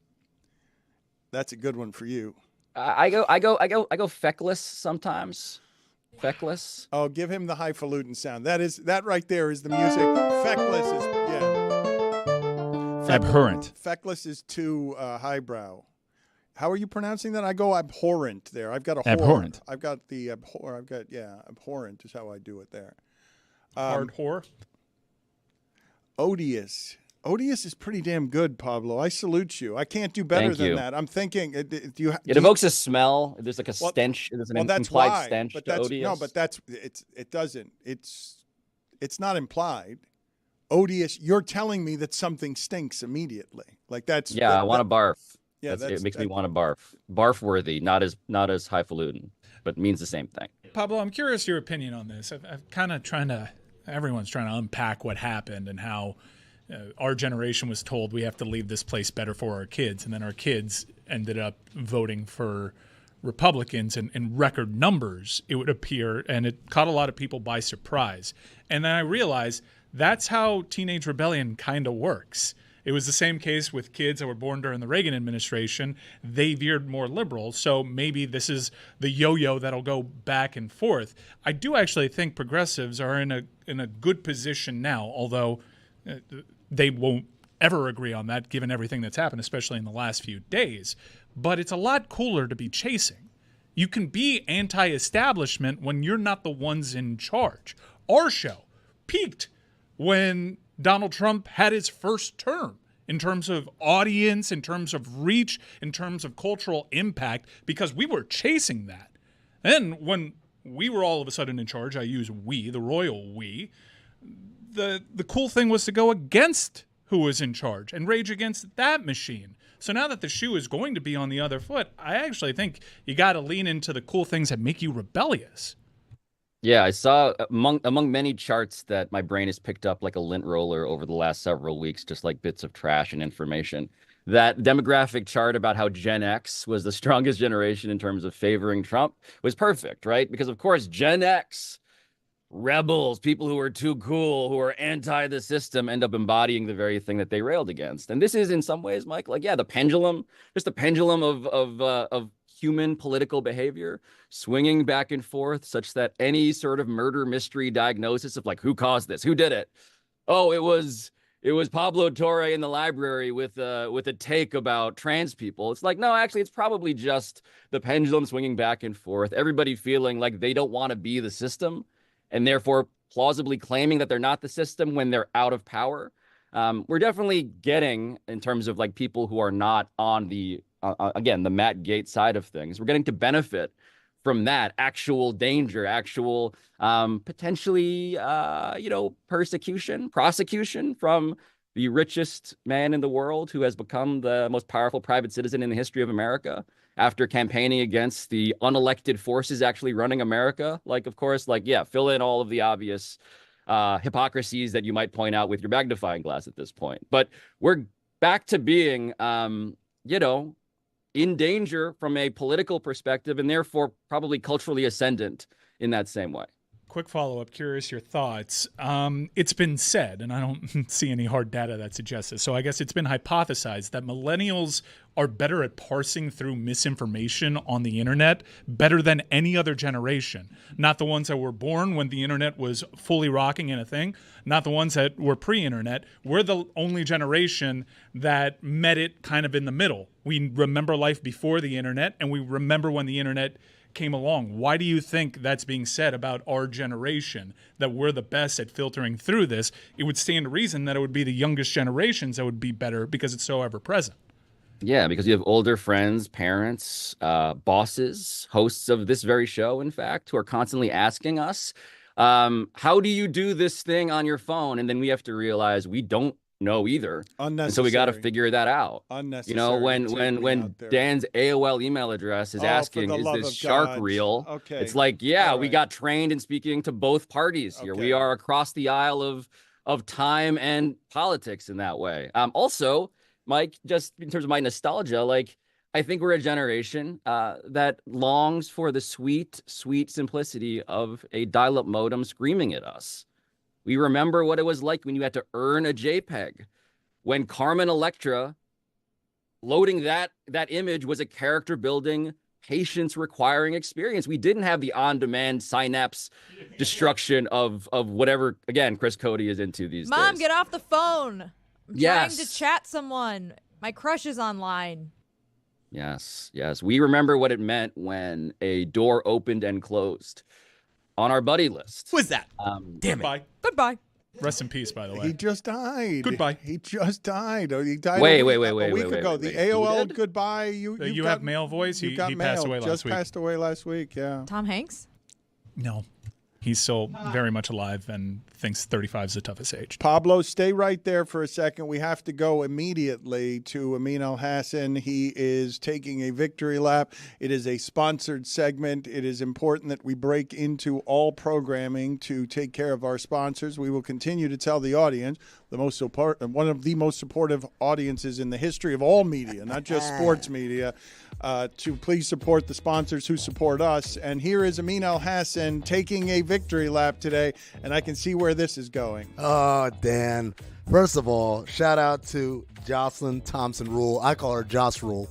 That's a good one for you. I go feckless sometimes. Feckless. Oh, give him the highfalutin sound. That right there is the music. Feckless is Abhorrent. Feckless is too highbrow. How are you pronouncing that? I go abhorrent there. I've got a Abhorrent. I've got the abhor. Abhorrent is how I do it there. Hard whore. Odious. Odious is pretty damn good, Pablo. I salute you. I can't do better Thank than you. that. I'm thinking, It evokes a smell. There's like a stench. There's an that's implied why, stench but to that's, odious. No, but it doesn't. It's not implied. Odious. You're telling me that something stinks immediately. Like that's. Yeah, I want to barf. Yeah, it makes me want to barf. Barf worthy, not as highfalutin, but means the same thing. Pablo, I'm curious your opinion on this. I'm kind of everyone's trying to unpack what happened and how our generation was told we have to leave this place better for our kids, and then our kids ended up voting for Republicans in record numbers, it would appear, and it caught a lot of people by surprise. And then I realized that's how teenage rebellion kind of works. It was the same case with kids that were born during the Reagan administration. They veered more liberal, so maybe this is the yo-yo that'll go back and forth. I do actually think progressives are in a good position now, although they won't ever agree on that given everything that's happened, especially in the last few days. But it's a lot cooler to be chasing. You can be anti-establishment when you're not the ones in charge. Our show peaked when Donald Trump had his first term in terms of audience, in terms of reach, in terms of cultural impact, because we were chasing that. Then when we were all of a sudden in charge, I use we, the royal we, the cool thing was to go against who was in charge and rage against that machine. So now that the shoe is going to be on the other foot, I actually think you got to lean into the cool things that make you rebellious. Yeah, I saw among many charts that my brain has picked up like a lint roller over the last several weeks, just like bits of trash and information. That demographic chart about how Gen X was the strongest generation in terms of favoring Trump was perfect, right? Because of course, Gen X, rebels, people who are too cool, who are anti the system, end up embodying the very thing that they railed against. And this is in some ways, Mike, like, yeah, the pendulum, just the pendulum of human political behavior swinging back and forth such that any sort of murder mystery diagnosis of like, who caused this? Who did it? Oh, it was Pablo Torre in the library with a take about trans people. It's like, no, actually, it's probably just the pendulum swinging back and forth. Everybody feeling like they don't want to be the system and therefore plausibly claiming that they're not the system when they're out of power. We're definitely getting, in terms of like people who are not on the, again, the Matt Gaetz side of things, we're getting to benefit from that actual danger, actual potentially, prosecution from the richest man in the world who has become the most powerful private citizen in the history of America after campaigning against the unelected forces actually running America. Like, of course, like, yeah, fill in all of the obvious hypocrisies that you might point out with your magnifying glass at this point. But we're back to being, in danger from a political perspective and therefore probably culturally ascendant in that same way. Quick follow-up, curious your thoughts. It's been said, and I don't see any hard data that suggests this, so I guess it's been hypothesized that millennials are better at parsing through misinformation on the internet better than any other generation. Not the ones that were born when the internet was fully rocking and a thing, not the ones that were pre-internet. We're the only generation that met it kind of in the middle. We remember life before the internet, and we remember when the internet came along. Why do you think that's being said about our generation, that we're the best at filtering through this? It would stand to reason that it would be the youngest generations that would be better because it's so ever present. Yeah, because you have older friends, parents, bosses, hosts of this very show, in fact, who are constantly asking us, how do you do this thing on your phone? And then we have to realize we don't know either. Unnecessary. And so we got to figure that out. Unnecessary. You know, when Dan's AOL email address is asking, is this shark real? Okay. It's like, yeah, we got trained in speaking to both parties here. We are across the aisle of time and politics in that way. Also, Mike, just in terms of my nostalgia, like, I think we're a generation that longs for the sweet, sweet simplicity of a dial-up modem screaming at us. We remember what it was like when you had to earn a JPEG, when Carmen Electra loading that image was a character-building, patience-requiring experience. We didn't have the on-demand synapse destruction of whatever, again, Chris Cody is into these days. Mom, get off the phone. I'm Yes. trying to chat someone. My crush is online. Yes, yes. We remember what it meant when a door opened and closed on our buddy list. Who is that? Damn it. Goodbye. Rest in peace, by the way. He just died. Goodbye. He just died. Oh, he died Wait, a week wait, ago. wait. The He AOL did? goodbye. You have male voice? He got passed mail. away last Just week. passed away last week, yeah. Tom Hanks? No. He's still very much alive and thinks 35 is the toughest age. Pablo, stay right there for a second. We have to go immediately to Amin Al-Hassan. He is taking a victory lap. It is a sponsored segment. It is important that we break into all programming to take care of our sponsors. We will continue to tell the audience, one of the most supportive audiences in the history of all media, not just sports media, to please support the sponsors who support us. And here is Amin Al-Hassan taking a victory lap today, and I can see where this is going. Oh, Dan. First of all, shout out to Jocelyn Thompson Rule. I call her Joss Rule.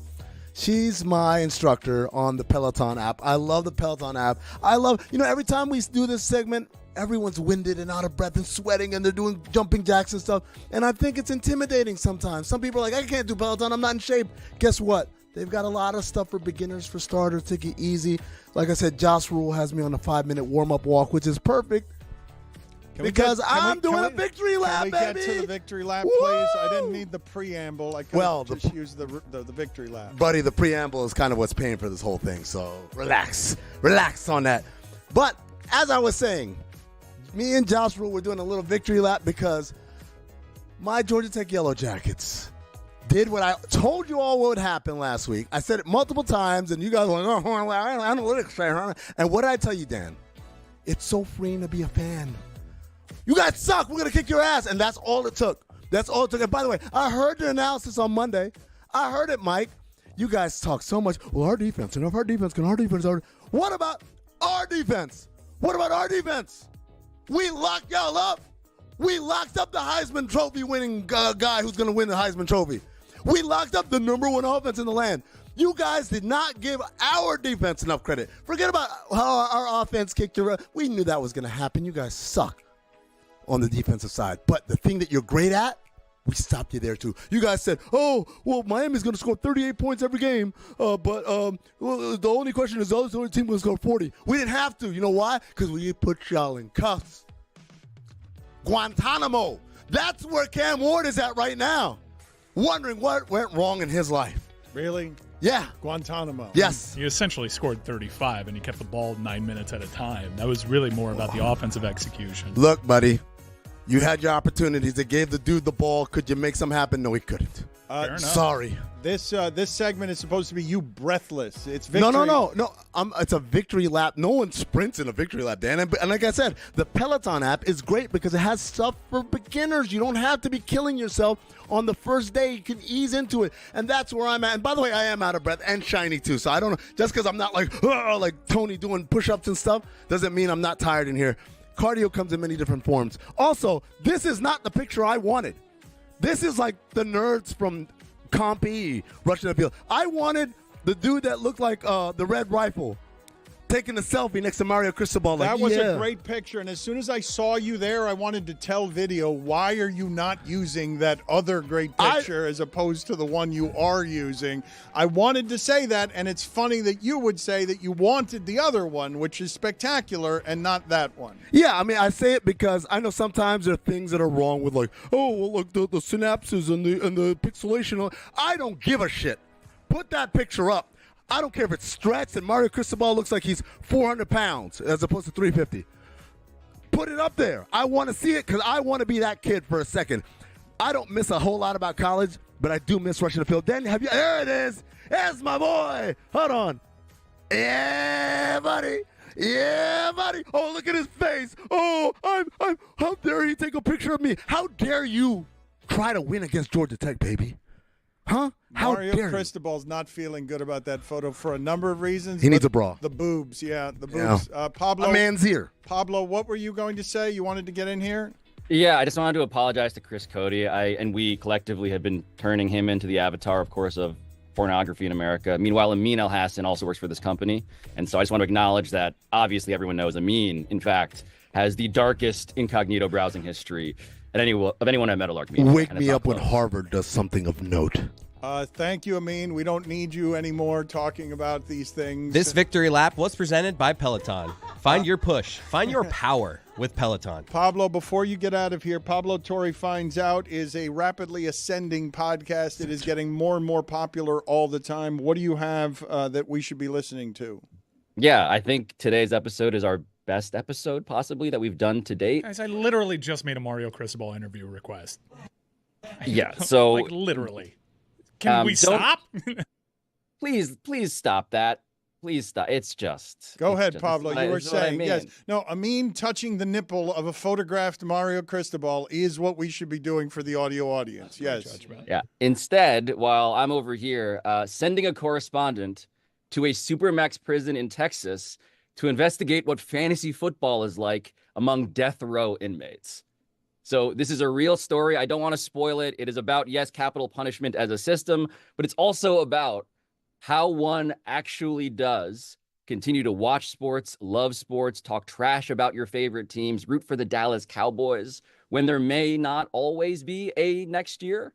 She's my instructor on the Peloton app. I love the Peloton app. Every time we do this segment, everyone's winded and out of breath and sweating, and they're doing jumping jacks and stuff. And I think it's intimidating sometimes. Some people are like, I can't do Peloton. I'm not in shape. Guess what? They've got a lot of stuff for beginners, for starters. Take it easy. Like I said, Joss Rule has me on a 5-minute warm-up walk, which is perfect. Because I'm doing a victory lap, baby. Can we get to the victory lap, please? I didn't need the preamble. I could just use the victory lap. Buddy, the preamble is kind of what's paying for this whole thing, so relax on that. But as I was saying, me and Josh Rule were doing a little victory lap because my Georgia Tech Yellow Jackets did what I told you all would happen last week. I said it multiple times, and you guys were like, analytics. And what did I tell you, Dan? It's so freeing to be a fan. You guys suck. We're going to kick your ass. And that's all it took. And by the way, I heard the analysis on Monday. I heard it, Mike. You guys talk so much. Well, our defense. What about our defense? What about our defense? We locked y'all up. We locked up the Heisman Trophy winning guy who's going to win the Heisman Trophy. We locked up the number one offense in the land. You guys did not give our defense enough credit. Forget about how our offense kicked your ass. We knew that was going to happen. You guys suck on the defensive side. But the thing that you're great at, we stopped you there too. You guys said, oh, well, Miami's going to score 38 points every game. But the only question is the other team going to score 40. We didn't have to. You know why? Because we put y'all in cuffs. Guantanamo. That's where Cam Ward is at right now. Wondering what went wrong in his life. Really? Yeah. Guantanamo. Yes. You essentially scored 35, and you kept the ball 9 minutes at a time. That was really more about the offensive execution. Look, buddy, You had your opportunities. They gave the dude the ball. Could you make something happen? No, he couldn't. Sorry. This segment is supposed to be you breathless. It's victory. No. It's a victory lap. No one sprints in a victory lap, Dan. And like I said, the Peloton app is great because it has stuff for beginners. You don't have to be killing yourself on the first day. You can ease into it. And that's where I'm at. And by the way, I am out of breath and shiny too. So I don't know. Just because I'm not like Tony doing push-ups and stuff doesn't mean I'm not tired in here. Cardio comes in many different forms. Also, this is not the picture I wanted. This is like the nerds from Comp E rushing the field. I wanted the dude that looked like the Red Rifle taking a selfie next to Mario Cristobal. That was a great picture. And as soon as I saw you there, I wanted to tell Video, why are you not using that other great picture as opposed to the one you are using? I wanted to say that, and it's funny that you would say that you wanted the other one, which is spectacular, and not that one. Yeah, I mean, I say it because I know sometimes there are things that are wrong with the synapses and the pixelation. I don't give a shit. Put that picture up. I don't care if it's stretched and Mario Cristobal looks like he's 400 pounds as opposed to 350. Put it up there. I want to see it because I want to be that kid for a second. I don't miss a whole lot about college, but I do miss rushing the field. Then there it is. There's my boy. Hold on. Yeah, buddy. Yeah, buddy. Oh, look at his face. Oh, how dare he take a picture of me? How dare you try to win against Georgia Tech, baby? Huh? Mario Cristobal's not feeling good about that photo for a number of reasons. He needs a bra. The boobs, the boobs. Yeah. Pablo, a man's ear. Pablo, what were you going to say? You wanted to get in here? Yeah, I just wanted to apologize to Chris Cody. And we collectively have been turning him into the avatar, of course, of pornography in America. Meanwhile, Amin El Hassan also works for this company. And so I just want to acknowledge that obviously everyone knows Amin, in fact, has the darkest incognito browsing history of anyone at Metal Arc. Wake me up when Harvard does something of note. Thank you, Amin. We don't need you anymore talking about these things. This victory lap was presented by Peloton. Find your push. Find your power with Peloton. Pablo, before you get out of here, Pablo Torre Finds Out is a rapidly ascending podcast. It is getting more and more popular all the time. What do you have that we should be listening to? Yeah, I think today's episode is our best episode possibly that we've done to date. Guys, I literally just made a Mario Cristobal interview request. Yeah, so like literally. Can we stop? Please stop that. Please stop. It's just. Go ahead, Pablo. You were saying, yes. No, Amin touching the nipple of a photographed Mario Cristobal is what we should be doing for the audio audience. Yes. Yeah. Instead, while I'm over here sending a correspondent to a supermax prison in Texas to investigate what fantasy football is like among death row inmates. So this is a real story. I don't want to spoil it. It is about, yes, capital punishment as a system, but it's also about how one actually does continue to watch sports, love sports, talk trash about your favorite teams, root for the Dallas Cowboys when there may not always be a next year.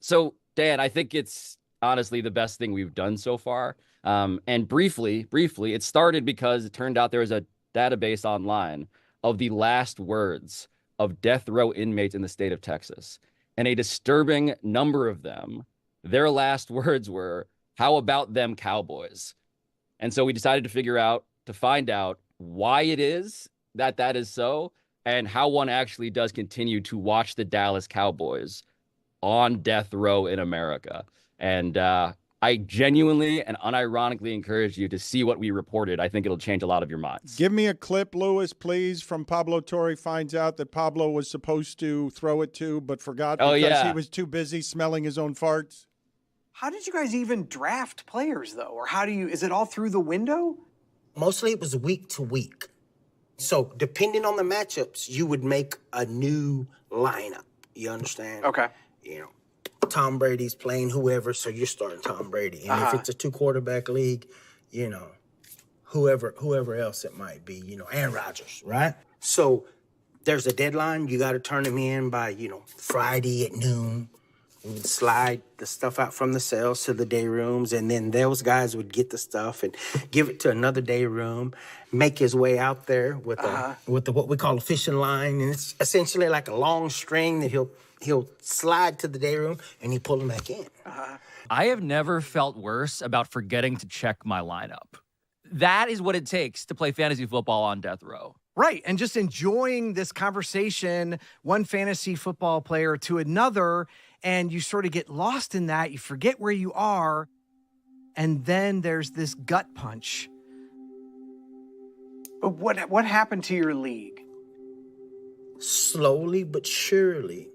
So, Dan, I think it's honestly the best thing we've done so far. And briefly, it started because it turned out there was a database online of the last words of death row inmates in the state of Texas. And a disturbing number of them, their last words were, "How about them Cowboys?" And so we decided to find out why it is that is so, and how one actually does continue to watch the Dallas Cowboys on death row in America. And I genuinely and unironically encourage you to see what we reported. I think it'll change a lot of your minds. Give me a clip, Lewis, please, from Pablo Torre Finds Out that Pablo was supposed to throw it to, but forgot because he was too busy smelling his own farts. How did you guys even draft players, though? Or is it all through the window? Mostly it was week to week. So depending on the matchups, you would make a new lineup. You understand? Okay. You know, Tom Brady's playing whoever, so you're starting Tom Brady. And if it's a 2-quarterback league, you know, whoever else it might be, you know, Aaron Rodgers, right? So there's a deadline. You got to turn them in by, Friday at noon. We would slide the stuff out from the cells to the day rooms, and then those guys would get the stuff and give it to another day room, make his way out there with what we call a fishing line, and it's essentially like a long string that he'll slide to the day room and he pull them back in. I have never felt worse about forgetting to check my lineup. That is what it takes to play fantasy football on death row. Right, and just enjoying this conversation, one fantasy football player to another, and you sort of get lost in that. You forget where you are, and then there's this gut punch. But what happened to your league? Slowly but surely,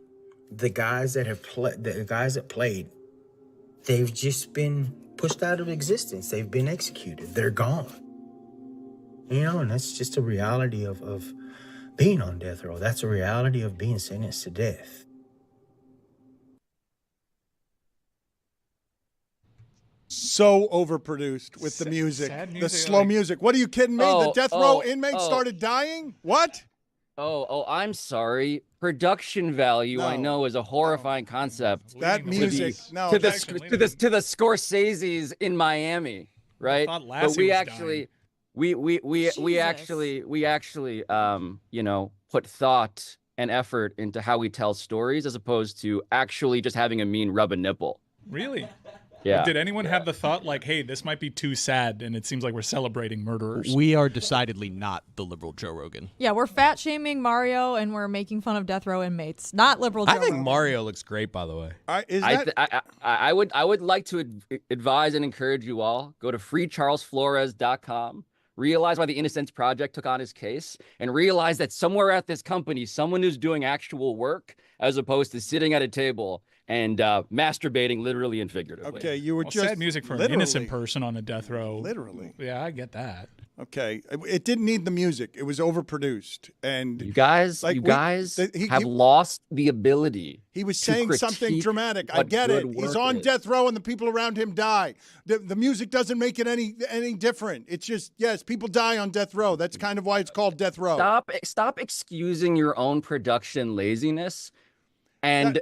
the guys that played, they've just been pushed out of existence. They've been executed. They're gone. You know, and that's just a reality of being on death row. That's a reality of being sentenced to death. So overproduced with the music, the slow music. What are you kidding me? The death row inmates started dying? What? I'm sorry. Production value, I know, is a horrifying concept. That music, to the Scorseses in Miami, right? But we actually, we actually, put thought and effort into how we tell stories as opposed to actually just having a mean rub a nipple. Really? Yeah. Did anyone have the thought like, hey, this might be too sad and it seems like we're celebrating murderers? We are decidedly not the liberal Joe Rogan. Yeah, we're fat shaming Mario and we're making fun of death row inmates. Not liberal Joe I think Rogan. Mario looks great, by the way. I would like to advise and encourage you all, go to freecharlesflores.com, realize why the Innocence Project took on his case, and realize that somewhere at this company, someone who's doing actual work as opposed to sitting at a table and masturbating literally and figuratively. Okay, you were Well, just sad music for an innocent person on a death row. Literally. Yeah, I get that. Okay, it didn't need the music. It was overproduced, and You guys have lost the ability. He was to saying something critique dramatic. I what get it. good He's work on is. death row, and the people around him die. The music doesn't make it any different. It's just, yes, people die on death row. That's kind of why it's called death row. Stop excusing your own production laziness and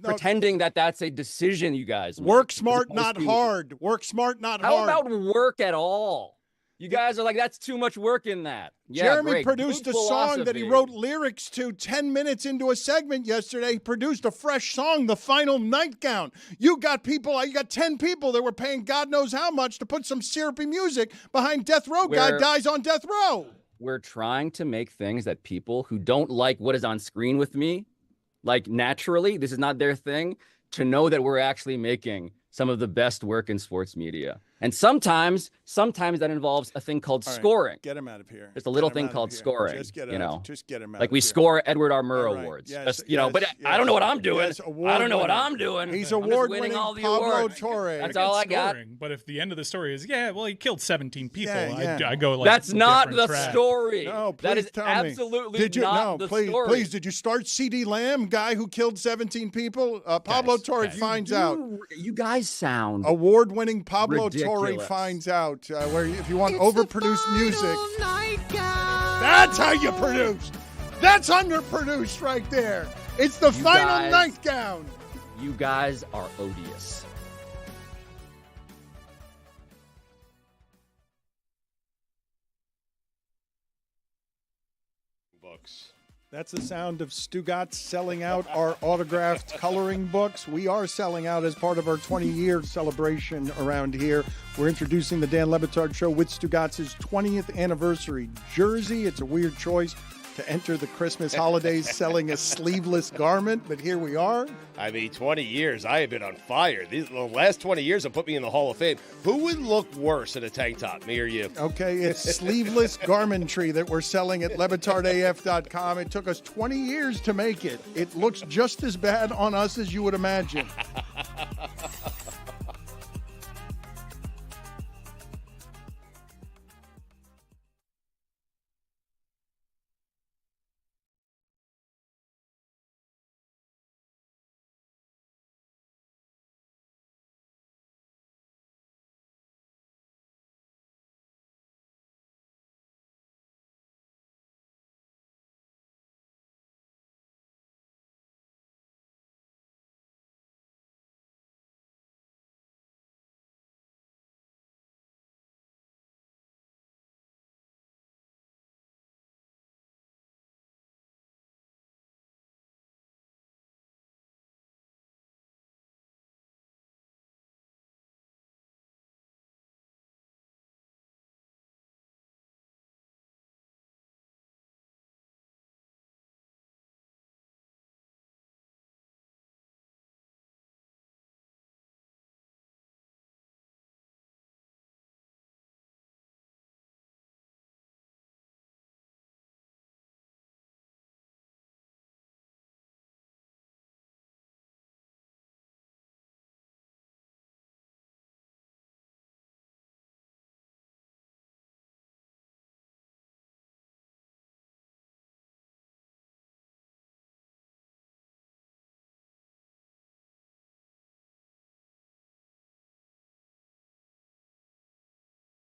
pretending that that's a decision you guys make. Work smart, not hard. Work smart, not How hard. about work at all? You guys are like, that's too much work in that. Yeah, Jeremy great. produced Good a song that he philosophy. wrote lyrics to 10 minutes into a segment yesterday. He produced a fresh song, The Final Nightgown. You got 10 people that were paying God knows how much to put some syrupy music behind death row. Guy dies on death row. We're trying to make things that people who don't like what is on screen with me, like naturally, this is not their thing, to know that we're actually making some of the best work in sports media. And sometimes that involves a thing called scoring. Get him out of here. There's a little thing called scoring. Just get you know, just get him out like of we here. score Edward R. Murrow Awards. Yes, But I don't know what I'm doing. Yes, I don't know what award-winning. I'm doing. He's I'm just award-winning winning all the Pablo awards. Torre. That's all I got. But if the end of the story is, he killed 17 people, Yeah. I go like, That's not the different track. story. No, please that is tell me. absolutely Did you, not the please, story. Please, did you start C.D. Lamb, guy who killed 17 people? Pablo Torre finds out. You guys sound award-winning Pablo Torre ridiculous. finds out where if you want overproduced music, that's how you produce. That's underproduced right there. It's the final nightgown. You guys are odious. Books. That's the sound of Stugotz selling out our autographed coloring books. We are selling out as part of our 20-year celebration around here. We're introducing the Dan Le Batard Show with Stugotz's 20th anniversary jersey. It's a weird choice to enter the Christmas holidays selling a sleeveless garment, but here we are. I mean, 20 years, I have been on fire. The last 20 years have put me in the Hall of Fame. Who would look worse in a tank top, me or you? Okay, it's sleeveless garmentry that we're selling at LeBatardAF.com. It took us 20 years to make it. It looks just as bad on us as you would imagine.